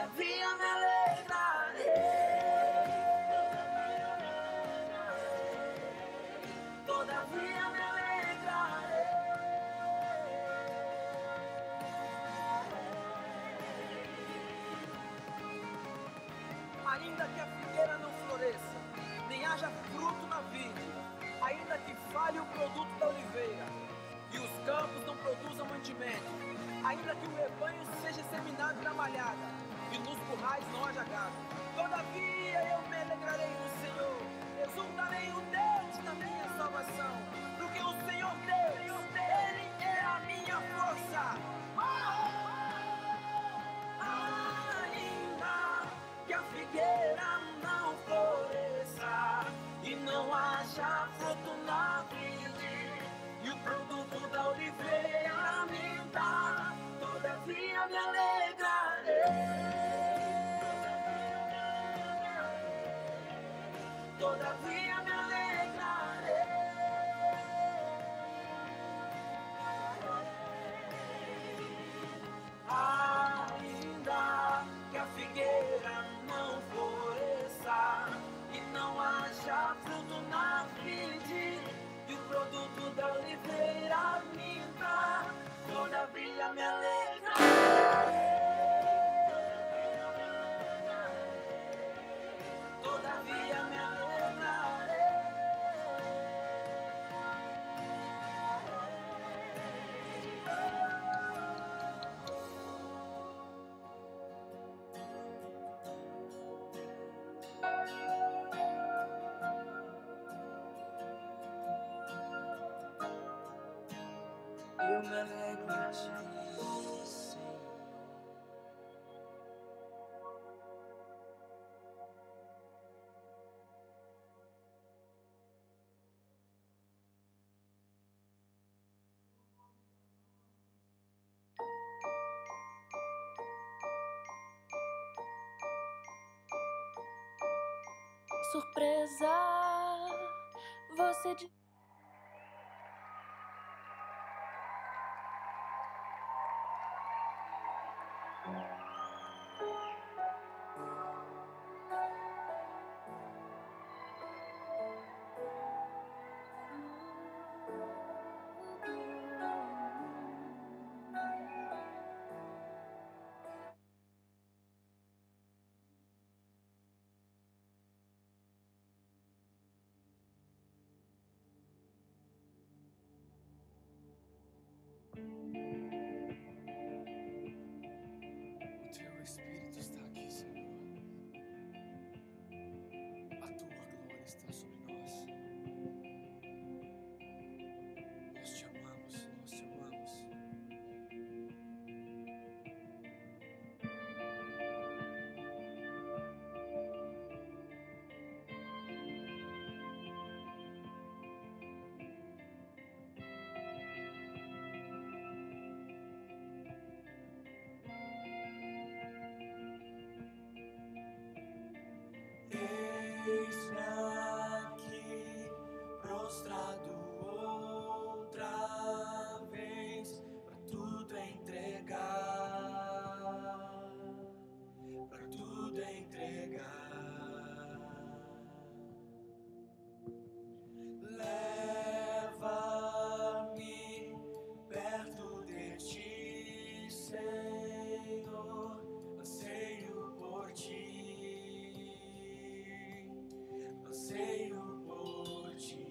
todavia me alegrarei, todavia me alegrarei. Ainda que a figueira não floresça, nem haja fruto na vide, ainda que falhe o produto da oliveira, e os campos não produzam mantimento, ainda que o rebanho seja seminado na malhada, e nos currais não haja gado, todavia eu me alegrarei no Senhor, exultarei o Deus da minha salvação, porque o Senhor Deus, Ele é a minha força. Ainda que a figueira não floresça e não haja fruto na vide, e o produto da oliveira minta, todavia me alegrarei, todavia me alegrarei. Ainda que a figueira não floresça e não haja fruto na vide, e o produto da oliveira minta, todavia me alegrarei, todavia me alegrarei. Eu me alegro em ti, Senhor. Surpresa, você Espírito está aqui, Senhor. A tua glória está sobre nós. Nós te amamos, nós te amamos. Eis-me aqui, prostrado outra vez, pra tudo entregar, pra tudo entregar. Leva-me perto de ti, Senhor, anseio por ti. Anseio por ti.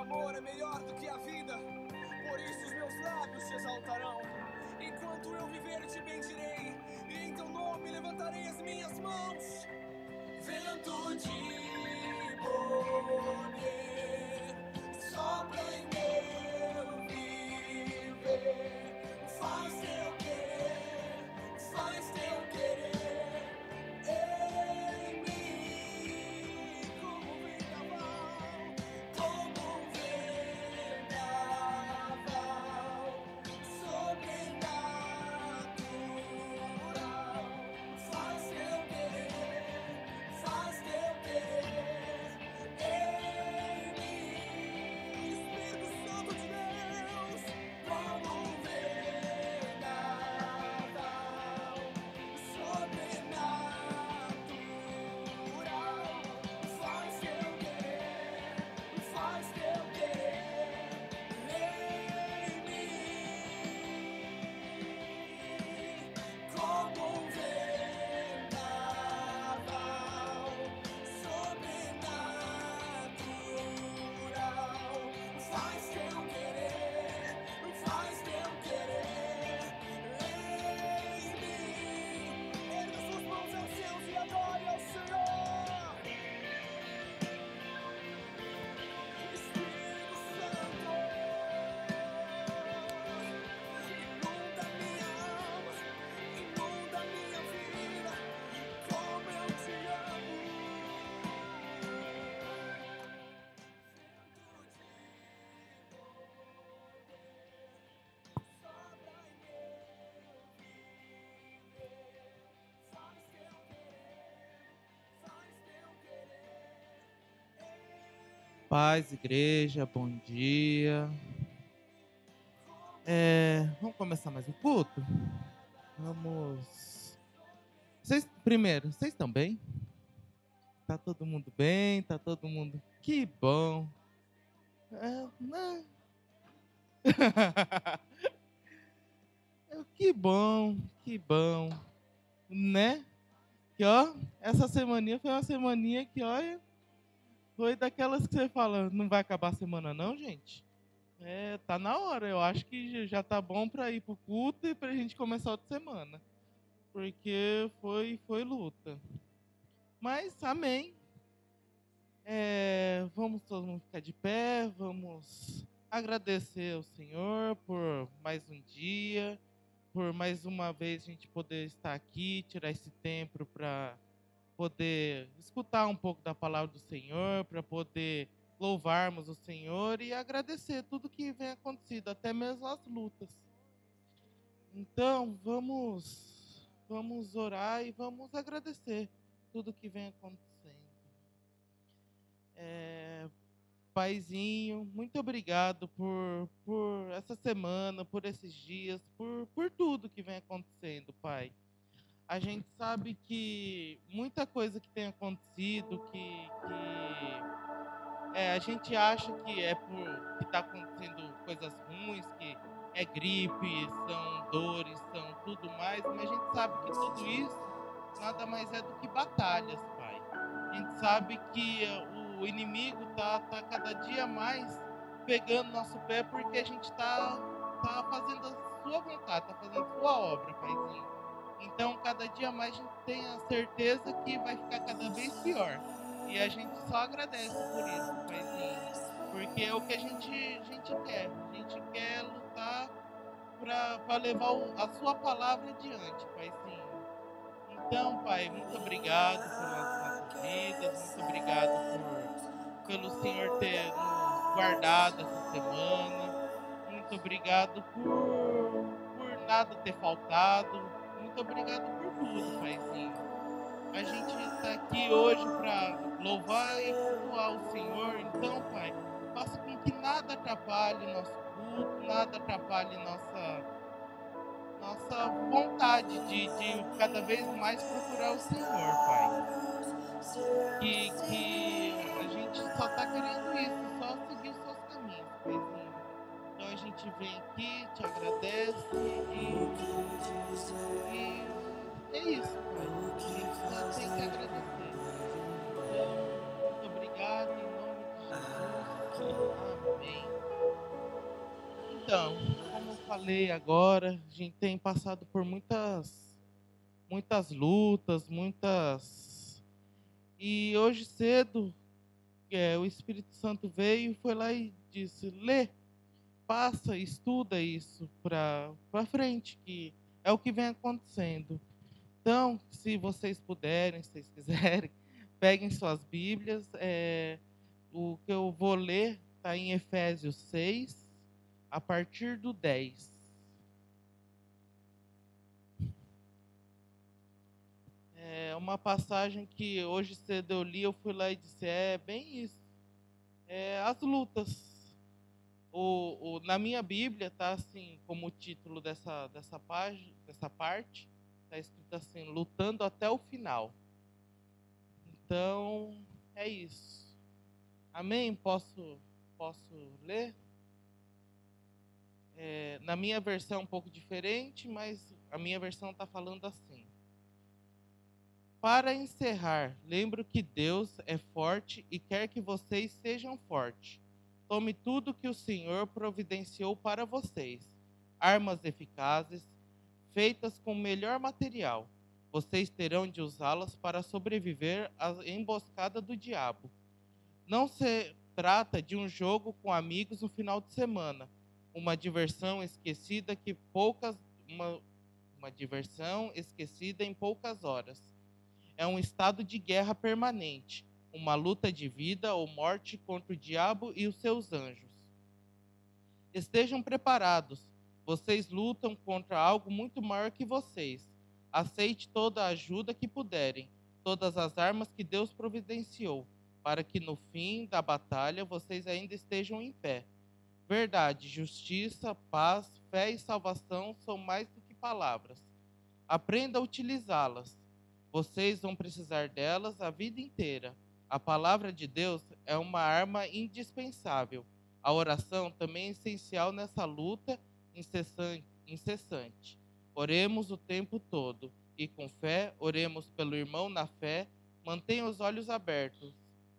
amor é melhor do que a vida, por isso os meus lábios te exaltarão. Enquanto eu viver, te bendirei, e em teu nome levantarei as minhas mãos. Vento de poder, sopra em meu viver, faz teu querer, faz teu querer em mim, como um vendaval, sobrenatural, faz teu querer, faz teu querer em mim, Espírito Santo de Deus, como um vendaval, sobrenatural, faz teu querer, faz teu querer em mim, como um vendaval, sobrenatural, faz teu querer, faz teu querer em mim. Erga suas mãos aos céus e adore ao Senhor. Espírito Santo, inunda minha alma, inunda minha vida, como eu te amo. Sobra em meu viver, faz teu querer, faz teu querer. Paz, igreja, bom dia. Vamos começar mais um culto? Vamos. Primeiro, vocês estão bem? Tá todo mundo bem? Tá todo mundo. Que bom. Né? Que bom, né? Que ó, essa semaninha foi uma semaninha que, olha, foi daquelas que você fala, não vai acabar a semana não, gente? Tá na hora, eu acho que já tá bom para ir pro culto e pra gente começar outra semana. Porque foi luta. Mas, amém. Vamos todo mundo ficar de pé, vamos agradecer ao Senhor por mais um dia, por mais uma vez a gente poder estar aqui, tirar esse tempo para poder escutar um pouco da palavra do Senhor, para poder louvarmos o Senhor e agradecer tudo que vem acontecendo, até mesmo as lutas. Então, vamos orar e vamos agradecer tudo que vem acontecendo. Paizinho, muito obrigado por essa semana, por esses dias, por tudo que vem acontecendo, Pai. A gente sabe que muita coisa que tem acontecido, a gente acha que é por que está acontecendo coisas ruins, que é gripe, são dores, são tudo mais, mas a gente sabe que tudo isso nada mais é do que batalhas, Pai. A gente sabe que o inimigo tá cada dia mais pegando nosso pé porque a gente tá fazendo a sua vontade, tá fazendo a sua obra, Paizinho. Então, cada dia mais a gente tem a certeza que vai ficar cada vez pior. E a gente só agradece por isso, Paizinho. Porque é o que a gente quer. A gente quer lutar para levar a sua palavra adiante, Paizinho. Então, Pai, muito obrigado pelas nossas vidas. Muito obrigado pelo Senhor ter nos guardado essa semana. Muito obrigado por nada ter faltado. Muito obrigado por tudo, Paizinho. A gente está aqui hoje para louvar e cultuar o Senhor. Então, Pai, faça com que nada atrapalhe nosso culto, nada atrapalhe nossa vontade de cada vez mais procurar o Senhor, Pai. Que a gente só está querendo isso, só seguir os seus caminhos, Paizinho. Então a gente vem aqui, te agradece e é isso, Pai. A gente só tem que agradecer. Então, muito obrigado em nome de Jesus. Amém. Então, como eu falei agora, a gente tem passado por muitas lutas, E hoje cedo, o Espírito Santo veio e foi lá e disse: lê, passa, estuda isso para frente, que é o que vem acontecendo. Então, se vocês puderem, se vocês quiserem, peguem suas Bíblias. O que eu vou ler está em Efésios 6, a partir do 10. É uma passagem que hoje cedo eu li, eu fui lá e disse: é bem isso. As lutas. Na minha Bíblia está assim, como o título dessa página, dessa parte, está escrito assim: lutando até o final. Então, é isso. Amém? Posso ler? Na minha versão é um pouco diferente, mas a minha versão está falando assim: para encerrar, lembro que Deus é forte e quer que vocês sejam fortes. Tome tudo que o Senhor providenciou para vocês. Armas eficazes, feitas com o melhor material. Vocês terão de usá-las para sobreviver à emboscada do diabo. Não se trata de um jogo com amigos no final de semana, uma diversão esquecida uma diversão esquecida em poucas horas. É um estado de guerra permanente, uma luta de vida ou morte contra o diabo e os seus anjos. Estejam preparados. Vocês lutam contra algo muito maior que vocês. Aceite toda a ajuda que puderem, todas as armas que Deus providenciou, para que no fim da batalha vocês ainda estejam em pé. Verdade, justiça, paz, fé e salvação são mais do que palavras. Aprenda a utilizá-las. Vocês vão precisar delas a vida inteira. A palavra de Deus é uma arma indispensável. A oração também é essencial nessa luta incessante. Oremos o tempo todo e com fé, oremos pelo irmão na fé, mantenha os olhos abertos,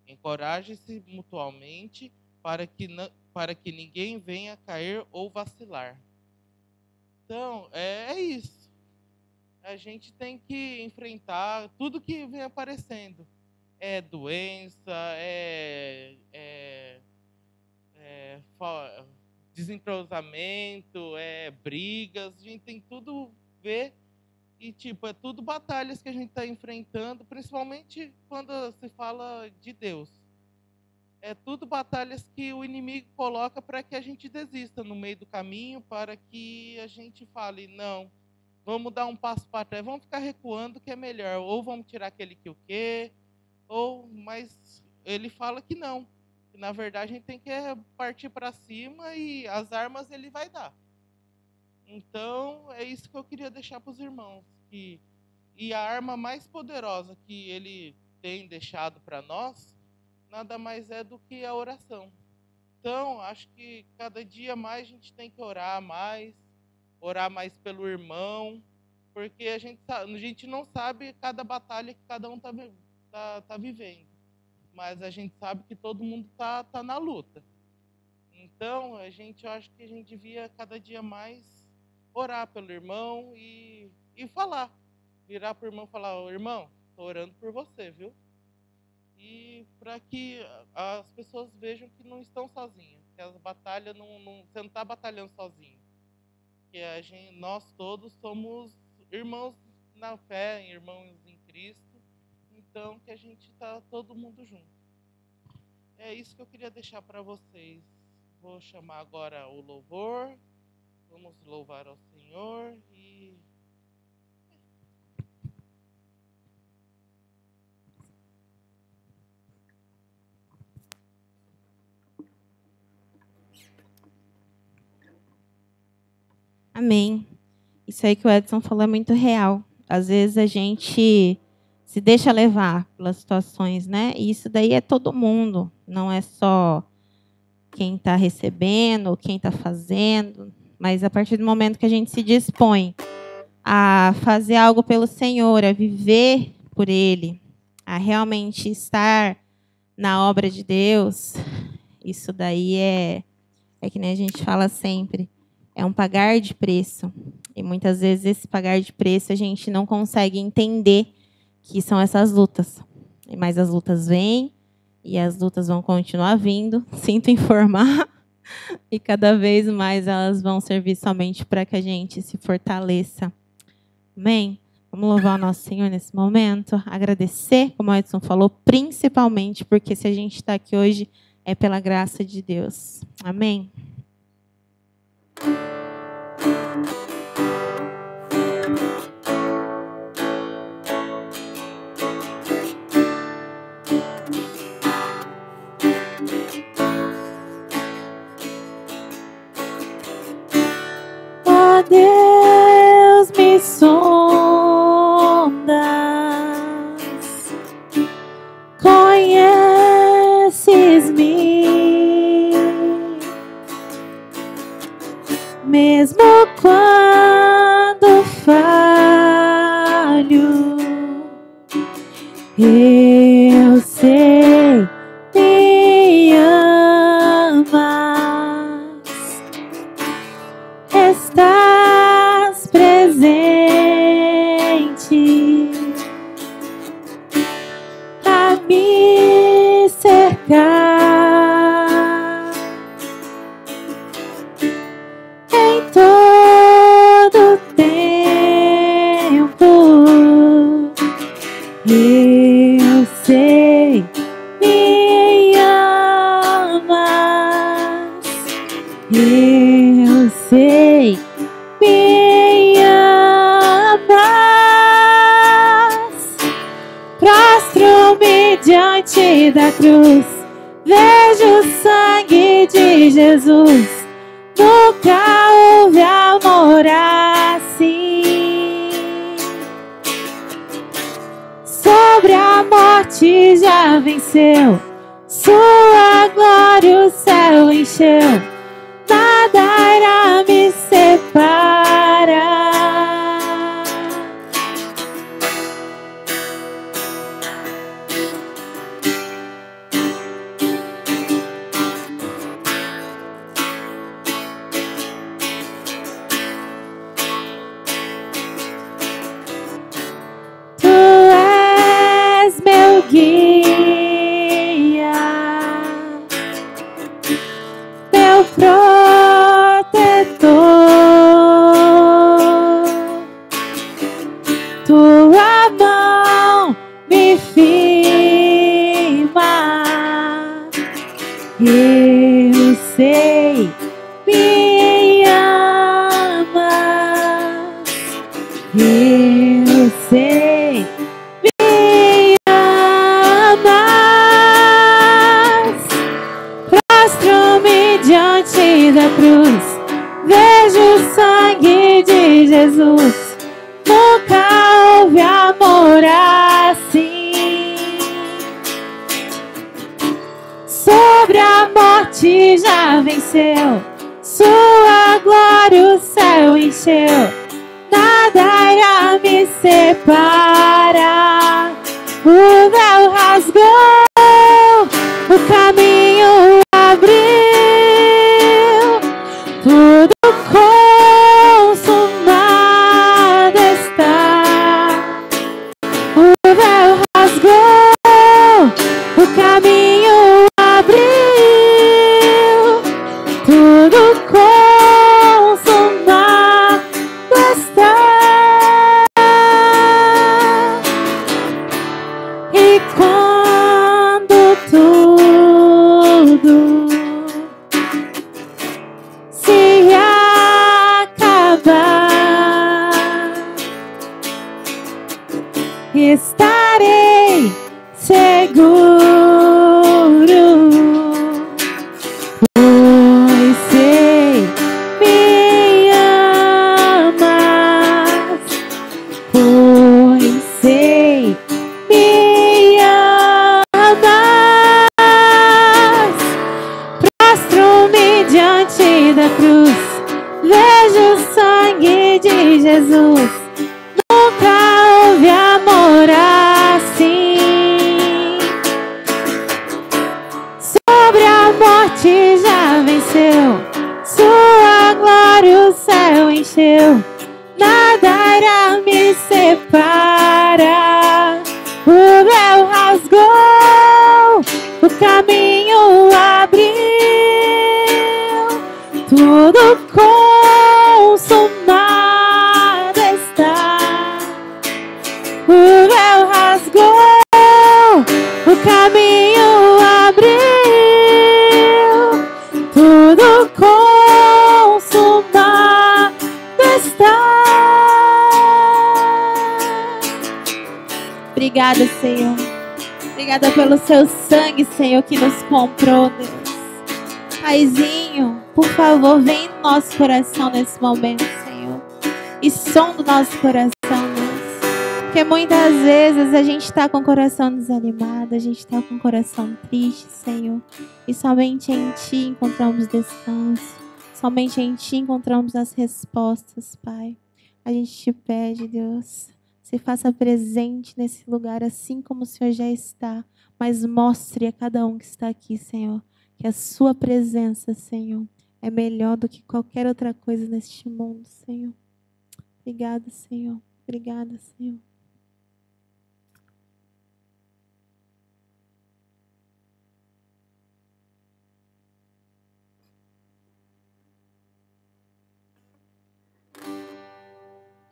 encorajem-se mutuamente para que ninguém venha cair ou vacilar. Então, é isso. A gente tem que enfrentar tudo que vem aparecendo. Doença, desentrosamento, brigas, a gente tem tudo ver e, é tudo batalhas que a gente está enfrentando, principalmente quando se fala de Deus. É tudo batalhas que o inimigo coloca para que a gente desista no meio do caminho, para que a gente fale: não, vamos dar um passo para trás, vamos ficar recuando que é melhor, ou vamos tirar aquele que o quê, mas ele fala que não, que na verdade a gente tem que partir para cima e as armas ele vai dar. Então é isso que eu queria deixar para os irmãos, e a arma mais poderosa que ele tem deixado para nós nada mais é do que a oração. Então acho que cada dia mais a gente tem que orar mais pelo irmão, porque a gente não sabe cada batalha que cada um tá vivendo, mas a gente sabe que todo mundo tá na luta. Então eu acho que a gente devia cada dia mais orar pelo irmão e falar, virar para o irmão e falar: ô, irmão, estou orando por você, viu? E para que as pessoas vejam que não estão sozinhas, que as batalhas você não está batalhando sozinho, que nós todos somos irmãos na fé, irmãos em Cristo, então que a gente está todo mundo junto. É isso que eu queria deixar para vocês. Vou chamar agora o louvor, vamos louvar ao Senhor e... Amém. Isso aí que o Edson falou é muito real. Às vezes a gente se deixa levar pelas situações, né? E isso daí é todo mundo, não é só quem está recebendo, quem está fazendo, mas a partir do momento que a gente se dispõe a fazer algo pelo Senhor, a viver por Ele, a realmente estar na obra de Deus, isso daí é que nem a gente fala sempre. É um pagar de preço. E muitas vezes esse pagar de preço a gente não consegue entender que são essas lutas. Mas as lutas vêm e as lutas vão continuar vindo, sinto informar, e cada vez mais elas vão servir somente para que a gente se fortaleça. Amém? Vamos louvar o nosso Senhor nesse momento, agradecer, como o Edson falou, principalmente porque se a gente está aqui hoje é pela graça de Deus. Amém? Ó Deus, me sondas, conheces-me, mesmo quando falho, eu sei, me amas, estás presente a me cercar em todo tempo. Eu sei, me amas. Eu sei, me amas. Prostro-me diante da cruz, vejo o sangue de Jesus. Nunca houve amor assim. Sobre a morte já venceu, sua glória o céu encheu. Nada irá me separar. Tu és meu guia, meu protetor. Tua mão me firma. Eu sei, me amas. Eu sei, me amas. Prostro-me diante da cruz, vejo o sangue de Jesus. Nunca houve amor assim. Sobre a morte já venceu, sua glória o céu encheu. Nada irá me separar. O véu rasgou, o caminho abriu, tudo consumado está. O véu rasgou, o caminho abriu, tudo consumado está. E quando tudo se acabar, estarei seguro, pois sei, me amas, pois sei, me amas. Prostro-me diante da cruz, vejo o sangue de Jesus. Nunca houve amor assim. Sobre a morte já venceu, sua glória o céu encheu, nada irá me separar. O véu rasgou, o caminho abriu, tudo consumado está. O véu rasgou, o caminho abriu, tudo consumado está. Obrigada, Senhor. Obrigada pelo seu sangue, Senhor, que nos comprou, Deus. Paizinho, por favor, vem no nosso coração nesse momento, Senhor. E sonda o nosso coração, Deus. Porque muitas vezes a gente está com o coração desanimado, a gente está com o coração triste, Senhor. E somente em Ti encontramos descanso. Somente em Ti encontramos as respostas, Pai. A gente te pede, Deus, se faça presente nesse lugar assim como o Senhor já está. Mas mostre a cada um que está aqui, Senhor, que a sua presença, Senhor, é melhor do que qualquer outra coisa neste mundo, Senhor. Obrigada, Senhor. Obrigada, Senhor.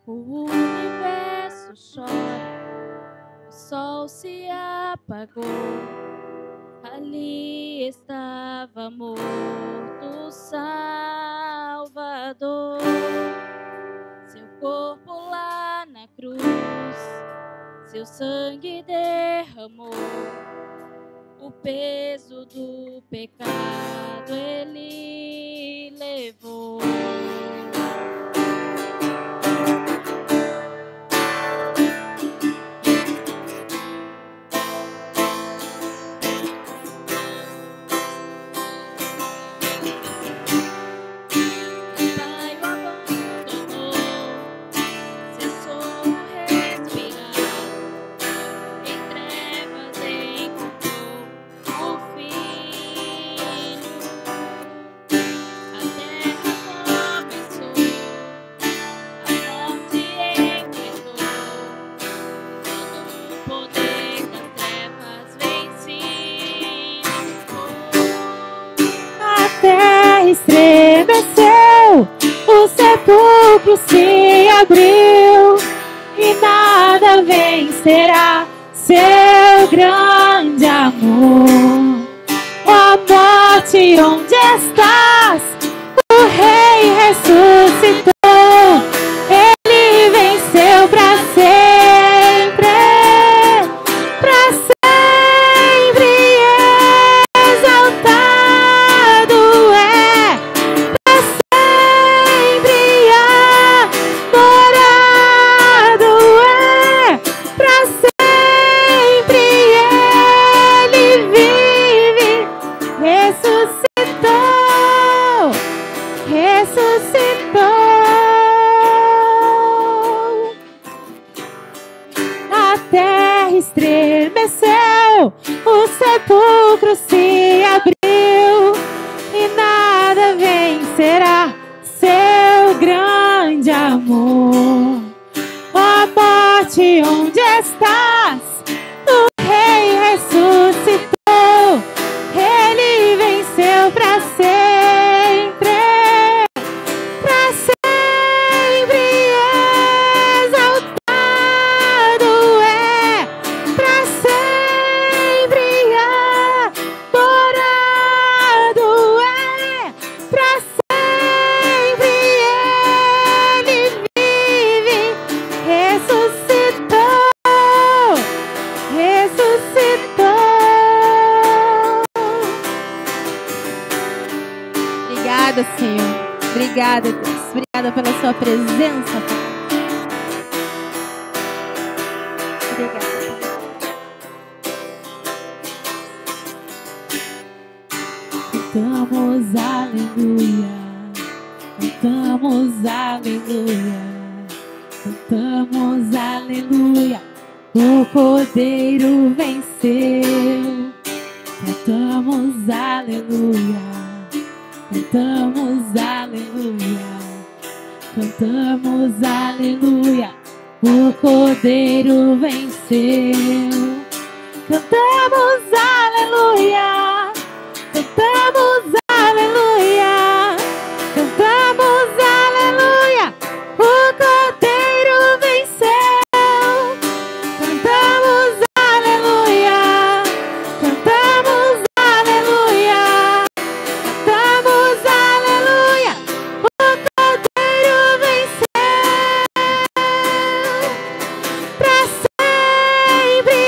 O universo chora, o sol se apagou. Ali estava morto o Salvador. Seu corpo lá na cruz, seu sangue derramou. O peso do pecado ele levou. Estremeceu, o sepulcro se abriu e nada vencerá seu grande amor. Ó morte, onde estás? O Rei ressuscitou, ele venceu para sempre, para sempre. Estremeceu, o sepulcro se abriu e nada vencerá seu grande amor. Ó morte, onde estás? O Rei ressuscitou, ele venceu para sempre, para sempre exaltado é. Para sempre adorado é, para sempre ele vive, ressuscitou, ressuscitou. Obrigada, Senhor. Obrigada, Deus. Obrigada pela sua presença, Pai. Obrigada. Cantamos aleluia, cantamos aleluia, cantamos aleluia, o Cordeiro venceu. Cantamos aleluia, cantamos aleluia, Cantamos aleluia, o Cordeiro venceu. Cantamos aleluia, cantamos aleluia, cantamos aleluia, o Cordeiro venceu. Cantamos aleluia, cantamos aleluia, cantamos aleluia, o Cordeiro venceu. Pra sempre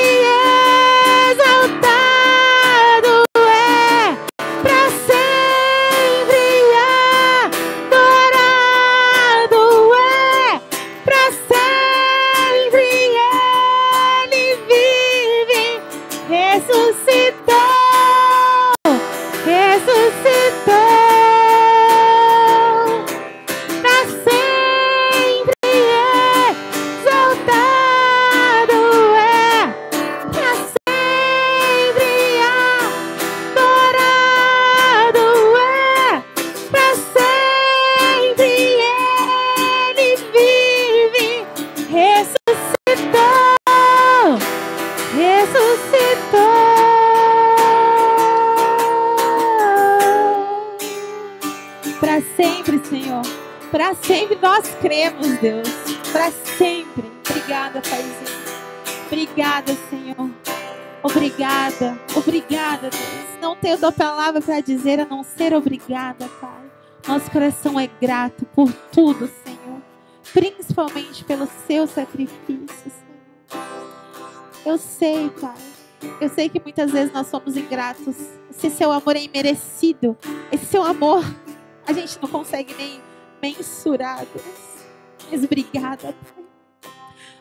exaltado é, pra sempre adorado é, pra sempre ele vive, ressuscitou, ressuscitou. Pra sempre exaltado é, pra sempre adorado é, pra sempre ele vive, ressuscitou, ressuscitou. Pra sempre, Senhor. Para sempre nós cremos, Deus. Para sempre. Obrigada, Paizinho. Obrigada, Senhor. Obrigada. Obrigada, Deus. Não tenho outra palavra para dizer a não ser obrigada, Pai. Nosso coração é grato por tudo, Senhor. Principalmente pelo seu sacrifício, Senhor. Eu sei, Pai. Eu sei que muitas vezes nós somos ingratos. Esse seu amor é imerecido. Esse seu amor a gente não consegue nem mensurar, Deus. Mas obrigada, Pai.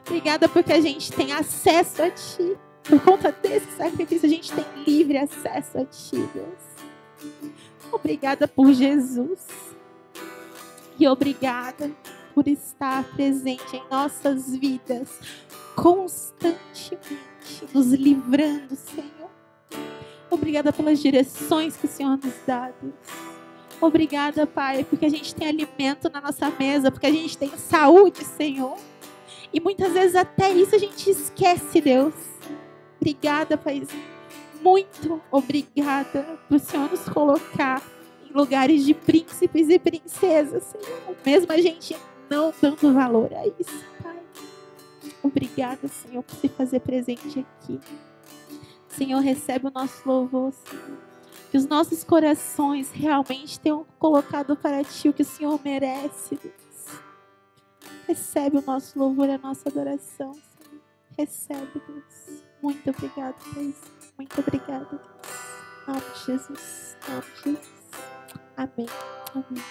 Obrigada porque a gente tem acesso a Ti. Por conta desse sacrifício, a gente tem livre acesso a Ti, Deus. Obrigada por Jesus. E obrigada por estar presente em nossas vidas constantemente, nos livrando, Senhor. Obrigada pelas direções que o Senhor nos dá, Deus. Obrigada, Pai, porque a gente tem alimento na nossa mesa, porque a gente tem saúde, Senhor. E muitas vezes até isso a gente esquece, Deus. Obrigada, Paizinho. Muito obrigada por o Senhor nos colocar em lugares de príncipes e princesas, Senhor. Mesmo a gente não dando valor a isso, Pai. Obrigada, Senhor, por se fazer presente aqui. Senhor, recebe o nosso louvor, Senhor. Que os nossos corações realmente tenham colocado para Ti o que o Senhor merece, Deus. Recebe o nosso louvor e a nossa adoração, Senhor. Recebe, Deus. Muito obrigado, Deus. Muito obrigada, Deus. Em nome de Jesus. Em nome de Jesus. Amém. Amém.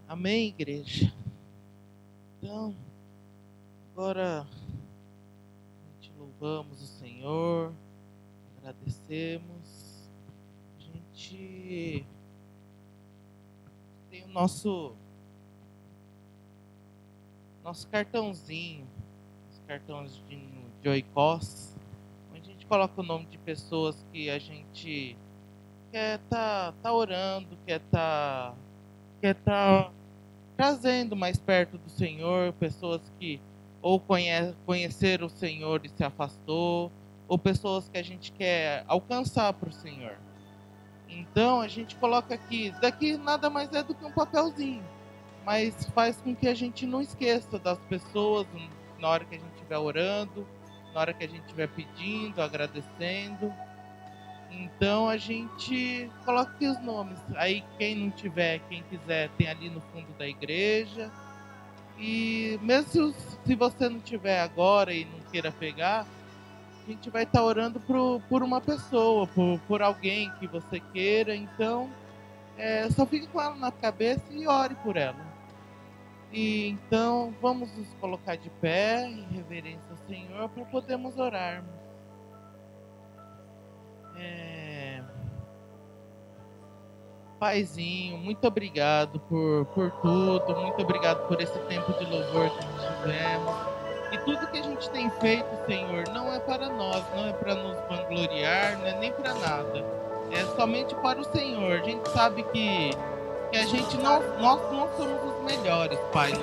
Amém, igreja? Então, agora a gente louvamos o Senhor, agradecemos. A gente tem o nosso cartãozinho, os cartãozinho de Oikos, onde a gente coloca o nome de pessoas que a gente quer tá orando, quer tá trazendo mais perto do Senhor, pessoas que ou conheceram o Senhor e se afastou, ou pessoas que a gente quer alcançar para o Senhor. Então a gente coloca aqui, isso daqui nada mais é do que um papelzinho, mas faz com que a gente não esqueça das pessoas na hora que a gente estiver orando, na hora que a gente estiver pedindo, agradecendo. Então a gente coloca aqui os nomes. Aí quem não tiver, quem quiser, tem ali no fundo da igreja. E mesmo se você não tiver agora e não queira pegar, a gente vai estar orando por uma pessoa, por alguém que você queira. Então só fique com ela na cabeça e ore por ela. E então vamos nos colocar de pé em reverência ao Senhor para podermos orarmos. Paizinho, muito obrigado por tudo, muito obrigado por esse tempo de louvor que tivemos. E tudo que a gente tem feito, Senhor, não é para nós, não é para nos vangloriar, não é nem para nada. É somente para o Senhor. A gente sabe que a gente nós não somos os melhores, Pai,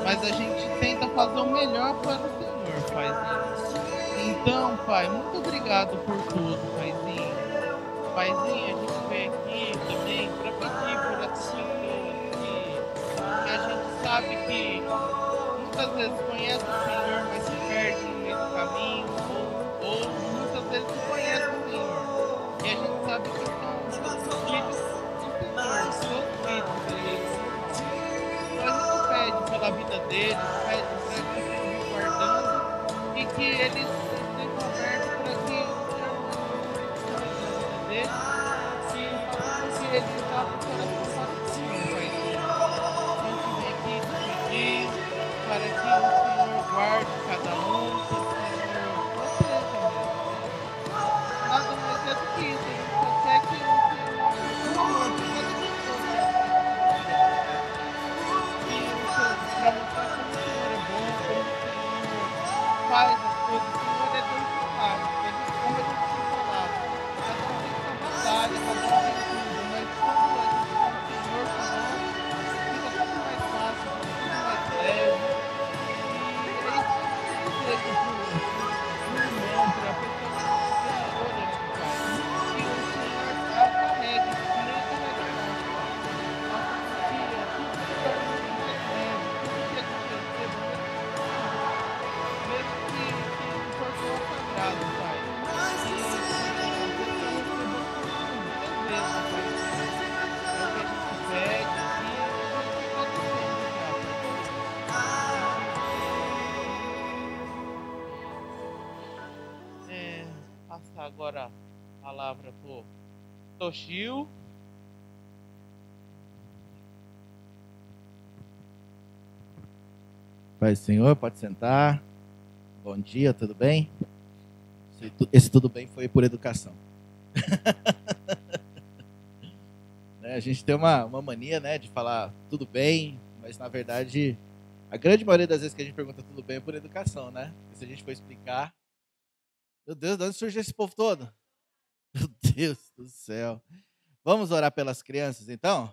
mas a gente tenta fazer o melhor para o Senhor, Paizinho. Então, Pai, muito obrigado por tudo, Paizinho. Paizinho, a gente veio aqui também para pedir por essas pessoas que a gente sabe que muitas vezes conhece o Senhor, mas se perde no meio do caminho, ou muitas vezes não conhece o Senhor. E a gente sabe que são filhos do Senhor, seus filhos. Então a gente pede pela vida deles, pede para que o Senhor guardando e que eles estejam abertos para que o Senhor deles e faça que eles abram o coração para o Senhor, Pai. A gente vem aqui pedir para que o Senhor guarde cada um, que o Senhor proteja mesmo. Nada mais é do que isso, a gente só quer que o Senhor mostre o amor de cada pessoa. Que o Senhor, para mostrar como o Senhor é bom, como o Senhor faz as coisas, o Senhor é Deus de paz, como ele tem falado. Cada um tem sua batalha, cada um tem tudo, mas quando a gente tem o Senhor conosco, fica tudo mais fácil, fica tudo mais leve. Passar agora a palavra pro Toshio. Pai Senhor, pode sentar. Bom dia, tudo bem? Esse tudo bem foi por educação. Né, a gente tem uma mania, né, de falar tudo bem, mas na verdade a grande maioria das vezes que a gente pergunta tudo bem é por educação, né? E se a gente for explicar, meu Deus, de onde surgiu esse povo todo? Meu Deus do céu. Vamos orar pelas crianças, então?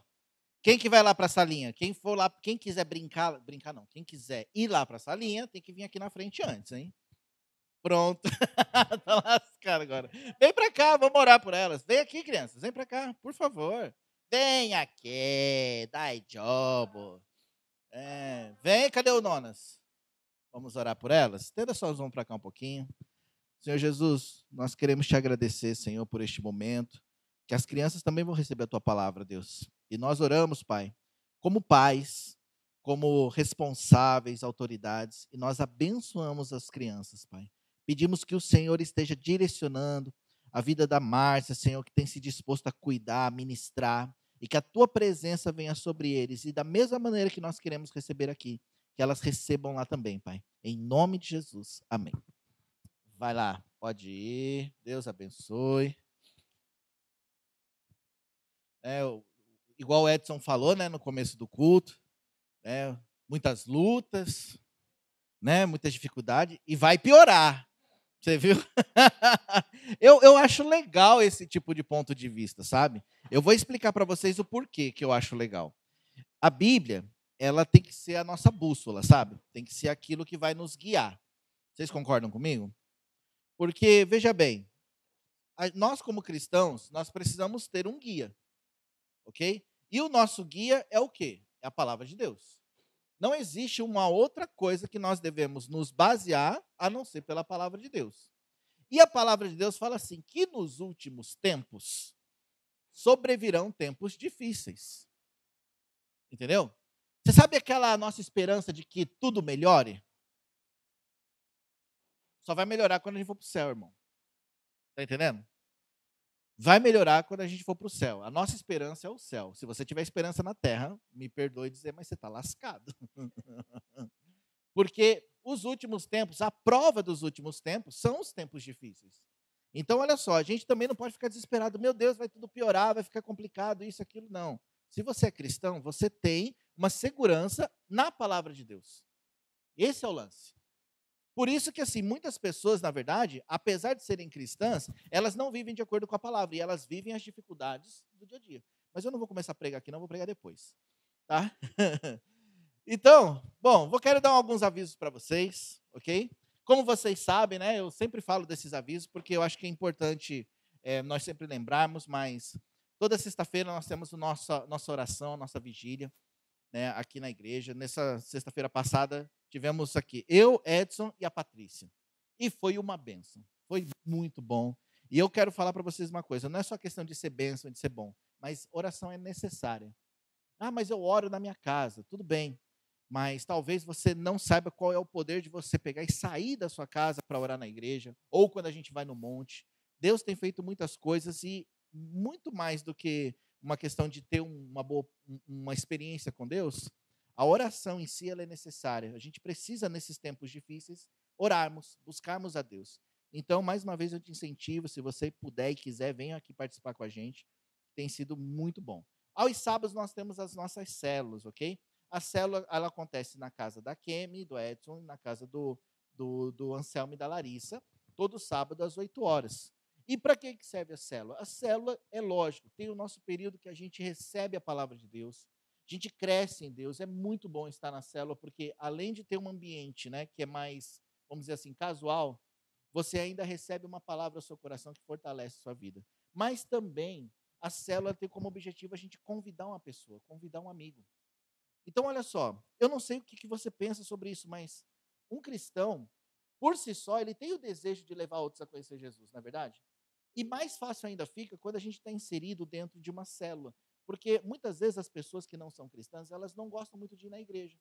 Quem que vai lá para a salinha? Quem for lá, quem quiser brincar não. Quem quiser ir lá para a salinha, tem que vir aqui na frente antes, hein? Pronto. Tá lascado agora. Vem para cá, vamos orar por elas. Vem aqui, crianças, vem para cá, por favor. Vem aqui, dai job. Vem, cadê o Nonas? Vamos orar por elas? Estenda suas mãos para cá um pouquinho. Senhor Jesus, nós queremos te agradecer, Senhor, por este momento, que as crianças também vão receber a tua palavra, Deus. E nós oramos, Pai, como pais, como responsáveis, autoridades, e nós abençoamos as crianças, Pai. Pedimos que o Senhor esteja direcionando a vida da Márcia, Senhor, que tem se disposto a cuidar, a ministrar, e que a tua presença venha sobre eles, e da mesma maneira que nós queremos receber aqui, que elas recebam lá também, Pai. Em nome de Jesus. Amém. Vai lá, pode ir. Deus abençoe. Igual o Edson falou, né, no começo do culto, né, muitas lutas, né, muita dificuldade, e vai piorar. Você viu? Eu acho legal esse tipo de ponto de vista, sabe? Eu vou explicar para vocês o porquê que eu acho legal. A Bíblia, ela tem que ser a nossa bússola, sabe? Tem que ser aquilo que vai nos guiar. Vocês concordam comigo? Porque, veja bem, nós como cristãos, nós precisamos ter um guia, ok? E o nosso guia é o quê? É a palavra de Deus. Não existe uma outra coisa que nós devemos nos basear a não ser pela palavra de Deus. E a palavra de Deus fala assim, que nos últimos tempos sobrevirão tempos difíceis. Entendeu? Você sabe aquela nossa esperança de que tudo melhore? Só vai melhorar quando a gente for para o céu, irmão. Está entendendo? Vai melhorar quando a gente for para o céu. A nossa esperança é o céu. Se você tiver esperança na terra, me perdoe dizer, mas você está lascado. Porque os últimos tempos, a prova dos últimos tempos, são os tempos difíceis. Então, olha só, a gente também não pode ficar desesperado. Meu Deus, vai tudo piorar, vai ficar complicado, isso, aquilo. Não. Se você é cristão, você tem uma segurança na palavra de Deus. Esse é o lance. Por isso que, assim, muitas pessoas, na verdade, apesar de serem cristãs, elas não vivem de acordo com a palavra, e elas vivem as dificuldades do dia a dia. Mas eu não vou começar a pregar aqui, não, vou pregar depois. Tá? Então, bom, quero dar alguns avisos para vocês, ok? Como vocês sabem, né, eu sempre falo desses avisos, porque eu acho que é importante nós sempre lembrarmos, mas toda sexta-feira nós temos nossa oração, nossa vigília, né, aqui na igreja. Nessa sexta-feira passada, tivemos aqui eu, Edson e a Patrícia. E foi uma bênção. Foi muito bom. E eu quero falar para vocês uma coisa, não é só questão de ser bênção, de ser bom, mas oração é necessária. Ah, mas eu oro na minha casa. Tudo bem. Mas talvez você não saiba qual é o poder de você pegar e sair da sua casa para orar na igreja, ou quando a gente vai no monte. Deus tem feito muitas coisas e muito mais do que uma questão de ter uma experiência com Deus, a oração em si ela é necessária. A gente precisa, nesses tempos difíceis, orarmos, buscarmos a Deus. Então, mais uma vez, eu te incentivo, se você puder e quiser, venha aqui participar com a gente. Tem sido muito bom. Aos sábados, nós temos as nossas células, ok? A célula ela acontece na casa da Kemi, do Edson, na casa do Anselmo e da Larissa, todo sábado às 8 horas. E para que serve a célula? A célula, é lógico, tem o nosso período que a gente recebe a palavra de Deus, a gente cresce em Deus. É muito bom estar na célula, porque além de ter um ambiente, né, que é mais, vamos dizer assim, casual, você ainda recebe uma palavra ao seu coração que fortalece a sua vida. Mas também a célula tem como objetivo a gente convidar uma pessoa, convidar um amigo. Então, olha só, eu não sei o que você pensa sobre isso, mas um cristão, por si só, ele tem o desejo de levar outros a conhecer Jesus, não é verdade? E mais fácil ainda fica quando a gente está inserido dentro de uma célula. Porque muitas vezes as pessoas que não são cristãs, elas não gostam muito de ir na igreja.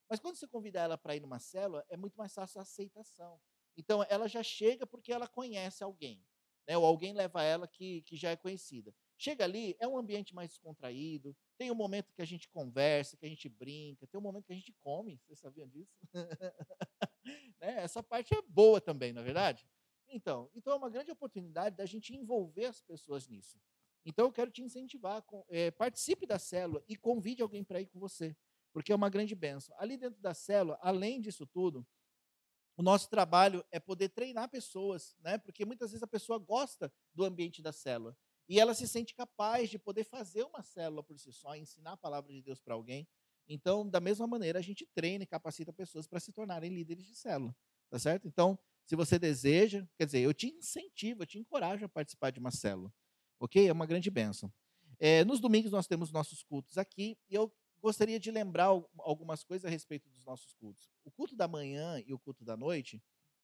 Mas quando você convida ela para ir numa célula, é muito mais fácil a aceitação. Então, ela já chega porque ela conhece alguém, né? Ou alguém leva ela que já é conhecida. Chega ali, é um ambiente mais descontraído, tem um momento que a gente conversa, que a gente brinca, tem um momento que a gente come, vocês sabiam disso? Né? Essa parte é boa também, não é verdade? Então é uma grande oportunidade da gente envolver as pessoas nisso. Então eu quero te incentivar, participe da célula e convide alguém para ir com você, porque é uma grande bênção. Ali dentro da célula, além disso tudo, o nosso trabalho é poder treinar pessoas, né? Porque muitas vezes a pessoa gosta do ambiente da célula e ela se sente capaz de poder fazer uma célula por si só, ensinar a palavra de Deus para alguém. Então, da mesma maneira, a gente treina e capacita pessoas para se tornarem líderes de célula, tá certo? Então, se você deseja, quer dizer, eu te incentivo, eu te encorajo a participar de uma célula, ok? É uma grande bênção. Nos domingos nós temos nossos cultos aqui e eu gostaria de lembrar algumas coisas a respeito dos nossos cultos. O culto da manhã e o culto da noite,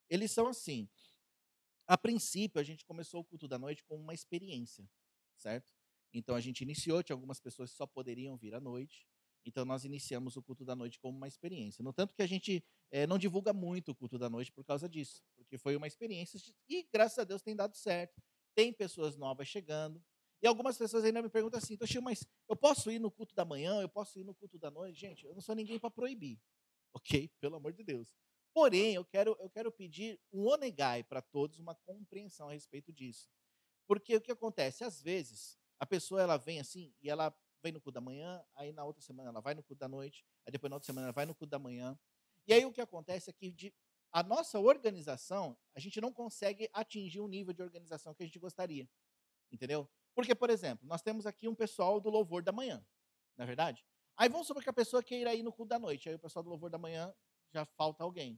eles são assim. A princípio, a gente começou o culto da noite com uma experiência, certo? Então, a gente iniciou, tinha algumas pessoas que só poderiam vir à noite, então nós iniciamos o culto da noite como uma experiência. No tanto que a gente não divulga muito o culto da noite por causa disso, porque foi uma experiência e, graças a Deus, tem dado certo. Tem pessoas novas chegando, e algumas pessoas ainda me perguntam assim, Toshio, mas eu posso ir no culto da manhã, eu posso ir no culto da noite? Gente, eu não sou ninguém para proibir, ok? Pelo amor de Deus. Porém, eu quero pedir um onegai para todos, uma compreensão a respeito disso. Porque o que acontece? Às vezes, a pessoa ela vem assim, e ela vem no culto da manhã, aí na outra semana ela vai no culto da noite, aí depois na outra semana ela vai no culto da manhã. E aí o que acontece é que a nossa organização, a gente não consegue atingir o nível de organização que a gente gostaria. Entendeu? Porque, por exemplo, nós temos aqui um pessoal do louvor da manhã, não é verdade? Aí vamos supor que a pessoa queira ir no culto da noite, aí o pessoal do louvor da manhã já falta alguém.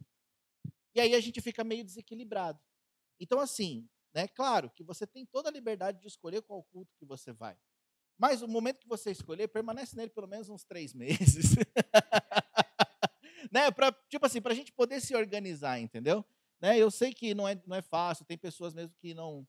E aí a gente fica meio desequilibrado. Então, assim, né, claro que você tem toda a liberdade de escolher qual culto que você vai. Mas o momento que você escolher, permanece nele pelo menos uns 3 meses. Né? Tipo assim, para a gente poder se organizar, entendeu? Né? Eu sei que não é fácil, tem pessoas mesmo que não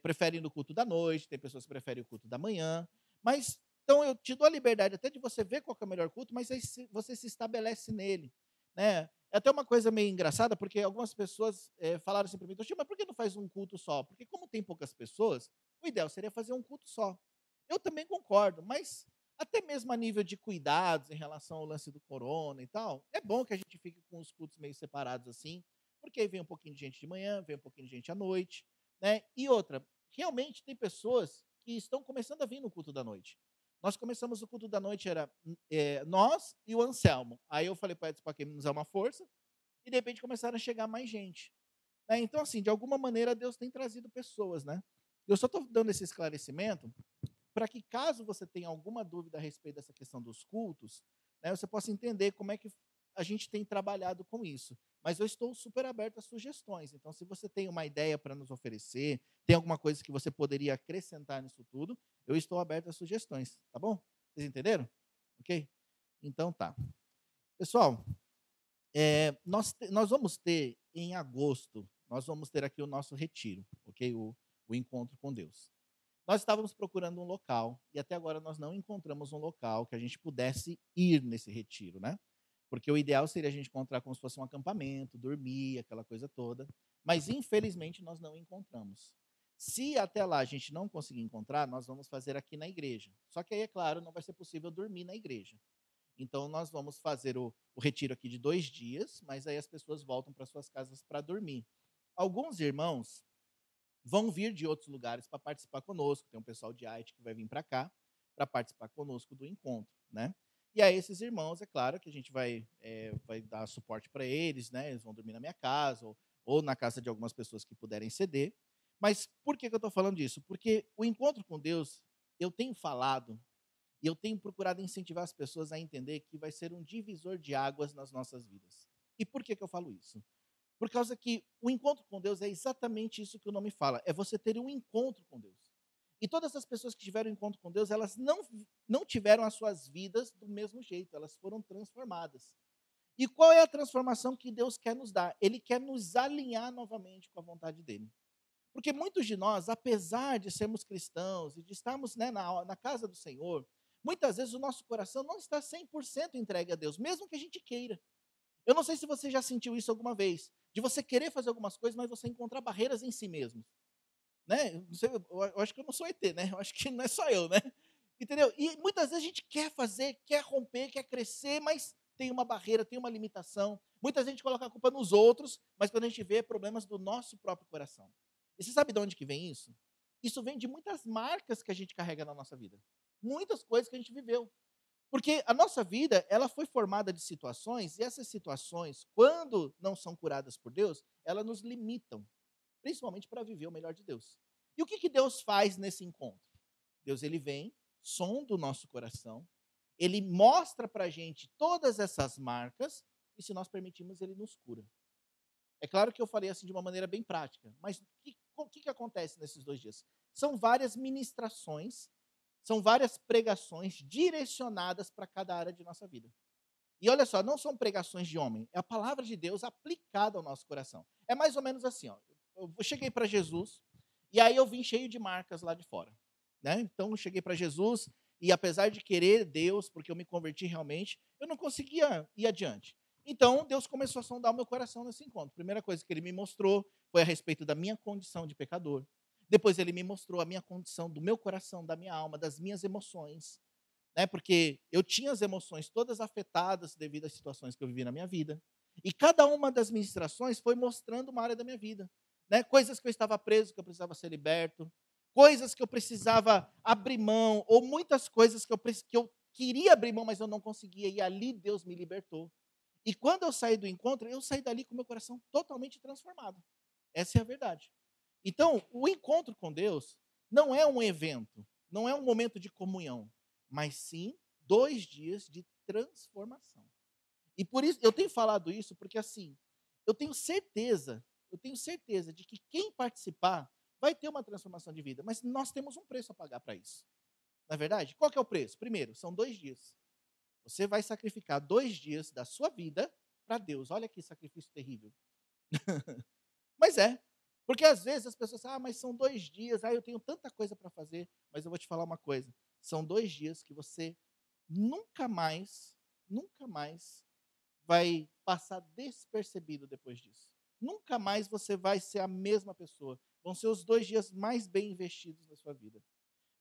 preferem o culto da noite, tem pessoas que preferem o culto da manhã, mas então eu te dou a liberdade até de você ver qual que é o melhor culto, mas aí você se estabelece nele, né? É até uma coisa meio engraçada, porque algumas pessoas falaram assim para mim, mas por que não faz um culto só? Porque como tem poucas pessoas, o ideal seria fazer um culto só. Eu também concordo, mas até mesmo a nível de cuidados em relação ao lance do corona e tal, é bom que a gente fique com os cultos meio separados assim, porque aí vem um pouquinho de gente de manhã, vem um pouquinho de gente à noite, né? E outra, realmente tem pessoas que estão começando a vir no culto da noite. Nós começamos o culto da noite, era nós e o Anselmo. Aí eu falei para Edson para quem nos dá uma força, e de repente começaram a chegar mais gente. Né? Então, assim, de alguma maneira Deus tem trazido pessoas, né? Eu só estou dando esse esclarecimento para que, caso você tenha alguma dúvida a respeito dessa questão dos cultos, né, você possa entender como é que a gente tem trabalhado com isso. Mas eu estou super aberto a sugestões. Então, se você tem uma ideia para nos oferecer, tem alguma coisa que você poderia acrescentar nisso tudo, eu estou aberto a sugestões, tá bom? Vocês entenderam? Ok? Então tá. Pessoal, nós vamos ter em agosto, nós vamos ter aqui o nosso retiro, ok? O encontro com Deus. Nós estávamos procurando um local e até agora nós não encontramos um local que a gente pudesse ir nesse retiro, né? Porque o ideal seria a gente encontrar como se fosse um acampamento, dormir, aquela coisa toda. Mas, infelizmente, nós não encontramos. Se até lá a gente não conseguir encontrar, nós vamos fazer aqui na igreja. Só que aí, é claro, não vai ser possível dormir na igreja. Então, nós vamos fazer o retiro aqui de 2 dias, mas aí as pessoas voltam para suas casas para dormir. Alguns irmãos vão vir de outros lugares para participar conosco. Tem um pessoal de Haiti que vai vir para cá para participar conosco do encontro, né? E aí esses irmãos, é claro que a gente vai dar suporte para eles, né? Eles vão dormir na minha casa ou na casa de algumas pessoas que puderem ceder. Mas por que eu estou falando disso? Porque o encontro com Deus, eu tenho falado e eu tenho procurado incentivar as pessoas a entender que vai ser um divisor de águas nas nossas vidas. E por que eu falo isso? Por causa que o encontro com Deus é exatamente isso que o nome fala. É você ter um encontro com Deus. E todas as pessoas que tiveram um encontro com Deus, elas não tiveram as suas vidas do mesmo jeito. Elas foram transformadas. E qual é a transformação que Deus quer nos dar? Ele quer nos alinhar novamente com a vontade dele. Porque muitos de nós, apesar de sermos cristãos e de estarmos, né, na casa do Senhor, muitas vezes o nosso coração não está 100% entregue a Deus, mesmo que a gente queira. Eu não sei se você já sentiu isso alguma vez, de você querer fazer algumas coisas, mas você encontrar barreiras em si mesmo. Né? Não sei, eu acho que eu não sou ET, né? Eu acho que não é só eu, né? Entendeu? E muitas vezes a gente quer fazer, quer romper, quer crescer, mas tem uma barreira, tem uma limitação. Muitas vezes a gente coloca a culpa nos outros, mas quando a gente vê problemas do nosso próprio coração. E você sabe de onde que vem isso? Isso vem de muitas marcas que a gente carrega na nossa vida. Muitas coisas que a gente viveu. Porque a nossa vida, ela foi formada de situações, e essas situações, quando não são curadas por Deus, elas nos limitam, principalmente para viver o melhor de Deus. E o que Deus faz nesse encontro? Deus, ele vem, sonda o nosso coração, ele mostra para a gente todas essas marcas, e se nós permitirmos, ele nos cura. É claro que eu falei assim de uma maneira bem prática, mas o que acontece nesses 2 dias? São várias ministrações, são várias pregações direcionadas para cada área de nossa vida. E olha só, não são pregações de homem, é a palavra de Deus aplicada ao nosso coração. É mais ou menos assim, ó. Eu cheguei para Jesus e aí eu vim cheio de marcas lá de fora. Né? Então eu cheguei para Jesus e apesar de querer Deus, porque eu me converti realmente, eu não conseguia ir adiante. Então Deus começou a sondar o meu coração nesse encontro. A primeira coisa que ele me mostrou foi a respeito da minha condição de pecador. Depois ele me mostrou a minha condição do meu coração, da minha alma, das minhas emoções. Né? Porque eu tinha as emoções todas afetadas devido às situações que eu vivi na minha vida. E cada uma das ministrações foi mostrando uma área da minha vida. Né? Coisas que eu estava preso, que eu precisava ser liberto. Coisas que eu precisava abrir mão. Ou muitas coisas que eu queria abrir mão, mas eu não conseguia. E ali Deus me libertou. E quando eu saí do encontro, eu saí dali com o meu coração totalmente transformado. Essa é a verdade. Então, o encontro com Deus não é um evento, não é um momento de comunhão, mas sim 2 dias de transformação. E por isso, eu tenho falado isso porque assim, eu tenho certeza de que quem participar vai ter uma transformação de vida, mas nós temos um preço a pagar para isso. Na verdade, qual que é o preço? Primeiro, são 2 dias. Você vai sacrificar 2 dias da sua vida para Deus. Olha que sacrifício terrível. Mas é. Porque às vezes as pessoas falam, mas são 2 dias, eu tenho tanta coisa para fazer, mas eu vou te falar uma coisa, são 2 dias que você nunca mais vai passar despercebido depois disso. Nunca mais você vai ser a mesma pessoa. Vão ser os 2 dias mais bem investidos da sua vida.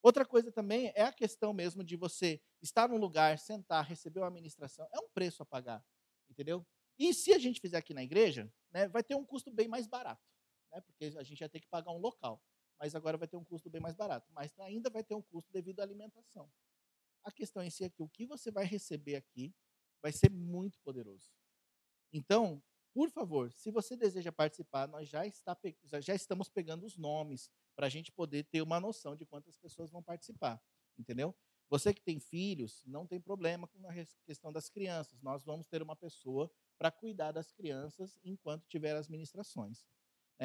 Outra coisa também é a questão mesmo de você estar num lugar, sentar, receber uma ministração, é um preço a pagar, entendeu? E se a gente fizer aqui na igreja, né, vai ter um custo bem mais barato. né? Porque a gente ia ter que pagar um local. Mas agora vai ter um custo bem mais barato. Mas ainda vai ter um custo devido à alimentação. A questão em si é que o que você vai receber aqui vai ser muito poderoso. Então, por favor, se você deseja participar, nós já estamos pegando os nomes para a gente poder ter uma noção de quantas pessoas vão participar, entendeu? Você que tem filhos, não tem problema com a questão das crianças. Nós vamos ter uma pessoa para cuidar das crianças enquanto tiver as ministrações.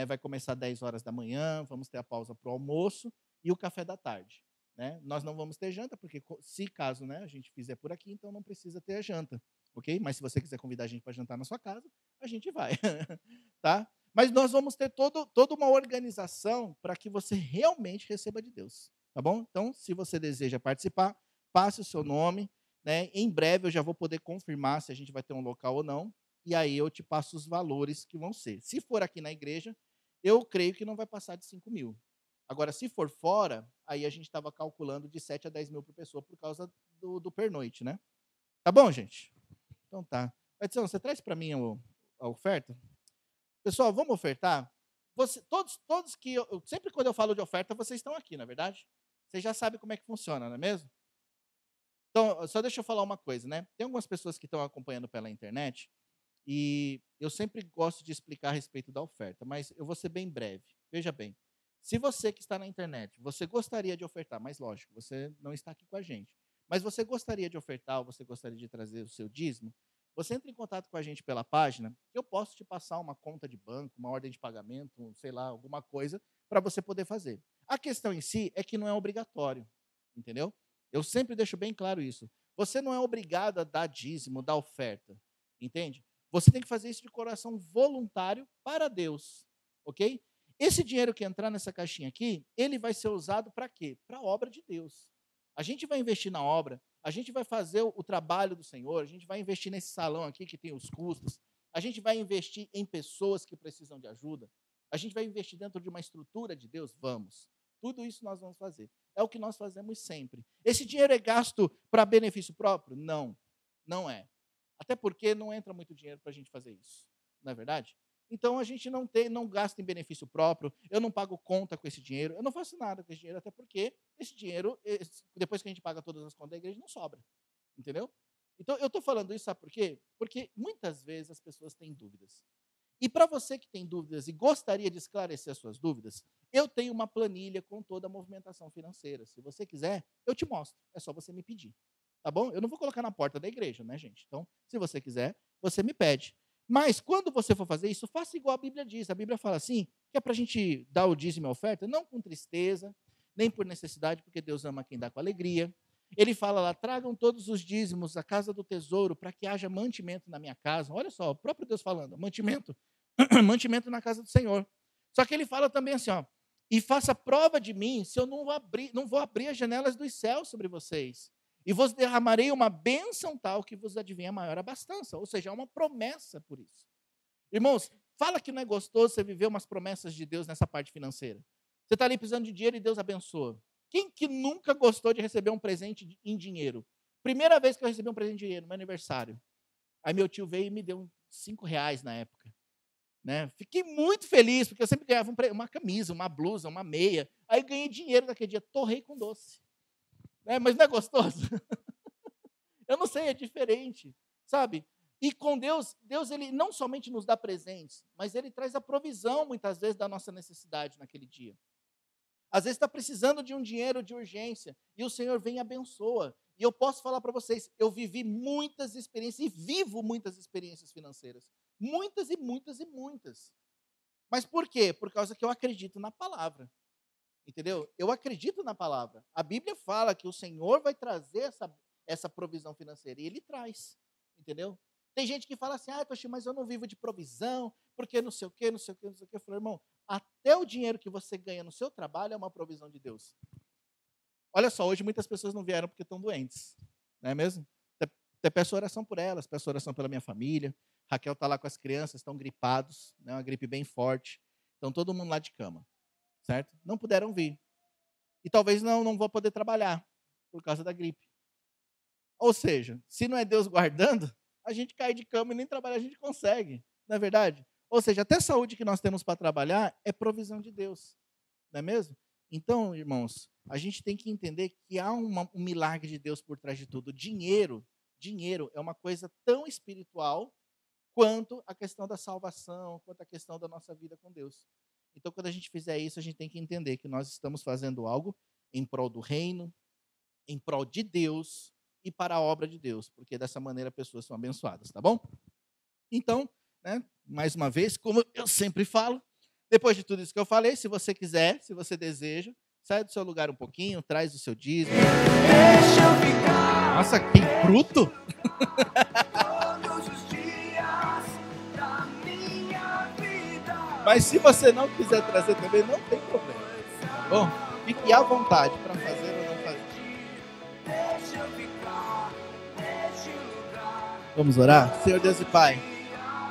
Vai começar às 10 horas da manhã, vamos ter a pausa para o almoço e o café da tarde. Né? Nós não vamos ter janta, porque se caso, né, a gente fizer por aqui, então não precisa ter a janta, ok? Mas se você quiser convidar a gente para jantar na sua casa, a gente vai, tá? Mas nós vamos ter toda uma organização para que você realmente receba de Deus, tá bom? Então, se você deseja participar, passe o seu nome, né? Em breve eu já vou poder confirmar se a gente vai ter um local ou não, e aí eu te passo os valores que vão ser. Se for aqui na igreja, eu creio que não vai passar de 5 mil. Agora, se for fora, aí a gente estava calculando de 7 a 10 mil por pessoa por causa do pernoite, né? Tá bom, gente? Então tá. Edson, você traz para mim a oferta? Pessoal, vamos ofertar? Todos que... sempre quando eu falo de oferta, vocês estão aqui, não é verdade? Vocês já sabem como é que funciona, não é mesmo? Então, só deixa eu falar uma coisa, né? Tem algumas pessoas que estão acompanhando pela internet e eu sempre gosto de explicar a respeito da oferta, mas eu vou ser bem breve. Veja bem. Se você que está na internet, você gostaria de ofertar, mas lógico, você não está aqui com a gente, mas você gostaria de ofertar ou você gostaria de trazer o seu dízimo, você entra em contato com a gente pela página, que eu posso te passar uma conta de banco, uma ordem de pagamento, sei lá, alguma coisa, para você poder fazer. A questão em si é que não é obrigatório, entendeu? Eu sempre deixo bem claro isso. Você não é obrigado a dar dízimo, dar oferta, entende? Você tem que fazer isso de coração voluntário para Deus, ok? Esse dinheiro que entrar nessa caixinha aqui, ele vai ser usado para quê? Para a obra de Deus. A gente vai investir na obra, a gente vai fazer o trabalho do Senhor, a gente vai investir nesse salão aqui que tem os custos, a gente vai investir em pessoas que precisam de ajuda, a gente vai investir dentro de uma estrutura de Deus? Vamos. Tudo isso nós vamos fazer. É o que nós fazemos sempre. Esse dinheiro é gasto para benefício próprio? Não, não é. Até porque não entra muito dinheiro para a gente fazer isso, não é verdade? Então, a gente não gasta em benefício próprio, eu não pago conta com esse dinheiro, eu não faço nada com esse dinheiro, até porque esse dinheiro, depois que a gente paga todas as contas da igreja, não sobra, entendeu? Então, eu estou falando isso, sabe por quê? Porque muitas vezes as pessoas têm dúvidas. E para você que tem dúvidas e gostaria de esclarecer as suas dúvidas, eu tenho uma planilha com toda a movimentação financeira. Se você quiser, eu te mostro, é só você me pedir, tá bom? Eu não vou colocar na porta da igreja, né, gente? Então, se você quiser, você me pede. Mas, quando você for fazer isso, faça igual a Bíblia diz. A Bíblia fala assim, que é para a gente dar o dízimo e a oferta, não com tristeza, nem por necessidade, porque Deus ama quem dá com alegria. Ele fala lá, tragam todos os dízimos à casa do tesouro, para que haja mantimento na minha casa. Olha só, o próprio Deus falando, mantimento. Mantimento na casa do Senhor. Só que ele fala também assim, ó, e faça prova de mim, se eu não vou abrir as janelas dos céus sobre vocês. E vos derramarei uma bênção tal que vos advinha maior abastança. Ou seja, é uma promessa por isso. Irmãos, fala que não é gostoso você viver umas promessas de Deus nessa parte financeira. Você está ali precisando de dinheiro e Deus abençoa. Quem que nunca gostou de receber um presente em dinheiro? Primeira vez que eu recebi um presente em dinheiro, no meu aniversário. Aí meu tio veio e me deu R$5 na época. Né? Fiquei muito feliz, porque eu sempre ganhava uma camisa, uma blusa, uma meia. Aí ganhei dinheiro naquele dia, torrei com doce. Mas não é gostoso? Eu não sei, é diferente, sabe? E com Deus, ele não somente nos dá presentes, mas ele traz a provisão, muitas vezes, da nossa necessidade naquele dia. Às vezes está precisando de um dinheiro de urgência, e o Senhor vem e abençoa. E eu posso falar para vocês, eu vivi muitas experiências, e vivo muitas experiências financeiras. Muitas e muitas e muitas. Mas por quê? Por causa que eu acredito na palavra. Entendeu? Eu acredito na palavra. A Bíblia fala que o Senhor vai trazer essa provisão financeira. E Ele traz. Entendeu? Tem gente que fala assim, Toshi, mas eu não vivo de provisão, porque não sei o quê, não sei o quê, não sei o quê. Eu falo, irmão, até o dinheiro que você ganha no seu trabalho é uma provisão de Deus. Olha só, hoje muitas pessoas não vieram porque estão doentes. Não é mesmo? Até peço oração por elas, peço oração pela minha família. Raquel está lá com as crianças, estão gripados, né, uma gripe bem forte. Então, todo mundo lá de cama. Certo? Não puderam vir. E talvez não vou poder trabalhar por causa da gripe. Ou seja, se não é Deus guardando, a gente cai de cama e nem trabalhar a gente consegue. Não é verdade? Ou seja, até a saúde que nós temos para trabalhar é provisão de Deus. Não é mesmo? Então, irmãos, a gente tem que entender que há um milagre de Deus por trás de tudo. Dinheiro é uma coisa tão espiritual quanto a questão da salvação, quanto a questão da nossa vida com Deus. Então, quando a gente fizer isso, a gente tem que entender que nós estamos fazendo algo em prol do reino, em prol de Deus e para a obra de Deus, porque dessa maneira pessoas são abençoadas, tá bom? Então, né, mais uma vez, como eu sempre falo, depois de tudo isso que eu falei, se você quiser, se você deseja, sai do seu lugar um pouquinho, traz o seu dízimo. Deixa eu ficar Nossa, que bruto! todos os dias da minha vida. Mas se você não quiser trazer também, não tem problema. Tá bom? Fique à vontade para fazer ou não fazer. Deixa eu ficar neste lugar. Vamos orar? Senhor Deus e Pai,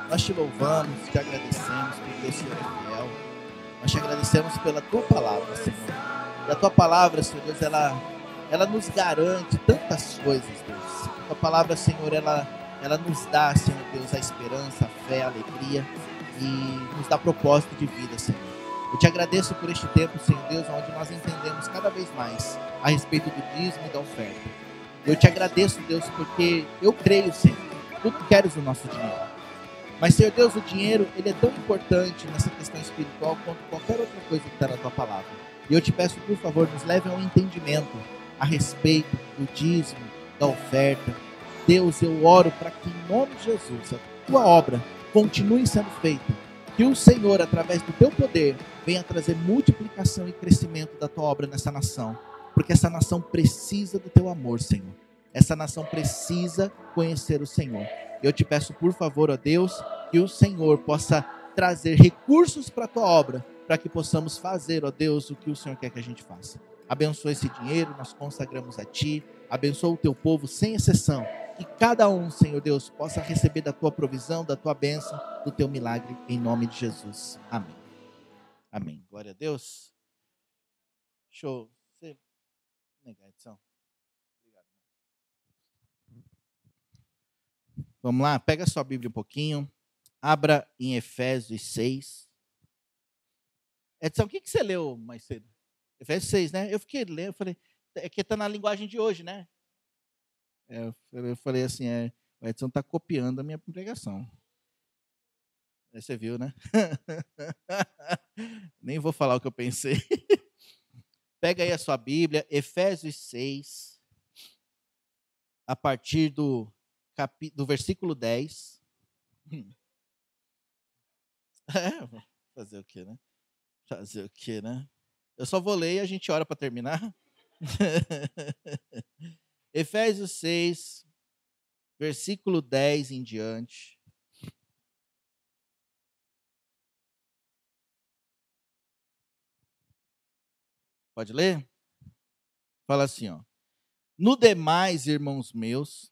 nós te louvamos, te agradecemos porque o Senhor é fiel. Nós te agradecemos pela tua palavra, Senhor. E a tua palavra, Senhor Deus, ela nos garante tantas coisas, Deus. A tua palavra, Senhor, ela nos dá, Senhor Deus, a esperança, a fé, a alegria e nos dá propósito de vida, Senhor. Eu te agradeço por este tempo, Senhor Deus, onde nós entendemos cada vez mais a respeito do dízimo e da oferta. Eu te agradeço, Deus, porque eu creio, Senhor, tu não queres o nosso dinheiro. Mas, Senhor Deus, o dinheiro, ele é tão importante nessa questão espiritual quanto qualquer outra coisa que está na tua palavra. E eu te peço, por favor, nos leve a um entendimento a respeito do dízimo, da oferta. Deus, eu oro para que, em nome de Jesus, a tua obra continue sendo feita. Que o Senhor, através do teu poder, venha trazer multiplicação e crescimento da tua obra nessa nação. Porque essa nação precisa do teu amor, Senhor. Essa nação precisa conhecer o Senhor. Eu te peço, por favor, ó Deus, que o Senhor possa trazer recursos para a tua obra, para que possamos fazer, ó Deus, o que o Senhor quer que a gente faça. Abençoa esse dinheiro, nós consagramos a ti. Abençoa o teu povo sem exceção. Que cada um, Senhor Deus, possa receber da tua provisão, da tua bênção, do teu milagre, em nome de Jesus. Amém. Amém. Glória a Deus. Show. Você negar a edição? Obrigado. Vamos lá, pega a sua Bíblia um pouquinho. Abra em Efésios 6. Edson, o que você leu mais cedo? Efésios 6, né? Eu fiquei lendo, falei, é que está na linguagem de hoje, né? Eu falei assim, o Edson está copiando a minha pregação. Aí você viu, né? Nem vou falar o que eu pensei. Pega aí a sua Bíblia, Efésios 6, a partir do versículo 10. Fazer o quê, né? Fazer o quê, né? Eu só vou ler e a gente ora para terminar. Efésios 6, versículo 10 em diante. Pode ler? Fala assim, ó. No demais, irmãos meus,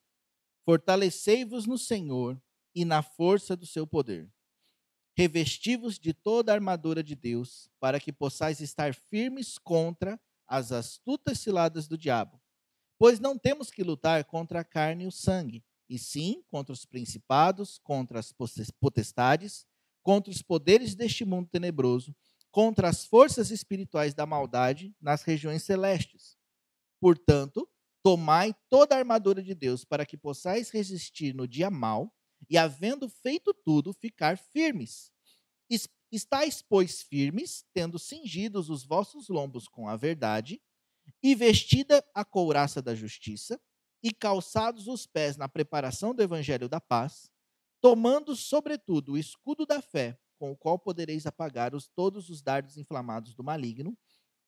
fortalecei-vos no Senhor e na força do seu poder. Revesti-vos de toda a armadura de Deus, para que possais estar firmes contra as astutas ciladas do diabo. Pois não temos que lutar contra a carne e o sangue, e sim contra os principados, contra as potestades, contra os poderes deste mundo tenebroso, contra as forças espirituais da maldade nas regiões celestes. Portanto, tomai toda a armadura de Deus, para que possais resistir no dia mau, e havendo feito tudo, ficar firmes. Estais, pois, firmes, tendo cingidos os vossos lombos com a verdade, e vestida a couraça da justiça, e calçados os pés na preparação do evangelho da paz, tomando, sobretudo, o escudo da fé, com o qual podereis apagar todos os dardos inflamados do maligno.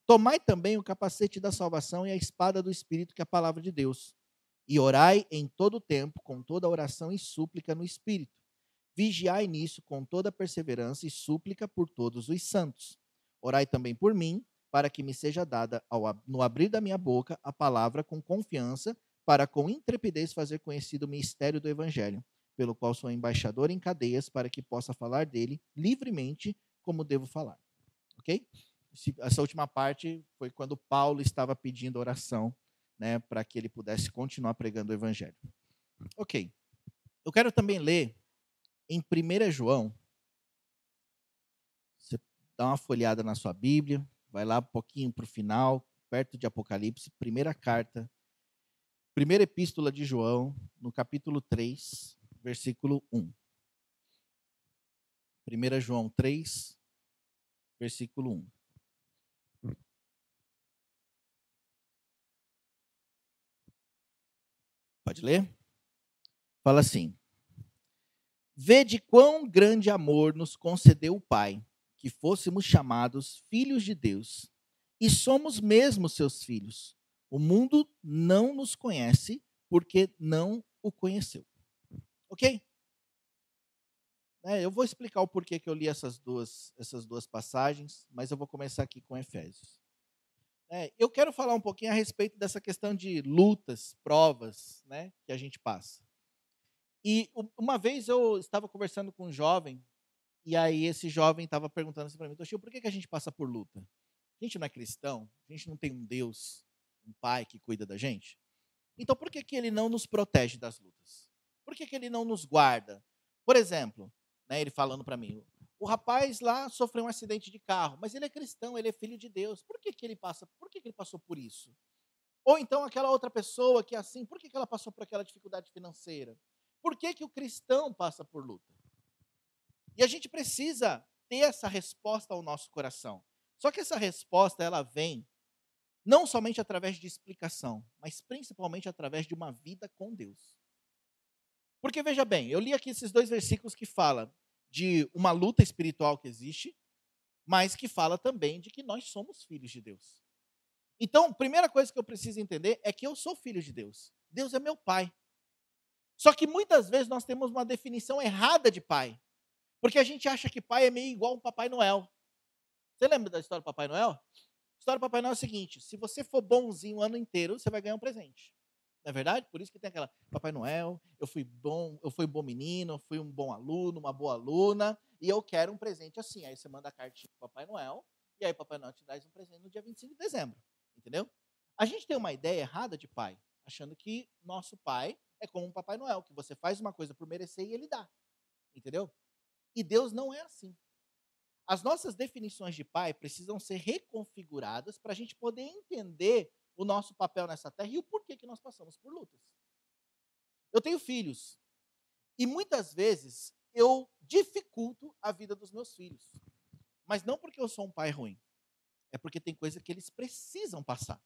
Tomai também o capacete da salvação e a espada do Espírito, que é a palavra de Deus. E orai em todo o tempo, com toda oração e súplica no Espírito. Vigiai nisso com toda perseverança e súplica por todos os santos. Orai também por mim, para que me seja dada, no abrir da minha boca, a palavra com confiança, para com intrepidez fazer conhecido o mistério do Evangelho, pelo qual sou embaixador em cadeias, para que possa falar dele livremente, como devo falar. Ok? Essa última parte foi quando Paulo estava pedindo oração, né, para que ele pudesse continuar pregando o Evangelho. Ok. Eu quero também ler em 1 João, dá uma folhada na sua Bíblia, vai lá um pouquinho para o final, perto de Apocalipse, primeira carta, primeira epístola de João, no capítulo 3, versículo 1. 1 João 3, versículo 1. Pode ler? Fala assim: Vede quão grande amor nos concedeu o Pai, que fôssemos chamados filhos de Deus, e somos mesmo seus filhos. O mundo não nos conhece, porque não o conheceu. Ok? Eu vou explicar o porquê que eu li essas duas passagens, mas eu vou começar aqui com Efésios. Eu quero falar um pouquinho a respeito dessa questão de lutas, provas, né, que a gente passa. E uma vez eu estava conversando com um jovem, e aí esse jovem estava perguntando assim para mim: Toshio, por que a gente passa por luta? A gente não é cristão? A gente não tem um Deus, um pai que cuida da gente? Então por que ele não nos protege das lutas? Por que ele não nos guarda? Por exemplo, né, ele falando para mim, o rapaz lá sofreu um acidente de carro, mas ele é cristão, ele é filho de Deus. Por que ele passou por isso? Ou então aquela outra pessoa que é assim, por que ela passou por aquela dificuldade financeira? Por que o cristão passa por luta? E a gente precisa ter essa resposta ao nosso coração. Só que essa resposta, ela vem não somente através de explicação, mas principalmente através de uma vida com Deus. Porque, veja bem, eu li aqui esses 2 versículos que falam de uma luta espiritual que existe, mas que fala também de que nós somos filhos de Deus. Então, a primeira coisa que eu preciso entender é que eu sou filho de Deus. Deus é meu pai. Só que muitas vezes nós temos uma definição errada de pai. Porque a gente acha que pai é meio igual ao Papai Noel. Você lembra da história do Papai Noel? A história do Papai Noel é o seguinte: se você for bonzinho o ano inteiro, você vai ganhar um presente. Não é verdade? Por isso que tem aquela, Papai Noel, eu fui um bom menino, eu fui um bom aluno, uma boa aluna, e eu quero um presente assim. Aí você manda a cartinha para o Papai Noel, e aí o Papai Noel te traz um presente no dia 25 de dezembro. Entendeu? A gente tem uma ideia errada de pai, achando que nosso pai é como um Papai Noel, que você faz uma coisa por merecer e ele dá. Entendeu? E Deus não é assim. As nossas definições de pai precisam ser reconfiguradas para a gente poder entender o nosso papel nessa terra e o porquê que nós passamos por lutas. Eu tenho filhos e muitas vezes eu dificulto a vida dos meus filhos. Mas não porque eu sou um pai ruim, é porque tem coisa que eles precisam passar.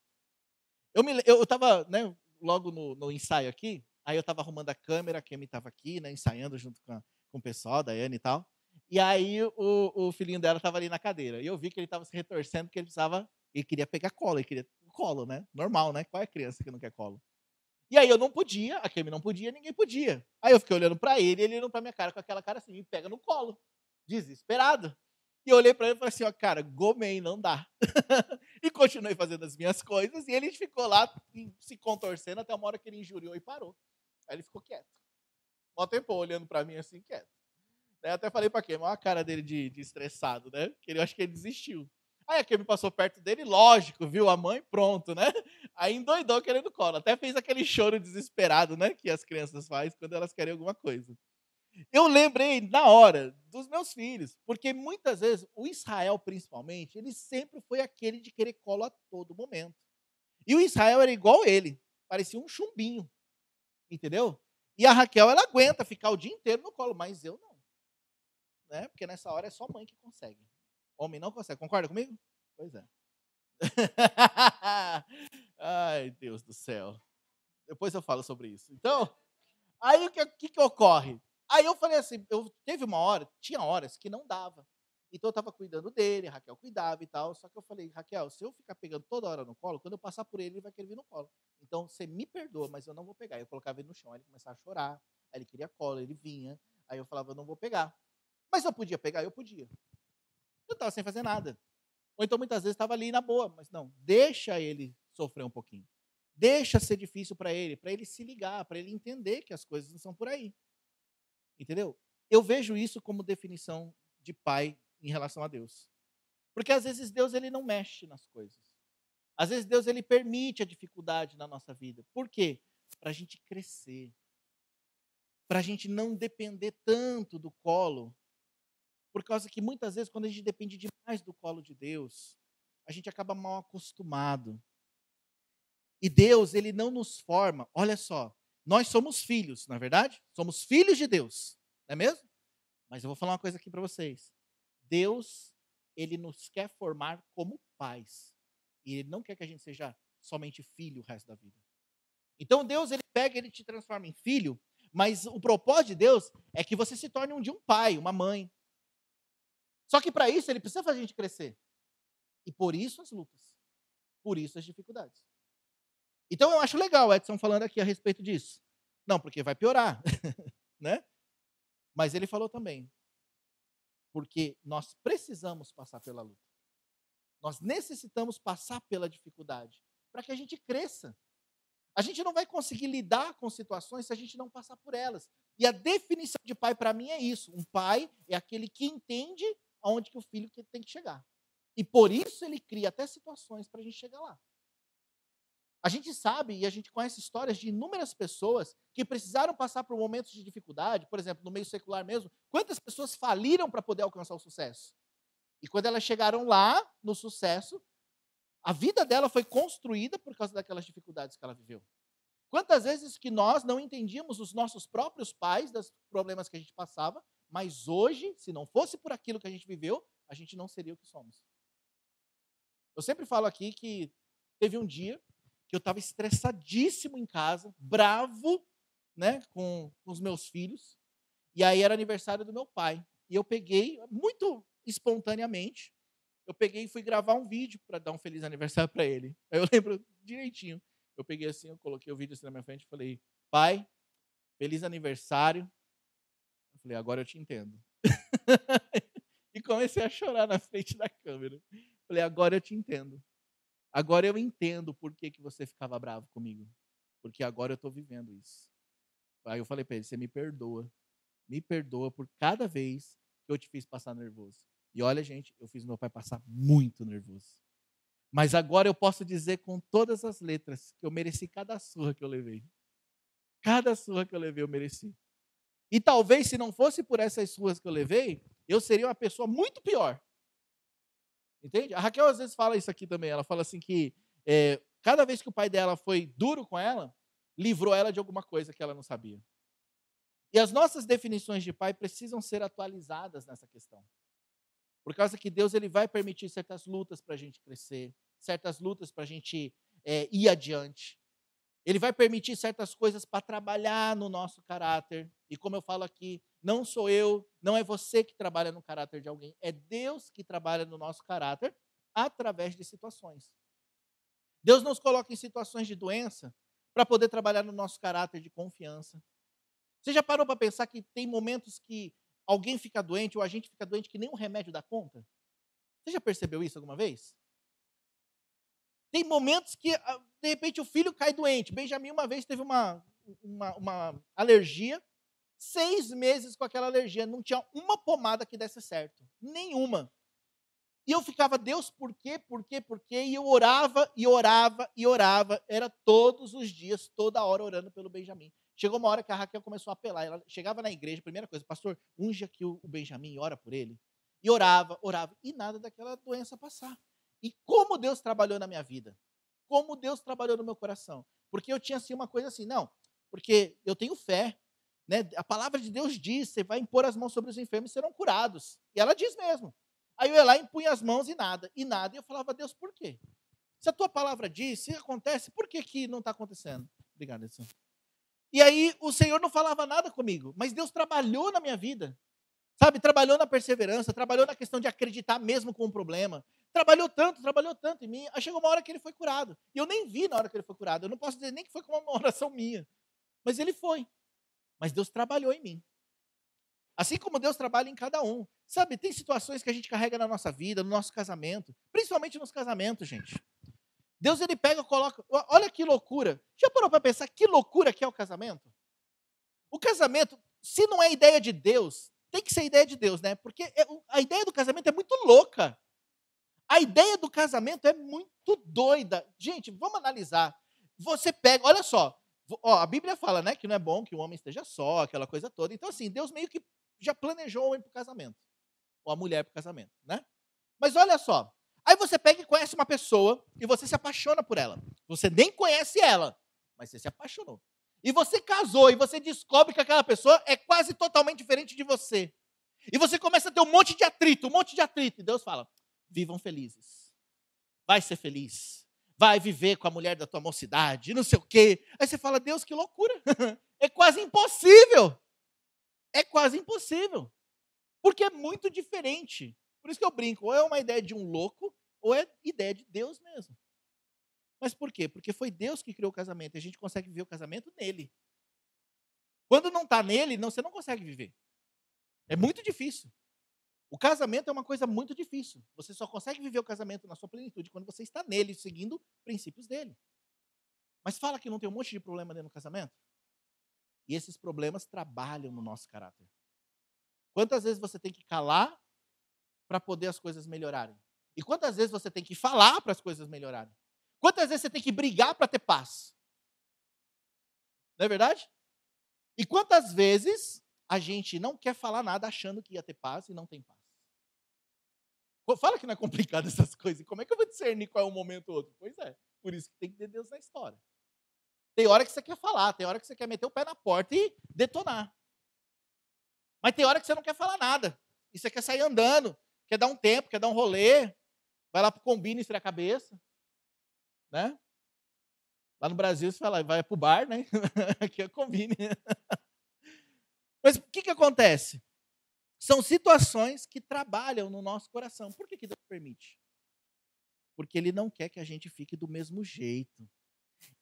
Eu estava, né, logo no ensaio aqui, aí eu estava arrumando a câmera, a Kemi estava aqui, né, ensaiando junto com o pessoal, da Daiane e tal. E aí o filhinho dela estava ali na cadeira. E eu vi que ele estava se retorcendo porque ele queria pegar colo, ele queria colo, né? Normal, né? Qual é a criança que não quer colo? E aí eu não podia, a Kemi não podia, ninguém podia. Aí eu fiquei olhando para ele, ele olhando para minha cara com aquela cara assim, me pega no colo, desesperado. E eu olhei para ele e falei assim, ó, cara, gomei, não dá. E continuei fazendo as minhas coisas e ele ficou lá se contorcendo até uma hora que ele injuriou e parou. Aí ele ficou quieto. Um tempo olhando para mim assim, quieto. Aí até falei pra Kemi, olha a cara dele de estressado, né? Que eu acho que ele desistiu. Aí a Kemi passou perto dele, lógico, viu a mãe, pronto, né? Aí endoidou querendo colo. Até fez aquele choro desesperado, né? Que as crianças fazem quando elas querem alguma coisa. Eu lembrei na hora dos meus filhos, porque muitas vezes o Israel, principalmente, ele sempre foi aquele de querer colo a todo momento. E o Israel era igual ele, parecia um chumbinho, entendeu? E a Raquel, ela aguenta ficar o dia inteiro no colo, mas eu não. Né? Porque nessa hora é só mãe que consegue. Homem não consegue. Concorda comigo? Pois é. Ai, Deus do céu. Depois eu falo sobre isso. Então, aí o que ocorre? Aí eu falei assim, tinha horas que não dava. Então eu estava cuidando dele, a Raquel cuidava e tal. Só que eu falei, Raquel, se eu ficar pegando toda hora no colo, quando eu passar por ele vai querer vir no colo. Então você me perdoa, mas eu não vou pegar. Eu colocava ele no chão, aí ele começava a chorar. Aí ele queria colo, ele vinha. Aí eu falava, eu não vou pegar. Mas eu podia pegar? Eu podia. Eu estava sem fazer nada. Ou então muitas vezes estava ali na boa. Mas não, deixa ele sofrer um pouquinho. Deixa ser difícil para ele se ligar, para ele entender que as coisas não são por aí. Entendeu? Eu vejo isso como definição de pai em relação a Deus. Porque às vezes Deus ele não mexe nas coisas. Às vezes Deus ele permite a dificuldade na nossa vida. Por quê? Para a gente crescer. Para a gente não depender tanto do colo. Por causa que muitas vezes, quando a gente depende demais do colo de Deus, a gente acaba mal acostumado. E Deus, ele não nos forma. Olha só, nós somos filhos, não é verdade? Somos filhos de Deus, não é mesmo? Mas eu vou falar uma coisa aqui para vocês. Deus, ele nos quer formar como pais. E ele não quer que a gente seja somente filho o resto da vida. Então Deus, ele pega, ele te transforma em filho, mas o propósito de Deus é que você se torne um dia um pai, uma mãe. Só que para isso, ele precisa fazer a gente crescer. E por isso as lutas. Por isso as dificuldades. Então eu acho legal o Edson falando aqui a respeito disso. Não, porque vai piorar, né? Mas ele falou também, porque nós precisamos passar pela luta. Nós necessitamos passar pela dificuldade para que a gente cresça. A gente não vai conseguir lidar com situações se a gente não passar por elas. E a definição de pai para mim é isso. Um pai é aquele que entende aonde que o filho tem que chegar. E por isso ele cria até situações para a gente chegar lá. A gente sabe e a gente conhece histórias de inúmeras pessoas que precisaram passar por momentos de dificuldade, por exemplo, no meio secular mesmo. Quantas pessoas faliram para poder alcançar o sucesso? E quando elas chegaram lá, no sucesso, a vida dela foi construída por causa daquelas dificuldades que ela viveu. Quantas vezes que nós não entendíamos os nossos próprios pais, dos problemas que a gente passava, mas hoje, se não fosse por aquilo que a gente viveu, a gente não seria o que somos. Eu sempre falo aqui que teve um dia que eu estava estressadíssimo em casa, bravo, né, com os meus filhos, e aí era aniversário do meu pai. E eu peguei, muito espontaneamente, eu peguei e fui gravar um vídeo para dar um feliz aniversário para ele. Aí eu lembro direitinho. Eu peguei assim, eu coloquei o vídeo assim na minha frente e falei, pai, feliz aniversário. Eu falei, agora eu te entendo. E comecei a chorar na frente da câmera. Falei, agora eu te entendo. Agora eu entendo por que você ficava bravo comigo. Porque agora eu estou vivendo isso. Aí eu falei para ele, você me perdoa. Me perdoa por cada vez que eu te fiz passar nervoso. E olha, gente, eu fiz meu pai passar muito nervoso. Mas agora eu posso dizer com todas as letras que eu mereci cada surra que eu levei. Cada surra que eu levei eu mereci. E talvez se não fosse por essas surras que eu levei, eu seria uma pessoa muito pior. Entende? A Raquel às vezes fala isso aqui também. Ela fala assim que cada vez que o pai dela foi duro com ela, livrou ela de alguma coisa que ela não sabia. E as nossas definições de pai precisam ser atualizadas nessa questão. Por causa que Deus ele vai permitir certas lutas para a gente crescer, certas lutas para a gente ir adiante. Ele vai permitir certas coisas para trabalhar no nosso caráter. E como eu falo aqui, não sou eu, não é você que trabalha no caráter de alguém, é Deus que trabalha no nosso caráter através de situações. Deus nos coloca em situações de doença para poder trabalhar no nosso caráter de confiança. Você já parou para pensar que tem momentos que alguém fica doente ou a gente fica doente que nem um remédio dá conta? Você já percebeu isso alguma vez? Tem momentos que, de repente, o filho cai doente. Benjamin uma vez teve uma alergia, 6 meses com aquela alergia, não tinha uma pomada que desse certo. Nenhuma. E eu ficava, Deus, por quê, por quê, por quê? E eu orava, e orava, e orava. Era todos os dias, toda hora orando pelo Benjamin. Chegou uma hora que a Raquel começou a apelar. Ela chegava na igreja, primeira coisa, pastor, unge aqui o Benjamin e ora por ele. E orava, orava. E nada daquela doença passar. E como Deus trabalhou na minha vida. Como Deus trabalhou no meu coração. Porque eu tinha assim uma coisa assim, não, porque eu tenho fé. Né? A palavra de Deus diz, você vai impor as mãos sobre os enfermos e serão curados. E ela diz mesmo. Aí eu ia lá e impunha as mãos e nada. E nada. E eu falava, Deus, por quê? Se a tua palavra diz, se acontece, por que que não está acontecendo? Obrigado, Edson. E aí o Senhor não falava nada comigo, mas Deus trabalhou na minha vida. Sabe, trabalhou na perseverança, trabalhou na questão de acreditar mesmo com o problema. Trabalhou tanto em mim. Aí chegou uma hora que ele foi curado. E eu nem vi na hora que ele foi curado. Eu não posso dizer nem que foi com uma oração minha. Mas ele foi. Mas Deus trabalhou em mim. Assim como Deus trabalha em cada um. Sabe, tem situações que a gente carrega na nossa vida, no nosso casamento. Principalmente nos casamentos, gente. Deus, ele pega e coloca... Olha que loucura. Já parou para pensar que loucura que é o casamento? O casamento, se não é ideia de Deus, tem que ser ideia de Deus, né? Porque a ideia do casamento é muito louca. A ideia do casamento é muito doida. Gente, vamos analisar. Você pega, olha só. A Bíblia fala, né, que não é bom que o homem esteja só, aquela coisa toda. Então, assim, Deus meio que já planejou o homem para o casamento. ou a mulher para o casamento, né? Mas olha só, aí você pega e conhece uma pessoa e você se apaixona por ela. Você nem conhece ela, mas você se apaixonou. E você casou e você descobre que aquela pessoa é quase totalmente diferente de você. E você começa a ter um monte de atrito, um monte de atrito. E Deus fala, vivam felizes. Vai ser feliz. Vai viver com a mulher da tua mocidade, não sei o quê. Aí você fala, Deus, que loucura. É quase impossível. É quase impossível. Porque é muito diferente. Por isso que eu brinco, ou é uma ideia de um louco, ou é ideia de Deus mesmo. Mas por quê? Porque foi Deus que criou o casamento, e a gente consegue viver o casamento nele. Quando não está nele, você não consegue viver. É muito difícil. O casamento é uma coisa muito difícil. Você só consegue viver o casamento na sua plenitude quando você está nele, seguindo princípios dele. Mas fala que não tem um monte de problema dentro do casamento? E esses problemas trabalham no nosso caráter. Quantas vezes você tem que calar para poder as coisas melhorarem? E quantas vezes você tem que falar para as coisas melhorarem? Quantas vezes você tem que brigar para ter paz? Não é verdade? E quantas vezes a gente não quer falar nada achando que ia ter paz e não tem paz? Fala que não é complicado essas coisas. Como é que eu vou discernir qual é um momento ou outro? Pois é, por isso que tem que ter Deus na história. Tem hora que você quer falar, tem hora que você quer meter o pé na porta e detonar. Mas tem hora que você não quer falar nada. E você quer sair andando, quer dar um tempo, quer dar um rolê, vai lá pro Combine, esfria a cabeça. Né? Lá no Brasil você fala, vai pro bar, né? Aqui é Combine. Mas o que acontece? São situações que trabalham no nosso coração. Por que Deus permite? Porque Ele não quer que a gente fique do mesmo jeito.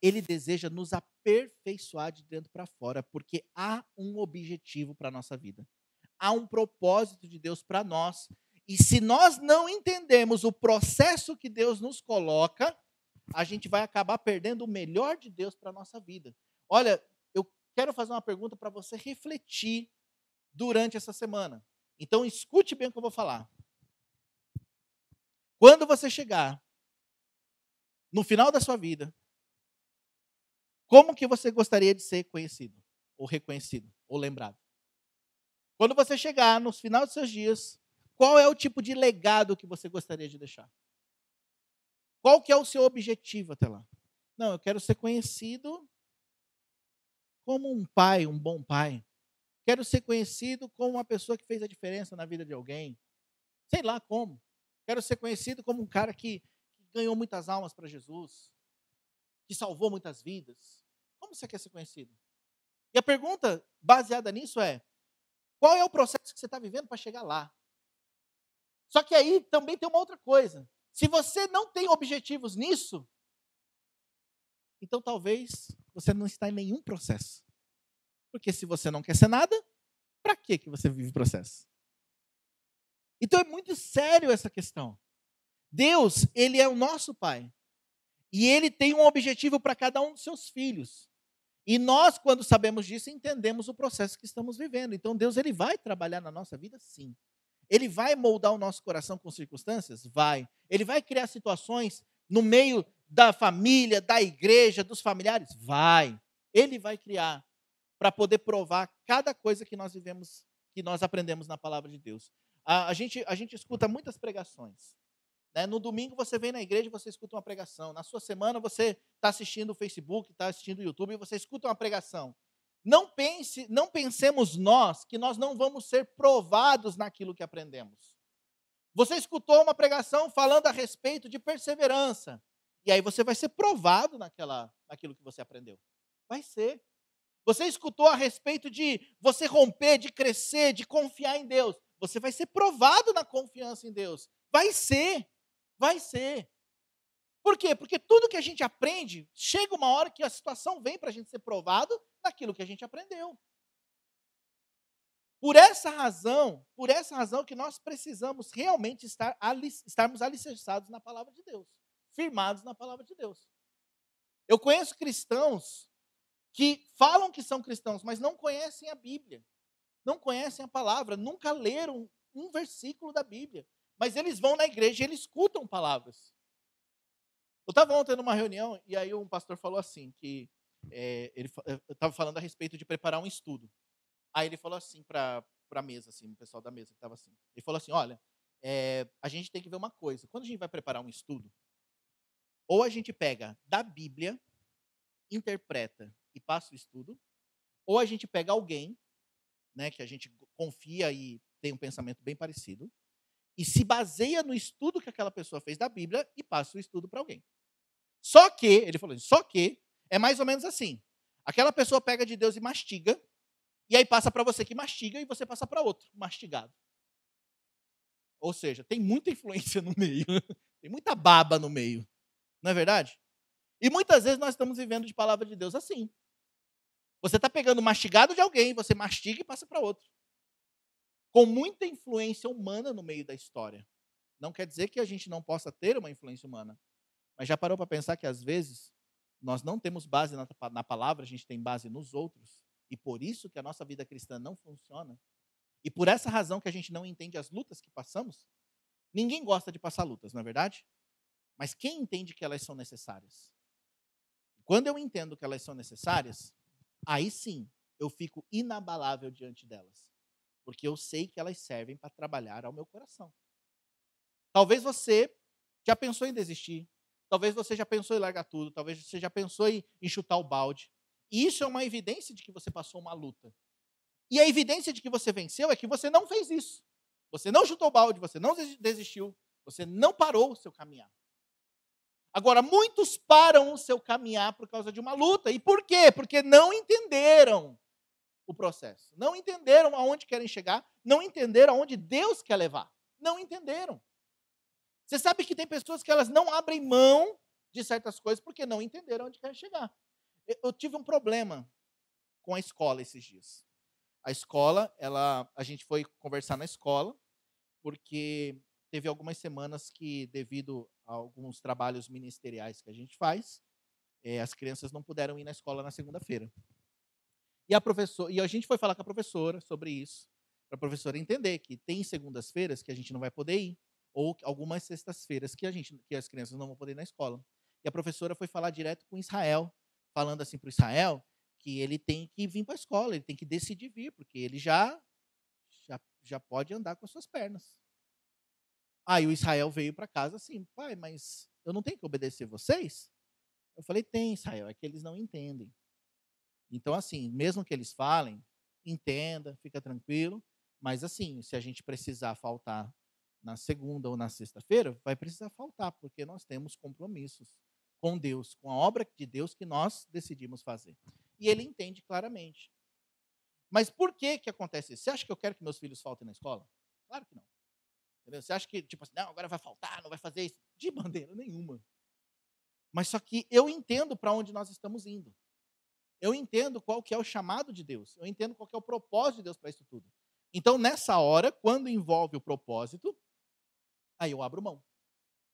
Ele deseja nos aperfeiçoar de dentro para fora, porque há um objetivo para a nossa vida. Há um propósito de Deus para nós. E se nós não entendemos o processo que Deus nos coloca, a gente vai acabar perdendo o melhor de Deus para a nossa vida. Olha, eu quero fazer uma pergunta para você refletir durante essa semana. Então, escute bem o que eu vou falar. Quando você chegar no final da sua vida, como que você gostaria de ser conhecido, ou reconhecido, ou lembrado? Quando você chegar no final dos seus dias, qual é o tipo de legado que você gostaria de deixar? Qual que é o seu objetivo até lá? Não, eu quero ser conhecido como um pai, um bom pai. Quero ser conhecido como uma pessoa que fez a diferença na vida de alguém. Sei lá como. Quero ser conhecido como um cara que ganhou muitas almas para Jesus, que salvou muitas vidas. Como você quer ser conhecido? E a pergunta baseada nisso é, qual é o processo que você está vivendo para chegar lá? Só que aí também tem uma outra coisa. Se você não tem objetivos nisso, então talvez você não está em nenhum processo. Porque se você não quer ser nada, para que você vive o processo? Então é muito sério essa questão. Deus, Ele é o nosso Pai. E Ele tem um objetivo para cada um dos seus filhos. E nós, quando sabemos disso, entendemos o processo que estamos vivendo. Então Deus, Ele vai trabalhar na nossa vida, sim. Ele vai moldar o nosso coração com circunstâncias? Vai. Ele vai criar situações no meio da família, da igreja, dos familiares? Vai. Ele vai criar para poder provar cada coisa que nós vivemos, que nós aprendemos na palavra de Deus. A gente escuta muitas pregações. Né? No domingo você vem na igreja e você escuta uma pregação. Na sua semana você está assistindo o Facebook, está assistindo o YouTube e você escuta uma pregação. Não pensemos nós que nós não vamos ser provados naquilo que aprendemos. Você escutou uma pregação falando a respeito de perseverança. E aí você vai ser provado naquilo que você aprendeu. Vai ser. Você escutou a respeito de você romper, de crescer, de confiar em Deus. Você vai ser provado na confiança em Deus. Vai ser. Vai ser. Por quê? Porque tudo que a gente aprende, chega uma hora que a situação vem para a gente ser provado naquilo que a gente aprendeu. Por essa razão que nós precisamos realmente estarmos alicerçados na palavra de Deus, firmados na palavra de Deus. Eu conheço cristãos que falam que são cristãos, mas não conhecem a Bíblia, não conhecem a palavra, nunca leram um versículo da Bíblia, mas eles vão na igreja e eles escutam palavras. Eu estava ontem numa reunião e aí um pastor falou assim, eu estava falando a respeito de preparar um estudo. Aí ele falou assim para para a mesa, assim, o pessoal da mesa que estava assim. Ele falou assim, olha, a gente tem que ver uma coisa. Quando a gente vai preparar um estudo, ou a gente pega da Bíblia, interpreta e passa o estudo, ou a gente pega alguém, né, que a gente confia e tem um pensamento bem parecido, e se baseia no estudo que aquela pessoa fez da Bíblia e passa o estudo para alguém. Só que, ele falou só que, é mais ou menos assim. Aquela pessoa pega de Deus e mastiga, e aí passa para você que mastiga, e você passa para outro, mastigado. Ou seja, tem muita influência no meio. Tem muita baba no meio. Não é verdade? E muitas vezes nós estamos vivendo de palavra de Deus assim. Você está pegando mastigado de alguém, você mastiga e passa para outro. Com muita influência humana no meio da história. Não quer dizer que a gente não possa ter uma influência humana. Mas já parou para pensar que às vezes nós não temos base na palavra, a gente tem base nos outros. E por isso que a nossa vida cristã não funciona. E por essa razão que a gente não entende as lutas que passamos. Ninguém gosta de passar lutas, não é verdade? Mas quem entende que elas são necessárias? Quando eu entendo que elas são necessárias, aí sim eu fico inabalável diante delas. Porque eu sei que elas servem para trabalhar ao meu coração. Talvez você já pensou em desistir. Talvez você já pensou em largar tudo. Talvez você já pensou em chutar o balde. E isso é uma evidência de que você passou uma luta. E a evidência de que você venceu é que você não fez isso. Você não chutou o balde, você não desistiu, você não parou o seu caminhar. Agora, muitos param o seu caminhar por causa de uma luta. E por quê? Porque não entenderam o processo. Não entenderam aonde querem chegar, não entenderam aonde Deus quer levar. Não entenderam. Você sabe que tem pessoas que elas não abrem mão de certas coisas porque não entenderam onde querem chegar. Eu tive um problema com a escola esses dias. A escola, a gente foi conversar na escola, porque teve algumas semanas que, devido a alguns trabalhos ministeriais que a gente faz, as crianças não puderam ir na escola na segunda-feira. E a gente foi falar com a professora sobre isso, para a professora entender que tem segundas-feiras que a gente não vai poder ir, ou algumas sextas-feiras que as crianças não vão poder ir na escola. E a professora foi falar direto com Israel, falando assim para o Israel que ele tem que vir para a escola, ele tem que decidir vir, porque ele já pode andar com as suas pernas. Aí o Israel veio para casa assim, pai, mas eu não tenho que obedecer vocês? Eu falei, tem, Israel, é que eles não entendem. Então, assim, mesmo que eles falem, entenda, fica tranquilo, mas assim, se a gente precisar faltar na segunda ou na sexta-feira, vai precisar faltar, porque nós temos compromissos com Deus, com a obra de Deus que nós decidimos fazer. E ele entende claramente. Mas por que acontece isso? Você acha que eu quero que meus filhos faltem na escola? Claro que não. Entendeu? Você acha que, tipo assim, não, agora vai faltar, não vai fazer isso? De maneira nenhuma. Mas só que eu entendo para onde nós estamos indo. Eu entendo qual que é o chamado de Deus. Eu entendo qual que é o propósito de Deus para isso tudo. Então, nessa hora, quando envolve o propósito, aí eu abro mão.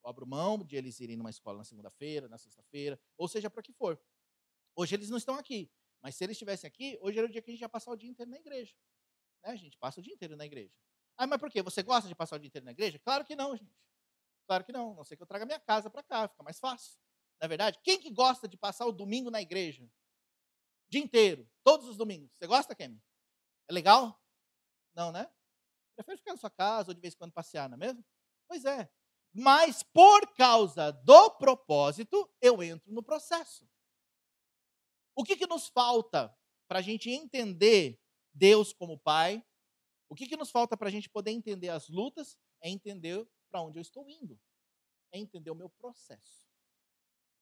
Eu abro mão de eles irem numa escola na segunda-feira, na sexta-feira, ou seja, para que for. Hoje eles não estão aqui, mas se eles estivessem aqui, hoje era o dia que a gente ia passar o dia inteiro na igreja. Né? A gente passa o dia inteiro na igreja. Ah, mas por quê? Você gosta de passar o dia inteiro na igreja? Claro que não, gente. Claro que não. A não ser que eu traga minha casa para cá, fica mais fácil. Não é verdade? Quem que gosta de passar o domingo na igreja? O dia inteiro, todos os domingos. Você gosta, Kemi? É legal? Não, né? Prefere ficar na sua casa ou de vez em quando passear, não é mesmo? Pois é. Mas por causa do propósito, eu entro no processo. O que nos falta para a gente entender Deus como Pai? O que nos falta para a gente poder entender as lutas? É entender para onde eu estou indo. É entender o meu processo.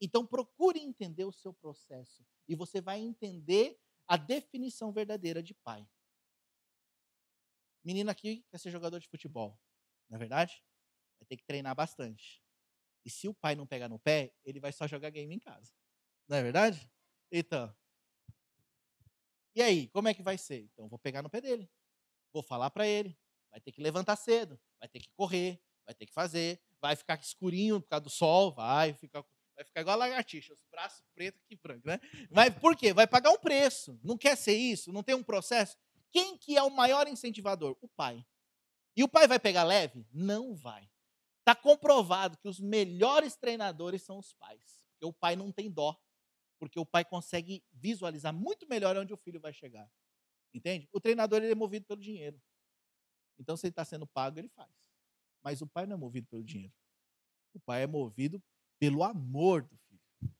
Então, procure entender o seu processo. E você vai entender a definição verdadeira de pai. Menino aqui quer ser jogador de futebol. Não é verdade? Vai ter que treinar bastante. E se o pai não pegar no pé, ele vai só jogar game em casa. Não é verdade? Então. E aí, como é que vai ser? Então, vou pegar no pé dele. Vou falar para ele. Vai ter que levantar cedo. Vai ter que correr. Vai ter que fazer. Vai ficar escurinho por causa do sol. Vai ficar igual a lagartixa. Os braços pretos que branco, né? Mas por quê? Vai pagar um preço. Não quer ser isso? Não tem um processo? Quem que é o maior incentivador? O pai. E o pai vai pegar leve? Não vai. Está comprovado que os melhores treinadores são os pais. Porque o pai não tem dó. Porque o pai consegue visualizar muito melhor onde o filho vai chegar. Entende? O treinador ele é movido pelo dinheiro. Então, se ele está sendo pago, ele faz. Mas o pai não é movido pelo dinheiro. O pai é movido pelo amor do filho.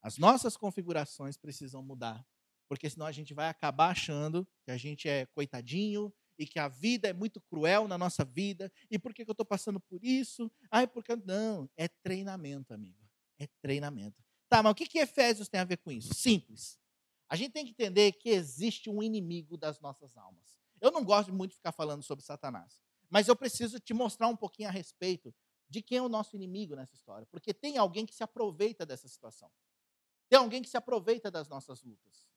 As nossas configurações precisam mudar, porque senão a gente vai acabar achando que a gente é coitadinho e que a vida é muito cruel na nossa vida. E por que eu estou passando por isso? Ai, porque não, é treinamento, amigo. É treinamento. Tá, mas o que Efésios tem a ver com isso? Simples. A gente tem que entender que existe um inimigo das nossas almas. Eu não gosto muito de ficar falando sobre Satanás, mas eu preciso te mostrar um pouquinho a respeito de quem é o nosso inimigo nessa história, porque tem alguém que se aproveita dessa situação. Tem alguém que se aproveita das nossas lutas.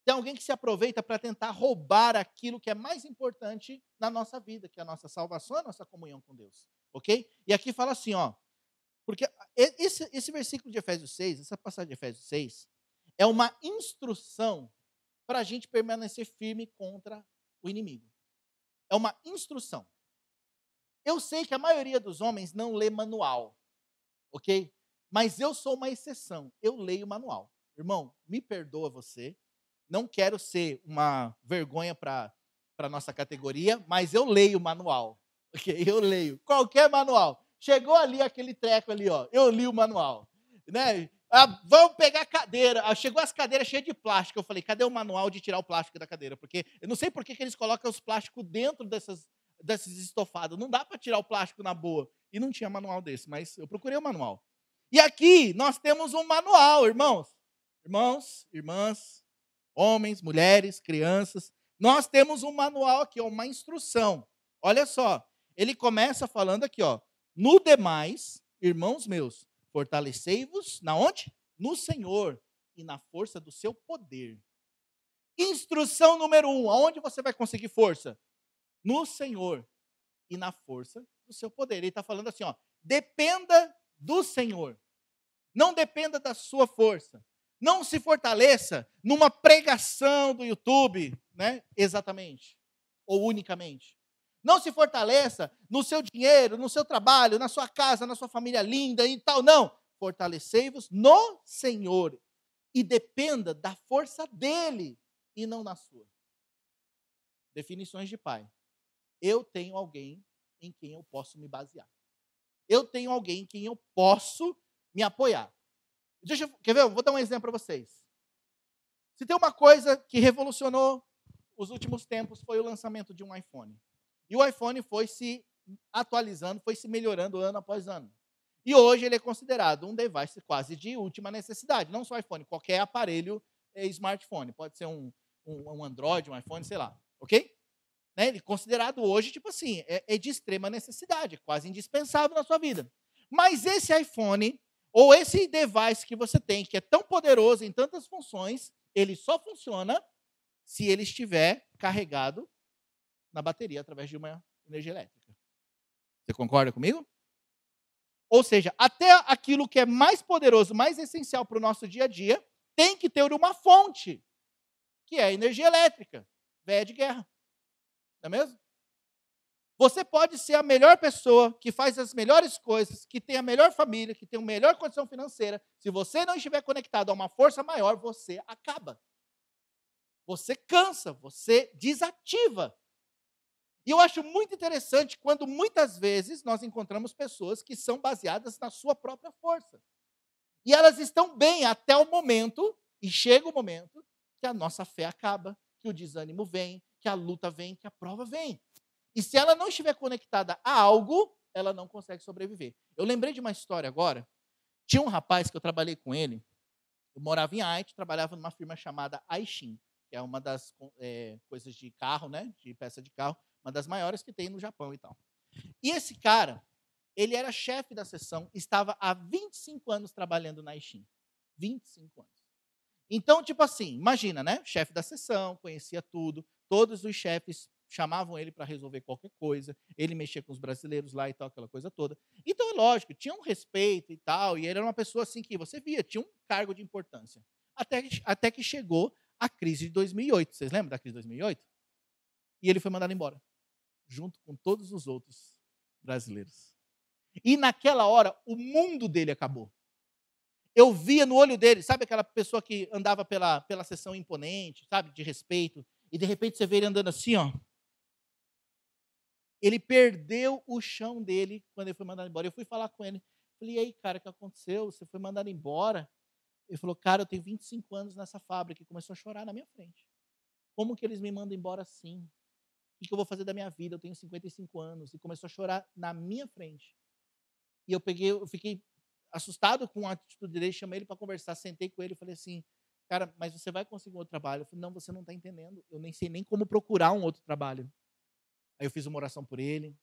Tem alguém que se aproveita para tentar roubar aquilo que é mais importante na nossa vida, que é a nossa salvação, a nossa comunhão com Deus. Ok? E aqui fala assim, ó, porque esse versículo de Efésios 6, essa passagem de Efésios 6, é uma instrução para a gente permanecer firme contra o inimigo. É uma instrução. Eu sei que a maioria dos homens não lê manual, ok? Mas eu sou uma exceção, eu leio manual. Irmão, me perdoa você, não quero ser uma vergonha para a nossa categoria, mas eu leio manual, ok? Eu leio qualquer manual. Chegou ali aquele treco ali, ó, eu li o manual, né? Vamos pegar a cadeira. Chegou as cadeiras cheias de plástico. Eu falei, cadê o manual de tirar o plástico da cadeira? Porque eu não sei por que eles colocam os plásticos dentro desses estofados. Não dá para tirar o plástico na boa. E não tinha manual desse, mas eu procurei o manual. E aqui nós temos um manual, irmãos. Irmãos, irmãs, homens, mulheres, crianças. Nós temos um manual aqui, uma instrução. Olha só, ele começa falando aqui, ó. No demais, irmãos meus, fortalecei-vos, na onde? No Senhor e na força do seu poder. Instrução número 1, aonde você vai conseguir força? No Senhor e na força do seu poder. Ele está falando assim, ó, dependa do Senhor. Não dependa da sua força. Não se fortaleça numa pregação do YouTube, né? Exatamente. Ou unicamente. Não se fortaleça no seu dinheiro, no seu trabalho, na sua casa, na sua família linda e tal. Não. Fortalecei-vos no Senhor e dependa da força dele e não na sua. Definições de pai. Eu tenho alguém em quem eu posso me basear. Eu tenho alguém em quem eu posso me apoiar. Quer ver? Eu vou dar um exemplo para vocês. Se tem uma coisa que revolucionou os últimos tempos foi o lançamento de um iPhone. E o iPhone foi se atualizando, foi se melhorando ano após ano. E hoje ele é considerado um device quase de última necessidade. Não só iPhone, qualquer aparelho smartphone. Pode ser um Android, um iPhone, sei lá. Ok? Né? Ele é considerado hoje, tipo assim, é de extrema necessidade, quase indispensável na sua vida. Mas esse iPhone, ou esse device que você tem, que é tão poderoso em tantas funções, ele só funciona se ele estiver carregado na bateria através de uma energia elétrica. Você concorda comigo? Ou seja, até aquilo que é mais poderoso, mais essencial para o nosso dia a dia, tem que ter uma fonte, que é a energia elétrica, velha de guerra. Não é mesmo? Você pode ser a melhor pessoa, que faz as melhores coisas, que tem a melhor família, que tem a melhor condição financeira. Se você não estiver conectado a uma força maior, você acaba. Você cansa, você desativa. E eu acho muito interessante quando muitas vezes nós encontramos pessoas que são baseadas na sua própria força. E elas estão bem até o momento, e chega o momento, que a nossa fé acaba, que o desânimo vem, que a luta vem, que a prova vem. E se ela não estiver conectada a algo, ela não consegue sobreviver. Eu lembrei de uma história agora. Tinha um rapaz que eu trabalhei com ele, eu morava em Haiti, trabalhava numa firma chamada Aishin, que é uma das coisas de carro, né, de peça de carro, uma das maiores que tem no Japão e tal. E esse cara, ele era chefe da seção, estava há 25 anos trabalhando na Aishin. 25 anos. Então, tipo assim, imagina, né? Chefe da seção, conhecia tudo, todos os chefes chamavam ele para resolver qualquer coisa, ele mexia com os brasileiros lá e tal, aquela coisa toda. Então, é lógico, tinha um respeito e tal, e ele era uma pessoa assim que você via, tinha um cargo de importância. Até que chegou a crise de 2008. Vocês lembram da crise de 2008? E ele foi mandado embora, junto com todos os outros brasileiros. E naquela hora, o mundo dele acabou. Eu via no olho dele, sabe aquela pessoa que andava pela sessão imponente, sabe, de respeito, e de repente você vê ele andando assim, ó. Ele perdeu o chão dele quando ele foi mandado embora. Eu fui falar com ele. Falei, e aí, cara, o que aconteceu? Você foi mandado embora? Ele falou, cara, eu tenho 25 anos nessa fábrica. E começou a chorar na minha frente. Como que eles me mandam embora assim? O que eu vou fazer da minha vida? Eu tenho 55 anos. E começou a chorar na minha frente. E eu fiquei assustado com a atitude dele, chamei ele para conversar, sentei com ele e falei assim, cara, mas você vai conseguir um outro trabalho? Eu falei, não, você não está entendendo. Eu nem sei nem como procurar um outro trabalho. Aí eu fiz uma oração por ele.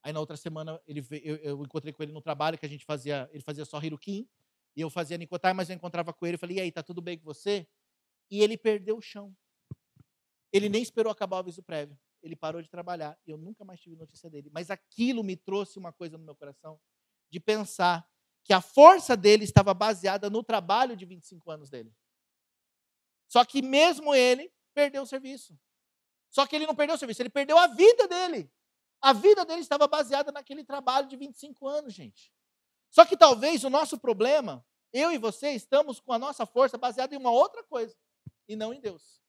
Aí na outra semana eu encontrei com ele no trabalho, que ele fazia só Hirukin, e eu fazia Nicotai, mas eu encontrava com ele, falei, e aí, tá tudo bem com você? E ele perdeu o chão. Ele nem esperou acabar o aviso prévio. Ele parou de trabalhar, e eu nunca mais tive notícia dele. Mas aquilo me trouxe uma coisa no meu coração, de pensar que a força dele estava baseada no trabalho de 25 anos dele. Só que mesmo ele perdeu o serviço. Só que ele não perdeu o serviço, ele perdeu a vida dele. A vida dele estava baseada naquele trabalho de 25 anos, gente. Só que talvez o nosso problema, eu e você, estamos com a nossa força baseada em uma outra coisa, e não em Deus.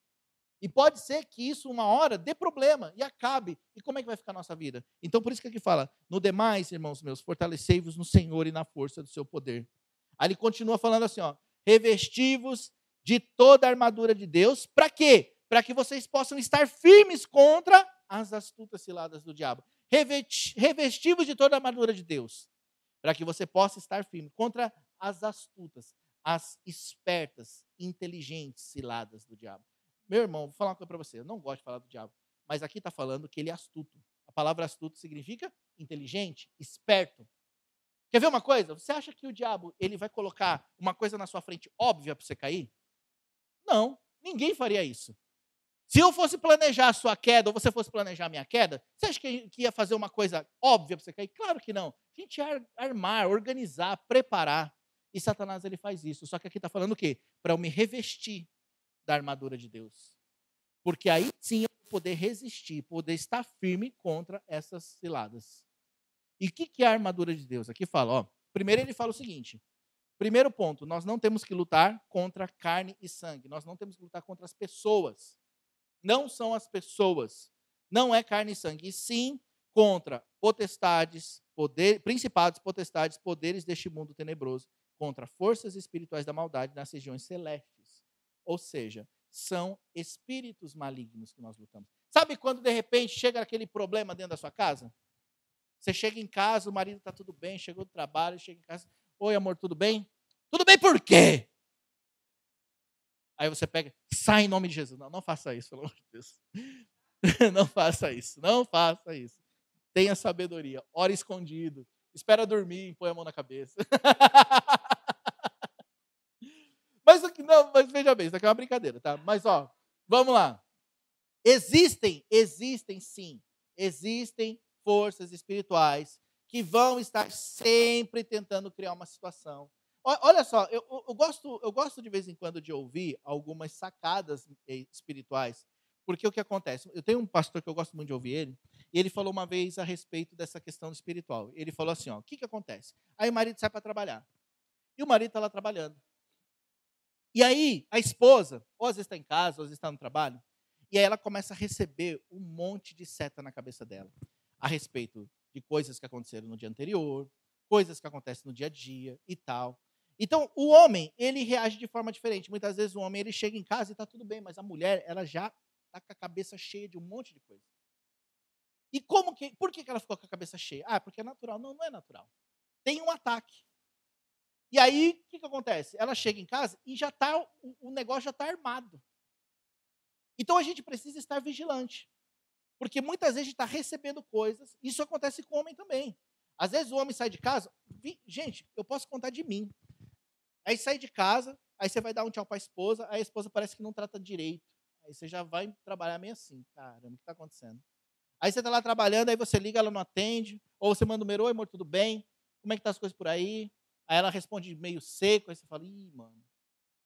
E pode ser que isso, uma hora, dê problema e acabe. E como é que vai ficar a nossa vida? Então, por isso que aqui fala, no demais, irmãos meus, fortalecei-vos no Senhor e na força do seu poder. Aí ele continua falando assim, ó, revesti-vos de toda a armadura de Deus. Para quê? Para que vocês possam estar firmes contra as astutas ciladas do diabo. Revesti-vos de toda a armadura de Deus. Para que você possa estar firme contra as astutas, as espertas, inteligentes ciladas do diabo. Meu irmão, vou falar uma coisa para você. Eu não gosto de falar do diabo, mas aqui está falando que ele é astuto. A palavra astuto significa inteligente, esperto. Quer ver uma coisa? Você acha que o diabo ele vai colocar uma coisa na sua frente óbvia para você cair? Não, ninguém faria isso. Se eu fosse planejar a sua queda, ou você fosse planejar a minha queda, você acha que ia fazer uma coisa óbvia para você cair? Claro que não. A gente ia armar, organizar, preparar. E Satanás ele faz isso. Só que aqui está falando o quê? Para eu me revestir da armadura de Deus. Porque aí sim eu vou poder resistir, poder estar firme contra essas ciladas. E o que é a armadura de Deus? Aqui fala, ó. Primeiro ele fala o seguinte. Primeiro ponto, nós não temos que lutar contra carne e sangue. Nós não temos que lutar contra as pessoas. Não são as pessoas. Não é carne e sangue. E sim contra potestades, principados, potestades, poderes deste mundo tenebroso. Contra forças espirituais da maldade nas regiões celestes. Ou seja, são espíritos malignos que nós lutamos. Sabe quando, de repente, chega aquele problema dentro da sua casa? Você chega em casa, o marido está tudo bem, chegou do trabalho, chega em casa, oi, amor, tudo bem? Tudo bem por quê? Aí você pega, sai em nome de Jesus. Não, não faça isso, pelo amor de Deus. Não faça isso, não faça isso. Tenha sabedoria, ora escondido, espera dormir e põe a mão na cabeça. Mas veja bem, isso aqui é uma brincadeira, tá? Mas, ó, vamos lá. Existem forças espirituais que vão estar sempre tentando criar uma situação. Olha só, eu gosto de vez em quando de ouvir algumas sacadas espirituais, porque o que acontece? Eu tenho um pastor que eu gosto muito de ouvir ele, e ele falou uma vez a respeito dessa questão espiritual. Ele falou assim, ó, o que acontece? Aí o marido sai para trabalhar, e o marido está lá trabalhando. E aí, a esposa, ou às vezes está em casa, ou às vezes está no trabalho, e aí ela começa a receber um monte de seta na cabeça dela, a respeito de coisas que aconteceram no dia anterior, coisas que acontecem no dia a dia e tal. Então, o homem, ele reage de forma diferente. Muitas vezes o homem, ele chega em casa e está tudo bem, mas a mulher, ela já está com a cabeça cheia de um monte de coisa. E por que ela ficou com a cabeça cheia? Ah, porque é natural. Não, não é natural. Tem um ataque. E aí, o que acontece? Ela chega em casa e o negócio já está armado. Então, a gente precisa estar vigilante. Porque muitas vezes a gente está recebendo coisas. Isso acontece com o homem também. Às vezes o homem sai de casa. Gente, eu posso contar de mim. Aí sai de casa, aí você vai dar um tchau para a esposa, aí a esposa parece que não trata direito. Aí você já vai trabalhar meio assim. Caramba, o que está acontecendo? Aí você está lá trabalhando, aí você liga, ela não atende. Ou você manda um número, oi, amor, tudo bem? Como é que tá as coisas por aí? Aí ela responde meio seco, aí você fala, ih, mano.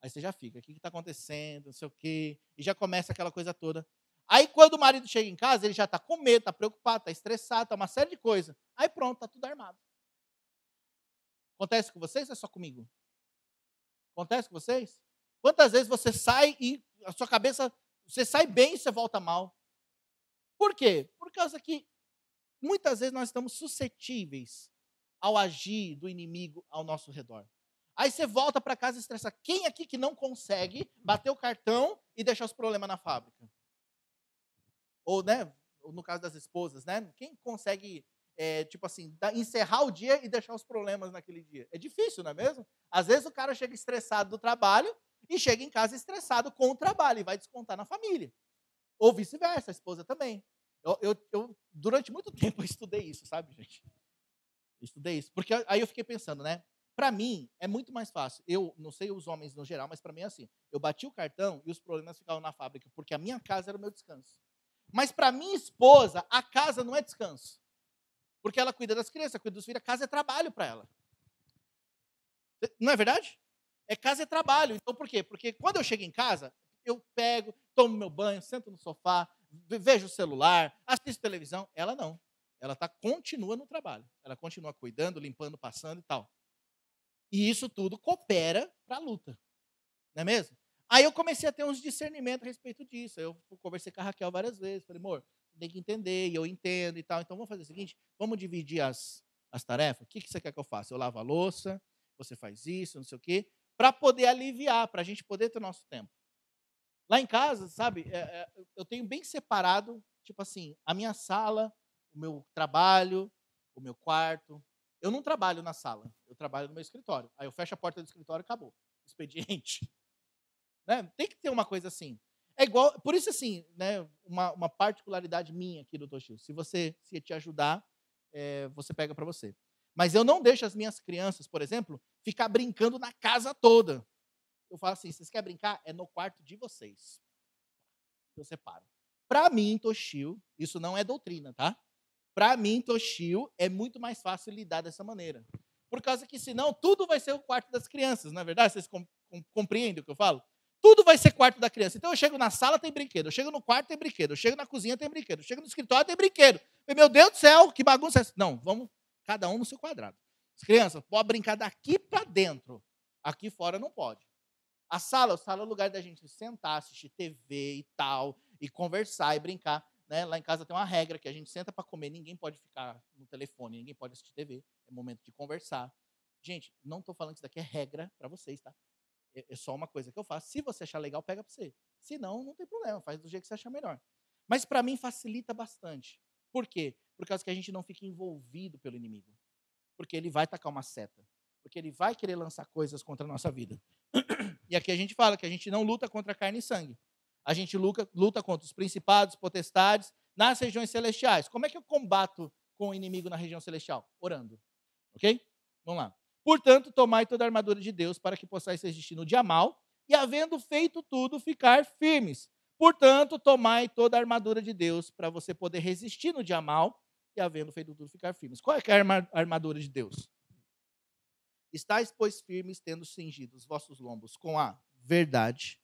Aí você já fica, o que está acontecendo, não sei o quê. E já começa aquela coisa toda. Aí quando o marido chega em casa, ele já está com medo, está preocupado, está estressado, está uma série de coisas. Aí pronto, está tudo armado. Acontece com vocês ou é só comigo? Acontece com vocês? Quantas vezes você sai e a sua cabeça, você sai bem e você volta mal? Por quê? Por causa que muitas vezes nós estamos suscetíveis ao agir do inimigo ao nosso redor. Aí você volta para casa estressado. Quem aqui que não consegue bater o cartão e deixar os problemas na fábrica? Ou, né, no caso das esposas, né? Quem consegue, tipo assim, encerrar o dia e deixar os problemas naquele dia? É difícil, não é mesmo? Às vezes o cara chega estressado do trabalho e chega em casa estressado com o trabalho e vai descontar na família. Ou vice-versa, a esposa também. Eu, durante muito tempo, eu estudei isso, sabe, gente? Eu estudei isso. Porque aí eu fiquei pensando, né? Para mim, é muito mais fácil. Eu não sei os homens no geral, mas para mim é assim. Eu bati o cartão e os problemas ficavam na fábrica, porque a minha casa era o meu descanso. Mas para minha esposa, a casa não é descanso. Porque ela cuida das crianças, cuida dos filhos, a casa é trabalho para ela. Não é verdade? Casa é trabalho. Então por quê? Porque quando eu chego em casa, eu pego, tomo meu banho, sento no sofá, vejo o celular, assisto televisão. Ela não. Ela continua no trabalho. Ela continua cuidando, limpando, passando e tal. E isso tudo coopera para a luta. Não é mesmo? Aí eu comecei a ter uns discernimentos a respeito disso. Eu conversei com a Raquel várias vezes. Falei, amor, tem que entender, e eu entendo e tal. Então vamos fazer o seguinte, vamos dividir as tarefas. O que você quer que eu faça? Eu lavo a louça, você faz isso, não sei o quê, para poder aliviar, para a gente poder ter o nosso tempo. Lá em casa, sabe, eu tenho bem separado, tipo assim, a minha sala, o meu trabalho, o meu quarto. Eu não trabalho na sala, eu trabalho no meu escritório. Aí eu fecho a porta do escritório e acabou. Expediente. Né? Tem que ter uma coisa assim. É igual, por isso assim, né, uma particularidade minha aqui do Toshio. Se te ajudar, você pega para você. Mas eu não deixo as minhas crianças, por exemplo, ficar brincando na casa toda. Eu falo assim, vocês querem brincar? É no quarto de vocês. Eu separo. Para mim, Toshio, isso não é doutrina, tá? Para mim, Toshio, é muito mais fácil lidar dessa maneira. Por causa que, senão, tudo vai ser o quarto das crianças, não é verdade? Vocês compreendem o que eu falo? Tudo vai ser quarto da criança. Então, eu chego na sala, tem brinquedo. Eu chego no quarto, tem brinquedo. Eu chego na cozinha, tem brinquedo. Eu chego no escritório, tem brinquedo. Meu Deus do céu, que bagunça é essa? Não, vamos cada um no seu quadrado. As crianças podem brincar daqui para dentro. Aqui fora não pode. A sala é o lugar da gente sentar, assistir TV e tal, e conversar e brincar. Né? Lá em casa tem uma regra que a gente senta para comer, ninguém pode ficar no telefone, ninguém pode assistir TV, é momento de conversar. Gente, não estou falando que isso daqui é regra para vocês, tá? É só uma coisa que eu faço. Se você achar legal, pega para você. Se não, não tem problema, faz do jeito que você achar melhor. Mas para mim facilita bastante. Por quê? Por causa que a gente não fica envolvido pelo inimigo. Porque ele vai tacar uma seta. Porque ele vai querer lançar coisas contra a nossa vida. E aqui a gente fala que a gente não luta contra carne e sangue. A gente luta contra os principados, potestades, nas regiões celestiais. Como é que eu combato com o inimigo na região celestial? Orando. Ok? Vamos lá. Portanto, tomai toda a armadura de Deus para que possais resistir no dia mal e, havendo feito tudo, ficar firmes. Portanto, tomai toda a armadura de Deus para você poder resistir no dia mal e, havendo feito tudo, ficar firmes. Qual é que é a armadura de Deus? Estais, pois, firmes, tendo cingido os vossos lombos com a verdade,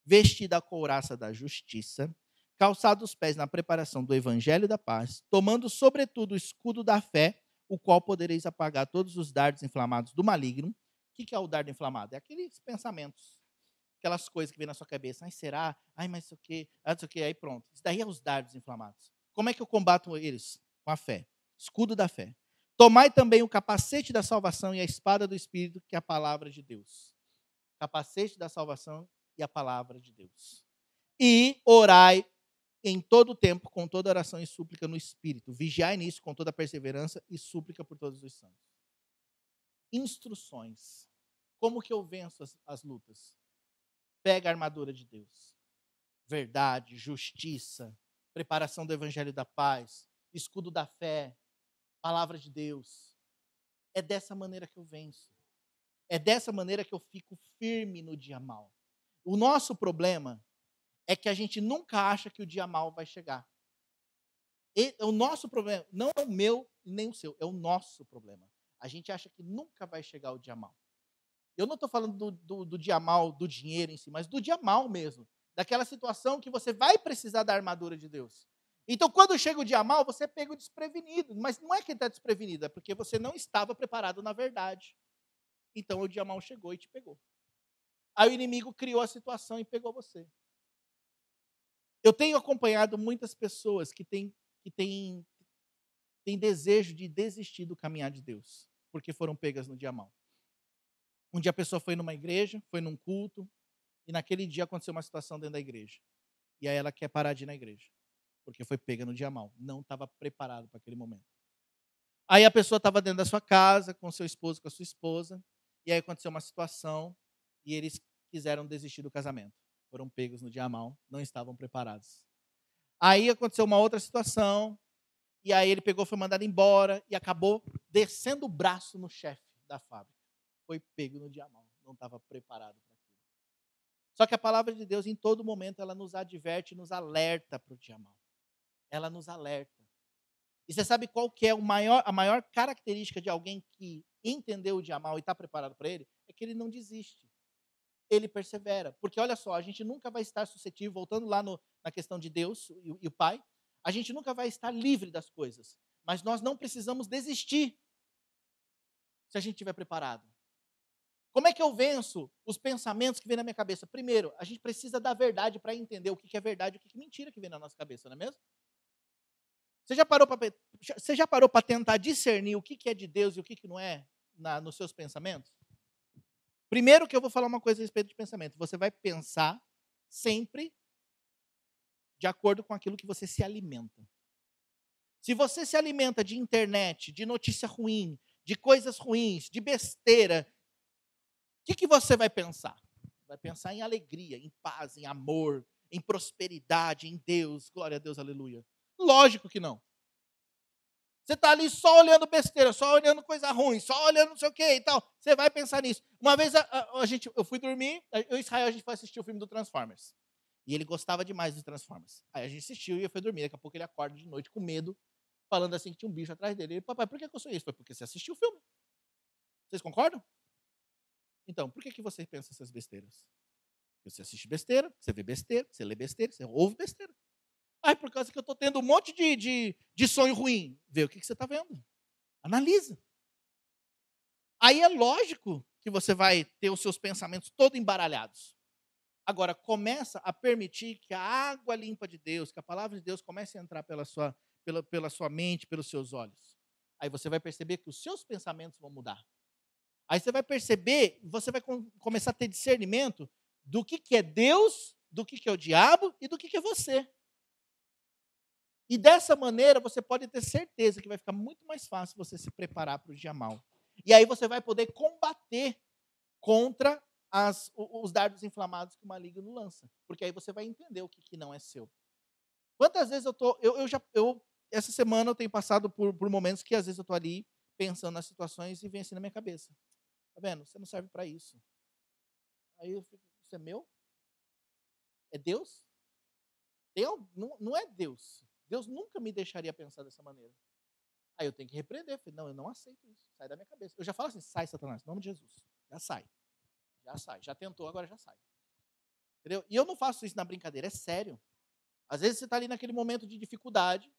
vestida a couraça da justiça, calçados os pés na preparação do evangelho da paz, tomando sobretudo o escudo da fé, o qual podereis apagar todos os dardos inflamados do maligno. O que é o dardo inflamado? É aqueles pensamentos, aquelas coisas que vêm na sua cabeça. Ai, será? Ai, mas isso aqui, isso aqui, aí pronto. Isso daí é os dardos inflamados. Como é que eu combato eles? Com a fé. Escudo da fé. Tomai também o capacete da salvação e a espada do Espírito, que é a palavra de Deus. Capacete da salvação e a palavra de Deus. E orai em todo o tempo, com toda oração e súplica no Espírito. Vigiai nisso com toda perseverança e súplica por todos os santos. Instruções. Como que eu venço as lutas? Pega a armadura de Deus. Verdade, justiça, preparação do evangelho da paz, escudo da fé, palavra de Deus. É dessa maneira que eu venço. É dessa maneira que eu fico firme no dia mal. O nosso problema é que a gente nunca acha que o dia mal vai chegar. O nosso problema não é o meu nem o seu, é o nosso problema. A gente acha que nunca vai chegar o dia mal. Eu não estou falando do dia mal, do dinheiro em si, mas do dia mal mesmo. Daquela situação que você vai precisar da armadura de Deus. Então, quando chega o dia mal, você é pego desprevenido. Mas não é que está desprevenido, é porque você não estava preparado na verdade. Então, o dia mal chegou e te pegou. Aí o inimigo criou a situação e pegou você. Eu tenho acompanhado muitas pessoas que têm têm desejo de desistir do caminhar de Deus, porque foram pegas no dia mau. Um dia a pessoa foi numa igreja, foi num culto, e naquele dia aconteceu uma situação dentro da igreja. E aí ela quer parar de ir na igreja, porque foi pega no dia mau, não estava preparado para aquele momento. Aí a pessoa estava dentro da sua casa, com seu esposo, com a sua esposa, e aí aconteceu uma situação, e eles quiseram desistir do casamento. Foram pegos no dia mau, não estavam preparados. Aí aconteceu uma outra situação, e aí ele pegou, foi mandado embora, e acabou descendo o braço no chefe da fábrica. Foi pego no dia mau, não estava preparado para aquilo. Só que a palavra de Deus, em todo momento, ela nos adverte, nos alerta para o dia mau. Ela nos alerta. E você sabe qual que é a maior característica de alguém que entendeu o dia mau e está preparado para ele? É que ele não desiste. Ele persevera. Porque olha só, a gente nunca vai estar suscetível, voltando lá na questão de Deus e o Pai, a gente nunca vai estar livre das coisas. Mas nós não precisamos desistir se a gente estiver preparado. Como é que eu venço os pensamentos que vêm na minha cabeça? Primeiro, a gente precisa da verdade para entender o que é verdade e o que é mentira que vem na nossa cabeça, não é mesmo? Você já parou para tentar discernir o que é de Deus e o que não é nos seus pensamentos? Primeiro que eu vou falar uma coisa a respeito de pensamento. Você vai pensar sempre de acordo com aquilo que você se alimenta. Se você se alimenta de internet, de notícia ruim, de coisas ruins, de besteira, o que você vai pensar? Vai pensar em alegria, em paz, em amor, em prosperidade, em Deus. Glória a Deus, aleluia. Lógico que não. Você está ali só olhando besteira, só olhando coisa ruim, só olhando não sei o que e tal. Você vai pensar nisso. Uma vez eu fui dormir, eu e Israel, a gente foi assistir o filme do Transformers. E ele gostava demais dos Transformers. Aí a gente assistiu e eu fui dormir. Daqui a pouco ele acorda de noite com medo, falando assim que tinha um bicho atrás dele. Ele, papai, por que eu sou isso? Foi porque você assistiu o filme. Vocês concordam? Então, por que você pensa essas besteiras? Porque você assiste besteira, você vê besteira, você lê besteira, você ouve besteira. Ah, por causa que eu estou tendo um monte de sonho ruim. Vê o que você está vendo. Analisa. Aí é lógico que você vai ter os seus pensamentos todos embaralhados. Agora, começa a permitir que a água limpa de Deus, que a palavra de Deus comece a entrar pela sua mente, pelos seus olhos. Aí você vai perceber que os seus pensamentos vão mudar. Aí você vai perceber, você vai começar a ter discernimento do que é Deus, do que é o diabo e do que é você. E dessa maneira você pode ter certeza que vai ficar muito mais fácil você se preparar para o dia mau. E aí você vai poder combater contra os dardos inflamados que o maligno lança. Porque aí você vai entender o que não é seu. Quantas vezes essa semana eu tenho passado por momentos que às vezes eu estou ali pensando nas situações e vem assim na minha cabeça. Tá vendo? Você não serve para isso. Aí eu fico, isso é meu? É Deus? Não é Deus. Deus nunca me deixaria pensar dessa maneira. Aí eu tenho que repreender. Eu falei, não, eu não aceito isso. Sai da minha cabeça. Eu já falo assim, sai, Satanás, em nome de Jesus. Já sai. Já sai. Já tentou, agora já sai. Entendeu? E eu não faço isso na brincadeira, é sério. Às vezes você está ali naquele momento de dificuldade,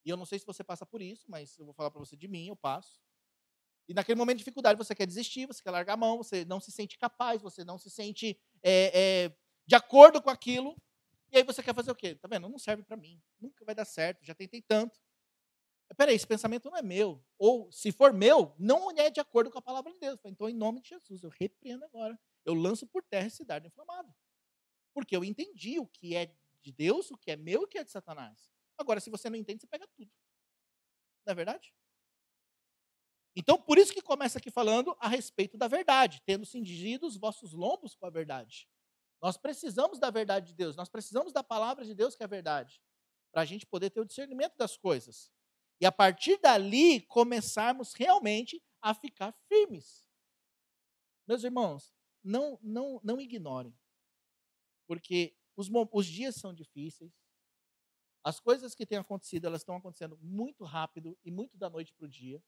e eu não sei se você passa por isso, mas eu vou falar para você de mim, eu passo. E naquele momento de dificuldade você quer desistir, você quer largar a mão, você não se sente capaz, você não se sente de acordo com aquilo. E aí você quer fazer o quê? Tá vendo? Não serve para mim. Nunca vai dar certo. Já tentei tanto. Mas, peraí, esse pensamento não é meu. Ou, se for meu, não é de acordo com a palavra de Deus. Então, em nome de Jesus, eu repreendo agora. Eu lanço por terra esse dardo inflamado. Porque eu entendi o que é de Deus, o que é meu e o que é de Satanás. Agora, se você não entende, você pega tudo. Não é verdade? Então, por isso que começa aqui falando a respeito da verdade. Tendo cingido os vossos lombos com a verdade. Nós precisamos da verdade de Deus, nós precisamos da palavra de Deus, que é a verdade, para a gente poder ter o discernimento das coisas. E a partir dali, começarmos realmente a ficar firmes. Meus irmãos, não ignorem, porque os dias são difíceis, as coisas que têm acontecido, elas estão acontecendo muito rápido e muito da noite para o dia,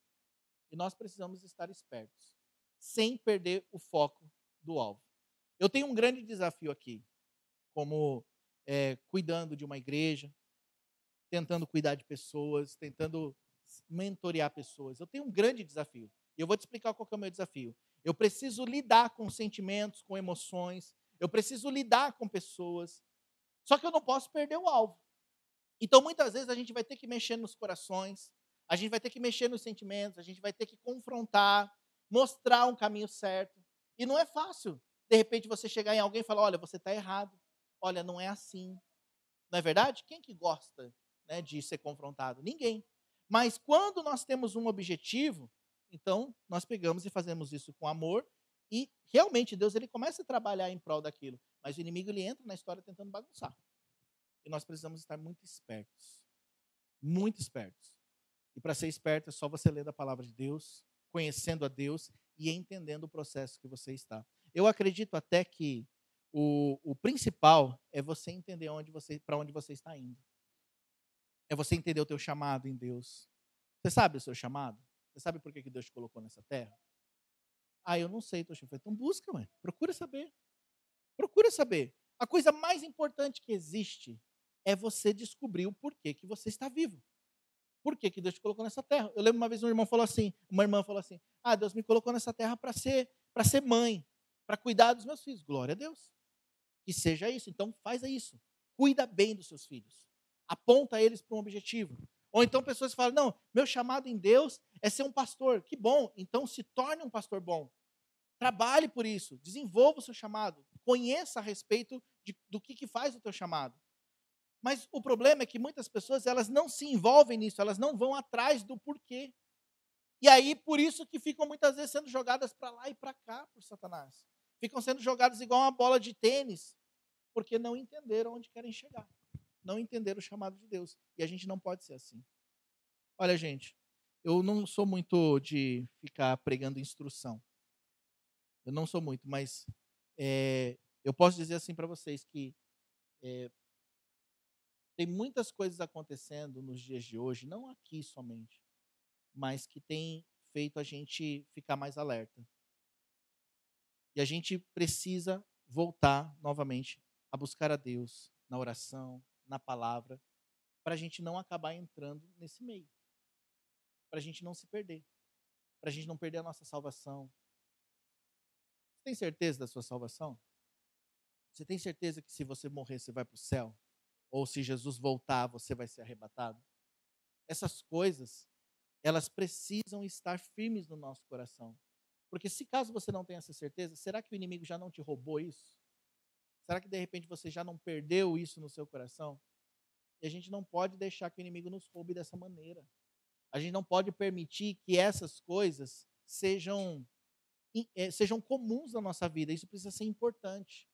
e nós precisamos estar espertos, sem perder o foco do alvo. Eu tenho um grande desafio aqui, como cuidando de uma igreja, tentando cuidar de pessoas, tentando mentorear pessoas. Eu tenho um grande desafio. E eu vou te explicar qual que é o meu desafio. Eu preciso lidar com sentimentos, com emoções. Eu preciso lidar com pessoas. Só que eu não posso perder o alvo. Então, muitas vezes, a gente vai ter que mexer nos corações. A gente vai ter que mexer nos sentimentos, a gente vai ter que confrontar, mostrar um caminho certo. E não é fácil. De repente você chegar em alguém e falar, olha, você está errado. Olha, não é assim. Não é verdade? Quem que gosta, né, de ser confrontado? Ninguém. Mas quando nós temos um objetivo, então nós pegamos e fazemos isso com amor. E realmente Deus ele começa a trabalhar em prol daquilo. Mas o inimigo ele entra na história tentando bagunçar. E nós precisamos estar muito espertos. Muito espertos. E para ser esperto é só você ler a palavra de Deus, conhecendo a Deus e entendendo o processo que você está. Eu acredito até que o principal é você entender para onde você está indo. É você entender o teu chamado em Deus. Você sabe o seu chamado? Você sabe por que Deus te colocou nessa terra? Ah, eu não sei, então busca, mãe. Procura saber. Procura saber. A coisa mais importante que existe é você descobrir o porquê que você está vivo. Por que Deus te colocou nessa terra? Eu lembro uma vez uma irmã falou assim, Deus me colocou nessa terra para ser mãe, para cuidar dos meus filhos. Glória a Deus. Que seja isso. Então faz isso. Cuida bem dos seus filhos. Aponta eles para um objetivo. Ou então pessoas falam, não, meu chamado em Deus é ser um pastor. Que bom. Então se torne um pastor bom. Trabalhe por isso. Desenvolva o seu chamado. Conheça a respeito do que faz o teu chamado. Mas o problema é que muitas pessoas elas não se envolvem nisso, elas não vão atrás do porquê. E aí, por isso que ficam muitas vezes sendo jogadas para lá e para cá por Satanás. Ficam sendo jogadas igual uma bola de tênis, porque não entenderam onde querem chegar. Não entenderam o chamado de Deus. E a gente não pode ser assim. Olha, gente, eu não sou muito de ficar pregando instrução. Eu não sou muito, mas eu posso dizer assim para vocês que tem muitas coisas acontecendo nos dias de hoje, não aqui somente, mas que tem feito a gente ficar mais alerta. E a gente precisa voltar novamente a buscar a Deus na oração, na palavra, para a gente não acabar entrando nesse meio. Para a gente não se perder. Para a gente não perder a nossa salvação. Você tem certeza da sua salvação? Você tem certeza que se você morrer, você vai para o céu? Ou se Jesus voltar, você vai ser arrebatado? Essas coisas, elas precisam estar firmes no nosso coração. Porque se caso você não tenha essa certeza, será que o inimigo já não te roubou isso? Será que de repente você já não perdeu isso no seu coração? E a gente não pode deixar que o inimigo nos roube dessa maneira. A gente não pode permitir que essas coisas sejam comuns na nossa vida. Isso precisa ser importante.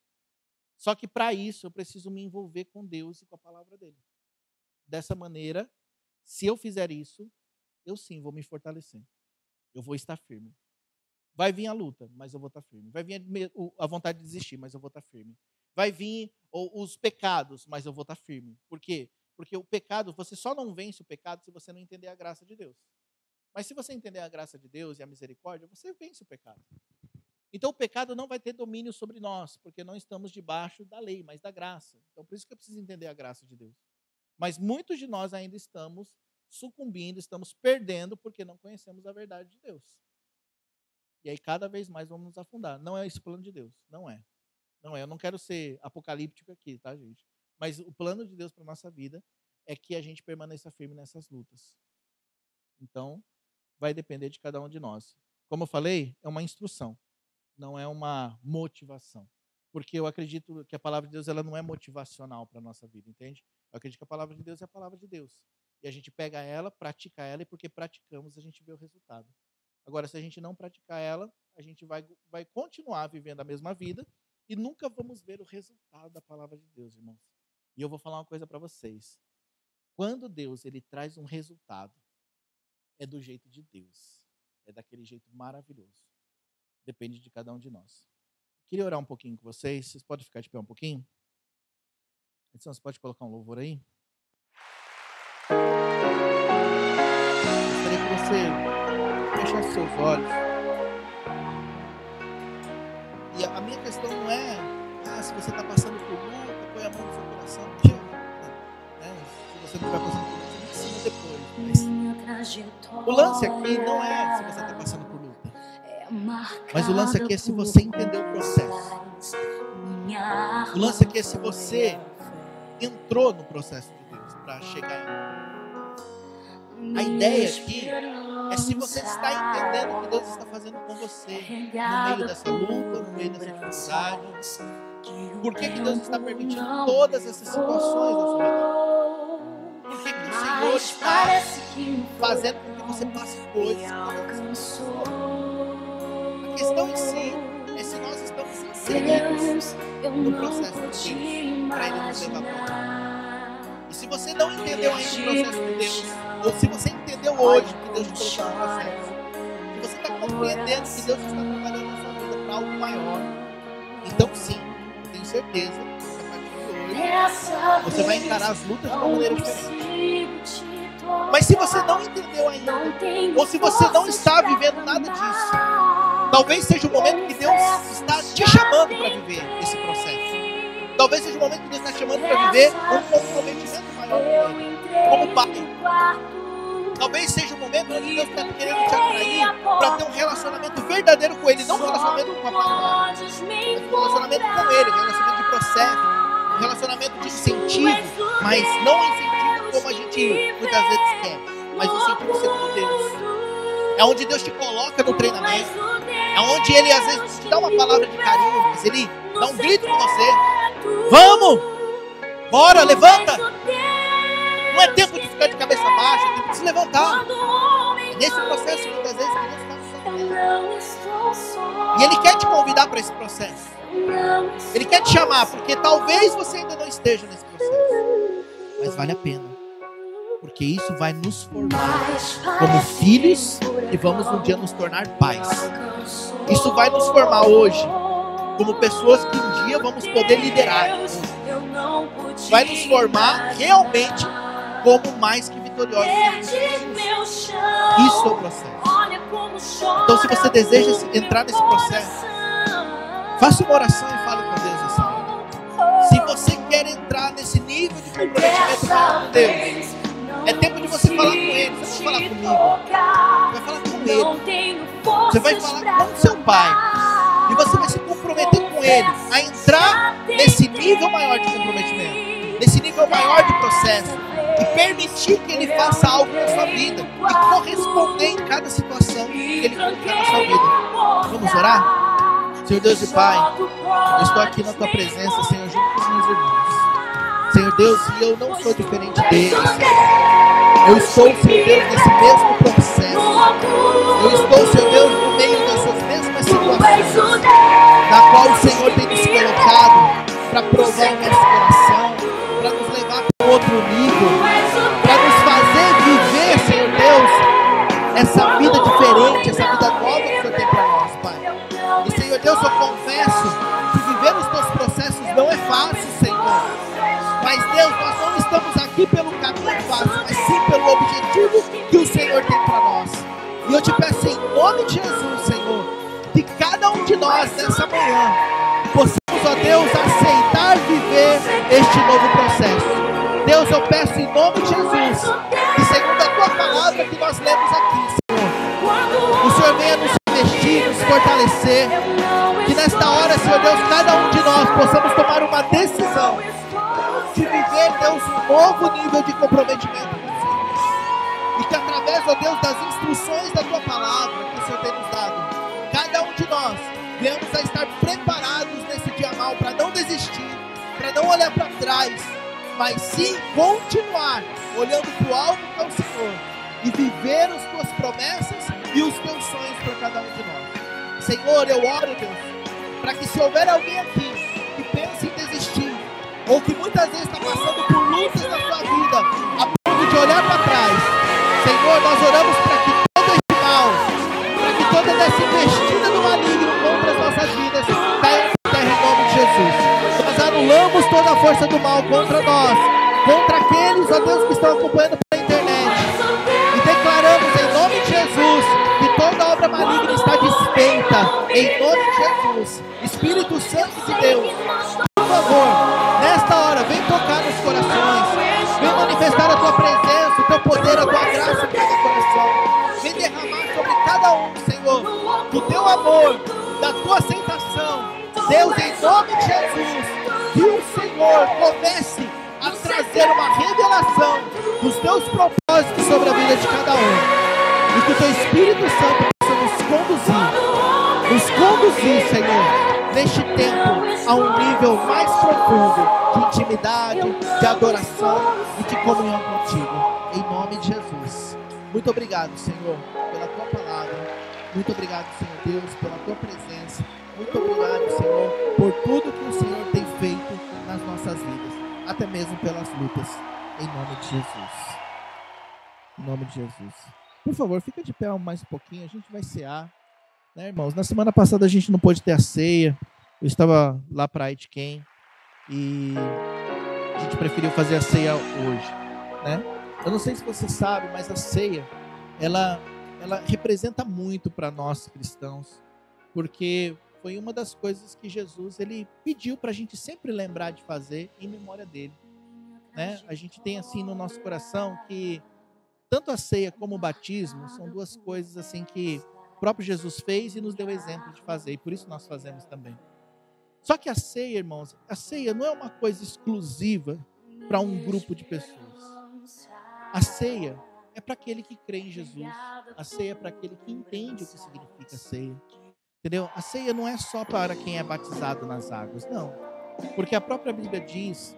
Só que para isso eu preciso me envolver com Deus e com a palavra dele. Dessa maneira, se eu fizer isso, eu sim vou me fortalecer. Eu vou estar firme. Vai vir a luta, mas eu vou estar firme. Vai vir a vontade de desistir, mas eu vou estar firme. Vai vir os pecados, mas eu vou estar firme. Por quê? Porque o pecado, você só não vence o pecado se você não entender a graça de Deus. Mas se você entender a graça de Deus e a misericórdia, você vence o pecado. Então o pecado não vai ter domínio sobre nós, porque não estamos debaixo da lei, mas da graça. Então por isso que eu preciso entender a graça de Deus. Mas muitos de nós ainda estamos sucumbindo, estamos perdendo, porque não conhecemos a verdade de Deus. E aí cada vez mais vamos nos afundar. Não é esse o plano de Deus, não é. Não é, eu não quero ser apocalíptico aqui, tá, gente? Mas o plano de Deus para a nossa vida é que a gente permaneça firme nessas lutas. Então, vai depender de cada um de nós. Como eu falei, é uma instrução, não é uma motivação. Porque eu acredito que a palavra de Deus ela não é motivacional para a nossa vida, entende? Eu acredito que a palavra de Deus é a palavra de Deus. E a gente pega ela, pratica ela, e porque praticamos, a gente vê o resultado. Agora, se a gente não praticar ela, a gente vai continuar vivendo a mesma vida e nunca vamos ver o resultado da palavra de Deus, irmãos. E eu vou falar uma coisa para vocês. Quando Deus ele traz um resultado, é do jeito de Deus. É daquele jeito maravilhoso. Depende de cada um de nós. Queria orar um pouquinho com vocês. Vocês podem ficar de pé um pouquinho? Edson, você pode colocar um louvor aí? Gostaria que você fechasse seus olhos. E a minha questão não é se você está passando por luta, põe a mão no seu coração. Se você não está passando por luta, você me ensina depois. O lance aqui não é se você está passando por luta. Mas o lance aqui é se você entender o processo. O lance aqui é se você entrou no processo de Deus para chegar em A ideia aqui é se você está entendendo o que Deus está fazendo com você no meio dessa luta, no meio dessa dificuldade. Por que Deus está permitindo todas essas situações ao seu redor? Por que o Senhor está fazendo com que você passe coisas? A questão em si é se nós estamos inseridos no processo de Deus para Ele nos levar. E se você não entendeu ainda o processo de Deus, ou se você entendeu hoje que Deus te colocou no processo, se você está compreendendo que Deus está trabalhando na sua vida para algo maior, então sim, eu tenho certeza que a partir de hoje você vai encarar as lutas de uma maneira diferente. Mas se você não entendeu ainda, ou se você não está vivendo nada disso, talvez seja o momento que Deus está te chamando para viver esse processo. Talvez seja o momento que Deus está te chamando para viver um comprometimento maior com Ele, como pai. Talvez seja o momento onde Deus está querendo te atrair para ter um relacionamento verdadeiro com Ele, não um relacionamento com o papai, mas um relacionamento com Ele, um relacionamento de processo, um relacionamento de incentivo, mas não um incentivo como a gente muitas vezes quer, mas um incentivo segundo Deus. É onde Deus te coloca no treinamento, é onde Ele às vezes te dá uma palavra de carinho, mas Ele dá um grito com você: vamos! Bora, levanta! Não é tempo de ficar de cabeça baixa, é tempo de se levantar. É nesse processo muitas vezes que Deus está. E Ele quer te convidar para esse processo. Ele quer te chamar, porque talvez você ainda não esteja nesse processo. Mas vale a pena. Porque isso vai nos formar como filhos e vamos um dia nos tornar pais. Isso vai nos formar hoje como pessoas que um dia vamos poder liderar. Vai nos formar realmente como mais que vitoriosos. Isso é o processo. Então, se você deseja entrar nesse processo, faça uma oração e fale com Deus essa hora. Se você quer entrar nesse nível de comprometimento com Deus, é tempo de você falar com Ele. Você não vai falar comigo, você vai falar com Ele. Você vai falar com seu Pai. E você vai se comprometer com Ele a entrar nesse nível maior de comprometimento, nesse nível maior de processo, e permitir que Ele faça algo na sua vida e corresponder em cada situação que Ele colocar na sua vida. Vamos orar? Senhor Deus e Pai, eu estou aqui na Tua presença, Senhor, junto com os meus irmãos. Senhor Deus, e eu não sou diferente deles, Senhor. Eu estou, Senhor Deus, nesse mesmo processo. Eu estou, Senhor Deus, no meio dessas mesmas situações, na qual o Senhor tem nos colocado para provar o nosso coração, para nos levar para outro nível, para nos fazer viver, Senhor Deus, essa vida diferente, essa vida nova que o Senhor tem para nós, Pai. E, Senhor Deus, eu confesso que viver os Teus processos não é fácil, Senhor. Mas, Deus, nós não estamos aqui pelo caminho fácil, mas sim pelo objetivo que o Senhor tem para nós. E eu te peço em nome de Jesus, Senhor, que cada um de nós nessa manhã possamos, ó Deus, aceitar viver este novo processo. Deus, eu peço em nome de Jesus, que segundo a Tua palavra que nós lemos aqui, Senhor, o Senhor venha nos investir, nos fortalecer, que nesta hora, Senhor Deus, cada um de nós possamos tomar uma decisão de viver, Deus, um novo nível de comprometimento com o Senhor. E que através, ó Deus, das instruções da Tua palavra que o Senhor tem nos dado, cada um de nós venhamos a estar preparados nesse dia mal para não desistir, para não olhar para trás, mas sim continuar olhando para o alto que é o Senhor e viver as Tuas promessas e os Teus sonhos para cada um de nós. Senhor, eu oro, Deus, para que se houver alguém aqui que pense em desistir, ou que muitas vezes está passando por lutas na sua vida, a ponto de olhar para trás, Senhor, nós oramos para que todo esse mal, para que toda essa investida do maligno contra as nossas vidas caia por terra em nome de Jesus. Nós anulamos toda a força do mal contra nós, contra aqueles, ó Deus, que estão acompanhando pela internet, e declaramos em nome de Jesus que toda obra maligna está desfeita em nome de Jesus. Espírito Santo de Deus, por favor, nesta hora, vem tocar nos corações, vem manifestar a Tua presença, o Teu poder, a Tua graça em cada coração, vem derramar sobre cada um, Senhor, do Teu amor, da Tua aceitação. Deus, em nome de Jesus, que o Senhor comece a trazer uma revelação dos Teus propósitos sobre a vida de cada um. E que o teu Espírito Santo possa nos conduzir, Senhor, neste tempo a um nível mais profundo de intimidade, de adoração e de comunhão contigo. Em nome de Jesus. Muito obrigado, Senhor, pela tua palavra. Muito obrigado, Senhor Deus, pela tua presença. Muito obrigado, Senhor, por tudo que o Senhor tem feito nas nossas vidas, até mesmo pelas lutas. Em nome de Jesus. Em nome de Jesus. Por favor, fica de pé mais um pouquinho, a gente vai cear. Né, irmãos? Na semana passada a gente não pôde ter a ceia. Eu estava lá para Aitken e a gente preferiu fazer a ceia hoje, né? Eu não sei se você sabe, mas a ceia, ela representa muito para nós cristãos, porque foi uma das coisas que Jesus ele pediu para a gente sempre lembrar de fazer em memória dele, né? A gente tem assim no nosso coração que tanto a ceia como o batismo são duas coisas assim que o próprio Jesus fez e nos deu exemplo de fazer, e por isso nós fazemos também. Só que a ceia, irmãos, a ceia não é uma coisa exclusiva para um grupo de pessoas. A ceia é para aquele que crê em Jesus. A ceia é para aquele que entende o que significa ceia. Entendeu? A ceia não é só para quem é batizado nas águas, não. Porque a própria Bíblia diz,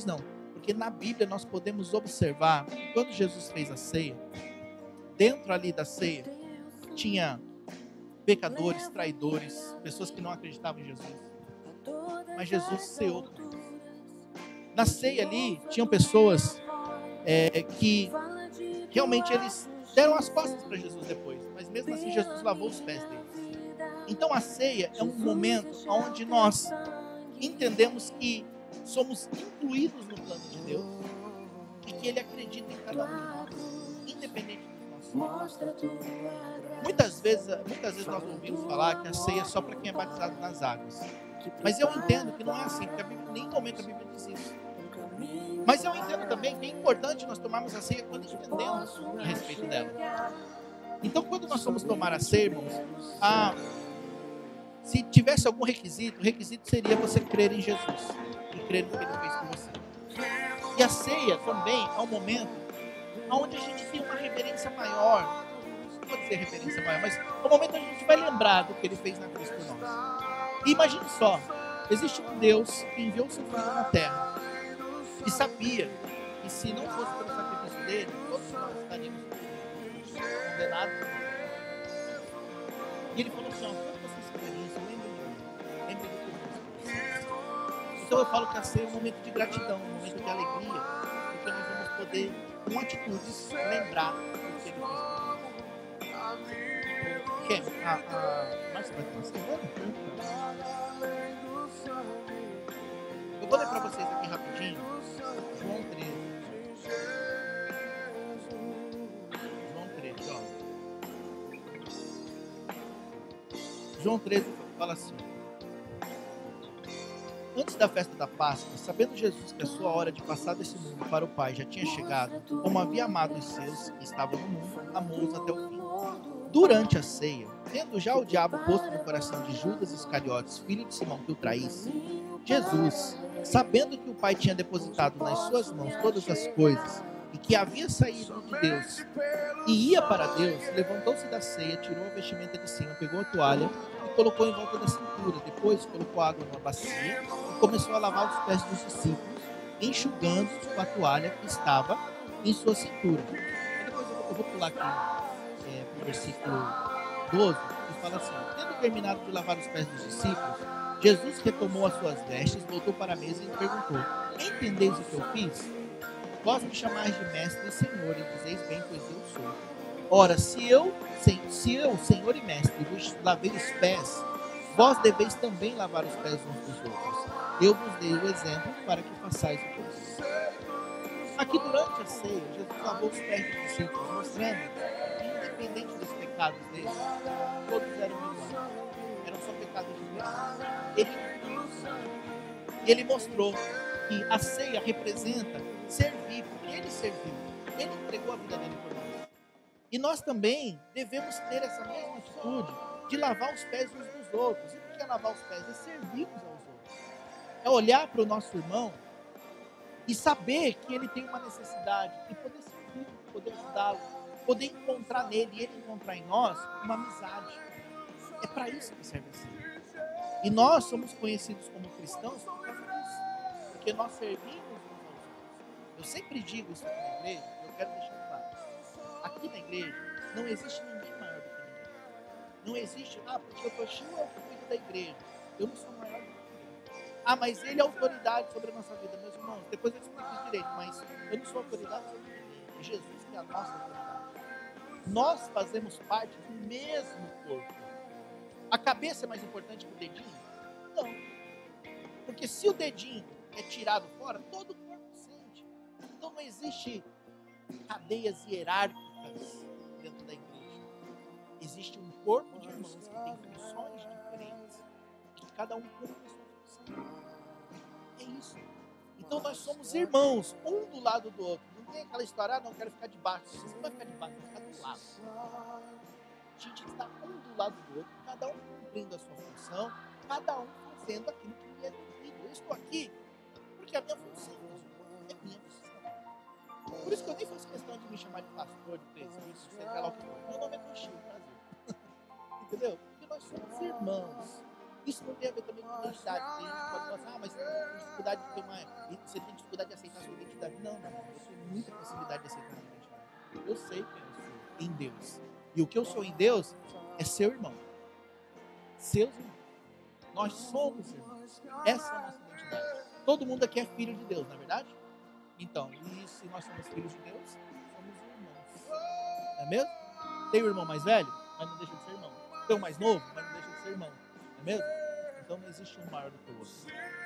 não. Porque na Bíblia nós podemos observar que quando Jesus fez a ceia, dentro ali da ceia, tinha pecadores, traidores, pessoas que não acreditavam em Jesus. Mas Jesus ceou com eles. Na ceia ali, tinham pessoas que realmente eles deram as costas para Jesus depois. Mas mesmo assim, Jesus lavou os pés deles. Então a ceia é um momento onde nós entendemos que somos incluídos no plano de Deus e que Ele acredita em cada um de nós, independente dos nossos pecados. Muitas vezes nós ouvimos falar que a ceia é só para quem é batizado nas águas. Mas eu entendo que não é assim, porque em nenhum momento a Bíblia diz isso. Mas eu entendo também que é importante nós tomarmos a ceia quando entendemos a respeito dela. Então, quando nós formos tomar a ceia, irmãos, se tivesse algum requisito, o requisito seria você crer em Jesus e crer no que Ele fez por você. E a ceia também é um momento onde a gente tem uma reverência maior. Não vou dizer reverência maior, mas é um momento onde a gente vai lembrar do que Ele fez na cruz por nós. E imagine só, existe um Deus que enviou o seu Filho na Terra e sabia que se não fosse pelo sacrifício dele, todos nós estaríamos condenados. E Ele falou assim, quando vocês fizerem isso, lembrem do que eu fiz por vocês. Então eu falo que a ceia é um momento de gratidão, um momento de alegria, porque nós vamos poder, com atitudes, lembrar do que Ele fez por nós. Márcia vai ter uma ceia? Eu vou ler para vocês aqui rapidinho João 13. João 13, ó. João 13 fala assim: antes da festa da Páscoa, sabendo Jesus que a sua hora de passar desse mundo para o Pai já tinha chegado, como havia amado os seus que estavam no mundo, amou-os até o fim. Durante a ceia, tendo já o diabo posto no coração de Judas Iscariotes, filho de Simão, que o traísse, Jesus, sabendo que o Pai tinha depositado nas suas mãos todas as coisas e que havia saído de Deus e ia para Deus, levantou-se da ceia, tirou a vestimenta de cima, pegou a toalha e colocou em volta da cintura. Depois colocou água numa bacia e começou a lavar os pés dos discípulos, enxugando-os com a toalha que estava em sua cintura. E depois eu vou pular aqui para o versículo 12, que fala assim: tendo terminado de lavar os pés dos discípulos, Jesus retomou as suas vestes, voltou para a mesa e perguntou: entendeis o que eu fiz? Vós me chamais de mestre e senhor, e dizeis bem, pois eu sou. Ora, se eu, senhor e mestre, vos lavei os pés, vós deveis também lavar os pés uns dos outros. Eu vos dei o exemplo para que façais o que eu fiz. Aqui durante a ceia, Jesus lavou os pés dos discípulos, mostrando que independente dos pecados deles, todos eram iguais. Eram só pecados diferentes. Ele mostrou que a ceia representa servir, porque Ele serviu. Ele entregou a vida dele por nós. E nós também devemos ter essa mesma atitude de lavar os pés uns dos outros. E o que é lavar os pés? É servirmos aos outros. É olhar para o nosso irmão e saber que ele tem uma necessidade e poder servir, poder ajudá-lo, poder encontrar nele e ele encontrar em nós uma amizade. É para isso que serve a ceia. E nós somos conhecidos como cristãos por causa disso, porque nós servimos uns aos outros. Eu sempre digo isso aqui na igreja, e eu quero deixar claro. Aqui na igreja não existe ninguém maior do que ninguém. Não existe, porque o Toshio é o que cuida da igreja. Eu não sou maior do que ninguém. Mas ele é autoridade sobre a nossa vida, meus irmãos. Depois eu explico isso direito, mas eu não sou autoridade sobre ninguém. É Jesus que é a nossa autoridade. Nós fazemos parte do mesmo corpo. A cabeça é mais importante que o dedinho? Não. Porque se o dedinho é tirado fora, todo o corpo sente. Então não existe cadeias hierárquicas dentro da igreja. Existe um corpo de irmãos que tem funções diferentes. E cada um cumpre a sua função. É isso. Então nós somos irmãos, um do lado do outro. Não tem aquela história, não, quero ficar debaixo. Você não vai ficar debaixo, vai ficar do lado. A gente está um do lado do outro, cada um cumprindo a sua função, cada um fazendo aquilo que lhe é devido. Eu estou aqui porque a minha função é minha função. Por isso que eu nem faço questão de me chamar de pastor, de presbítero, seja lá o que for. Meu nome é Toshio, prazer. Entendeu? Porque nós somos irmãos. Isso não tem a ver também com identidade. Tem gente que pode pensar, mas você tem dificuldade de ter você tem dificuldade de aceitar a sua identidade. Não. Eu tenho muita facilidade de aceitar a minha identidade. Eu sei quem eu sou em Deus. E o que eu sou em Deus é seu irmão. Seus irmãos. Nós somos irmãos. Essa é a nossa identidade. Todo mundo aqui é filho de Deus, não é verdade? Então, e se nós somos filhos de Deus, somos irmãos. Não é mesmo? Tem um irmão mais velho, mas não deixa de ser irmão. Tem um mais novo, mas não deixa de ser irmão. Não é mesmo? Então não existe um maior do que o outro.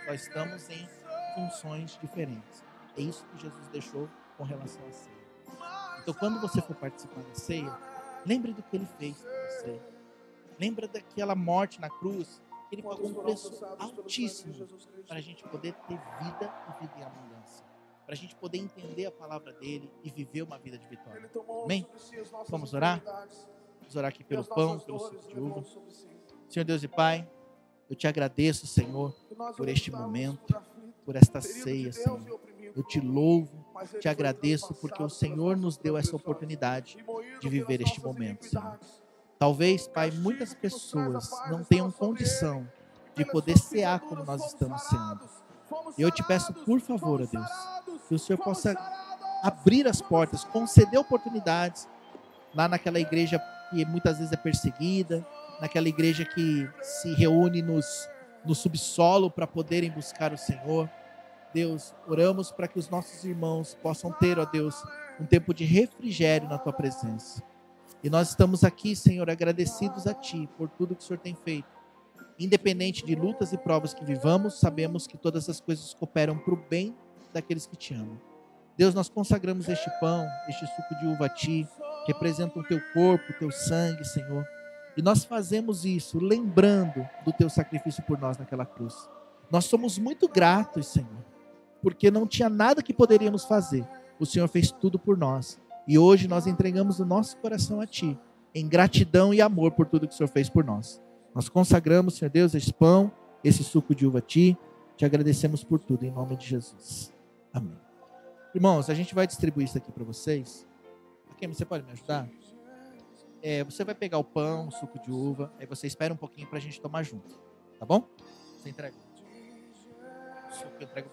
Só estamos em funções diferentes. É isso que Jesus deixou com relação à ceia. Então, quando você for participar da ceia, lembre do que ele fez por você. Lembra daquela morte na cruz. Ele pagou um preço altíssimo para a gente poder ter vida e vida em abundância. Para a gente poder entender a palavra dele e viver uma vida de vitória. Amém? Vamos orar? Vamos orar aqui pelo pão, pelo suco de uva. Senhor Deus e Pai, eu te agradeço, Senhor, por este momento, por esta ceia, Senhor. Eu te louvo, te agradeço porque o Senhor nos deu essa oportunidade de viver este momento, Senhor. Talvez, Pai, muitas pessoas não tenham condição de poder cear como nós estamos ceando. E eu te peço, por favor, ó Deus, que o Senhor possa abrir as portas, conceder oportunidades lá naquela igreja que muitas vezes é perseguida, naquela igreja que se reúne no subsolo para poderem buscar o Senhor. Deus, oramos para que os nossos irmãos possam ter, ó Deus, um tempo de refrigério na Tua presença. E nós estamos aqui, Senhor, agradecidos a Ti por tudo que o Senhor tem feito. Independente de lutas e provas que vivamos, sabemos que todas as coisas cooperam para o bem daqueles que Te amam. Deus, nós consagramos este pão, este suco de uva a Ti, que representam o Teu corpo, o Teu sangue, Senhor. E nós fazemos isso lembrando do Teu sacrifício por nós naquela cruz. Nós somos muito gratos, Senhor, porque não tinha nada que poderíamos fazer. O Senhor fez tudo por nós. E hoje nós entregamos o nosso coração a Ti, em gratidão e amor por tudo que o Senhor fez por nós. Nós consagramos, Senhor Deus, esse pão, esse suco de uva a Ti. Te agradecemos por tudo, em nome de Jesus. Amém. Irmãos, a gente vai distribuir isso aqui para vocês. Ok, você pode me ajudar? Você vai pegar o pão, o suco de uva, aí você espera um pouquinho para a gente tomar junto. Tá bom? Você entrega. O suco eu entrego.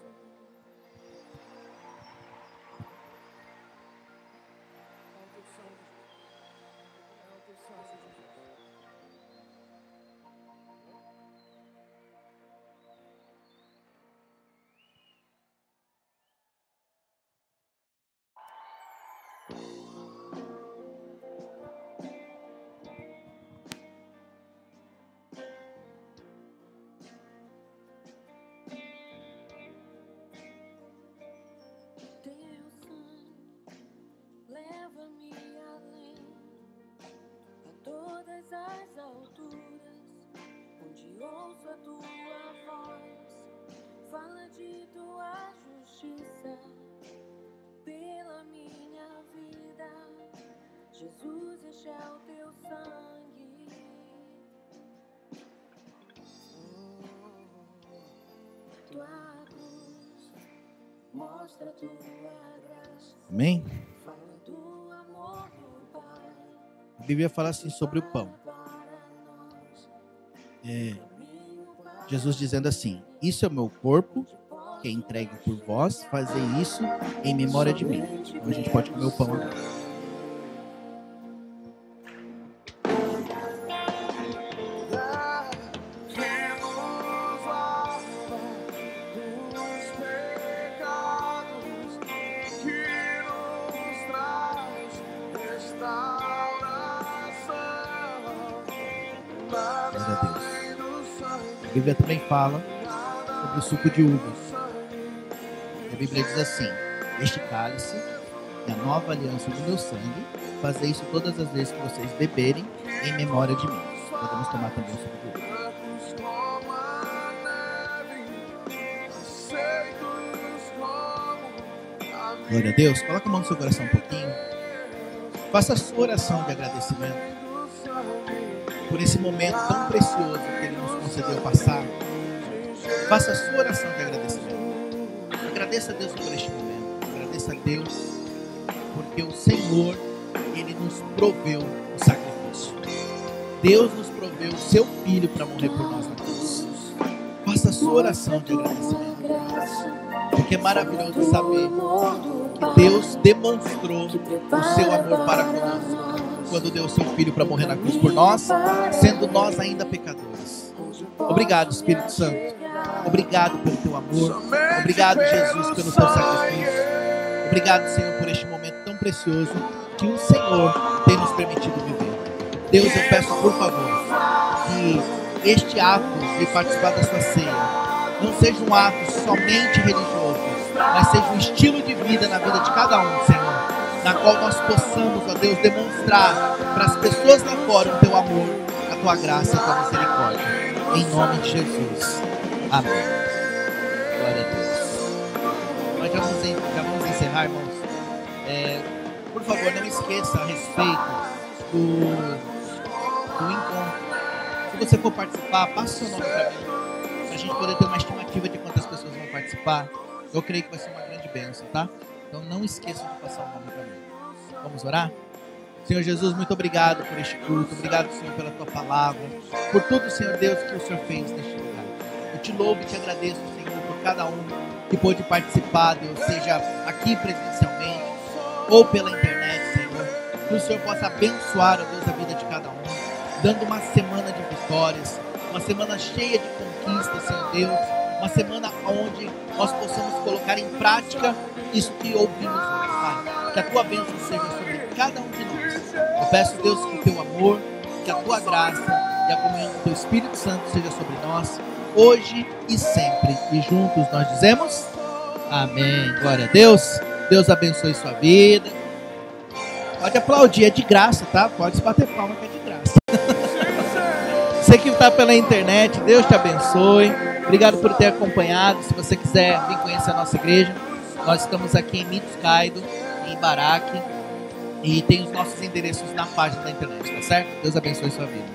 As alturas, onde ouço a tua voz, fala de tua justiça pela minha vida. Jesus, este é o teu sangue. Tua cruz, Amém? A Bíblia fala assim sobre o pão. Jesus dizendo assim: isso é o meu corpo, que é entregue por vós, fazer isso em memória de mim. Então a gente pode comer o pão agora. A Bíblia também fala sobre o suco de uvas. A Bíblia diz assim: este cálice é a nova aliança do meu sangue. Fazer isso todas as vezes que vocês beberem em memória de mim. Podemos tomar também o suco de uvas. Glória a Deus. Coloca a mão no seu coração um pouquinho. Faça a sua oração de agradecimento por esse momento tão precioso que Ele nos concedeu passar. Faça a sua oração de agradecimento. Agradeça a Deus por este momento. Agradeça a Deus porque o Senhor, Ele nos proveu o sacrifício. Deus nos proveu o seu Filho para morrer por nós na cruz. Faça a sua oração de agradecimento. Porque é maravilhoso saber que Deus demonstrou o seu amor para conosco quando deu o seu Filho para morrer na cruz por nós, sendo nós ainda pecadores. Obrigado, Espírito Santo. Obrigado pelo teu amor. Obrigado, Jesus, pelo teu sacrifício. Obrigado, Senhor, por este momento tão precioso que o Senhor tem nos permitido viver. Deus, eu peço, por favor, que este ato de participar da sua ceia não seja um ato somente religioso, mas seja um estilo de vida na vida de cada um, Senhor, na qual nós possamos, ó Deus, demonstrar para as pessoas lá fora o teu amor, a tua graça e a tua misericórdia. Em nome de Jesus. Amém. Glória a Deus. Nós já vamos encerrar, irmãos. Por favor, não esqueça a respeito do encontro. Se você for participar, passe seu nome para mim, para a gente poder ter uma estimativa de quantas pessoas vão participar. Eu creio que vai ser uma grande bênção, tá? Então não esqueçam de passar o nome para mim. Vamos orar? Senhor Jesus, muito obrigado por este culto. Obrigado, Senhor, pela tua palavra. Por tudo, Senhor Deus, que o Senhor fez neste lugar. Eu te louvo e te agradeço, Senhor, por cada um que pôde participar, Deus, seja aqui presencialmente ou pela internet, Senhor. Que o Senhor possa abençoar, ó Deus, a vida de cada um, dando uma semana de vitórias, uma semana cheia de conquistas, Senhor Deus, uma semana onde nós possamos colocar em prática isso que ouvimos hoje, Pai. Que a tua bênção seja sobre cada um de nós. Eu peço, Deus, que o teu amor, que a tua graça e a comunhão do teu Espírito Santo seja sobre nós, hoje e sempre. E juntos nós dizemos amém. Glória a Deus. Deus abençoe sua vida. Pode aplaudir, é de graça, tá? Pode bater palma que é de graça. Você que está pela internet, Deus te abençoe. Obrigado por ter acompanhado. Se você quiser vir conhecer a nossa igreja, nós estamos aqui em Mitos Caido, em Baraque, e tem os nossos endereços na página da internet, tá certo? Deus abençoe sua vida.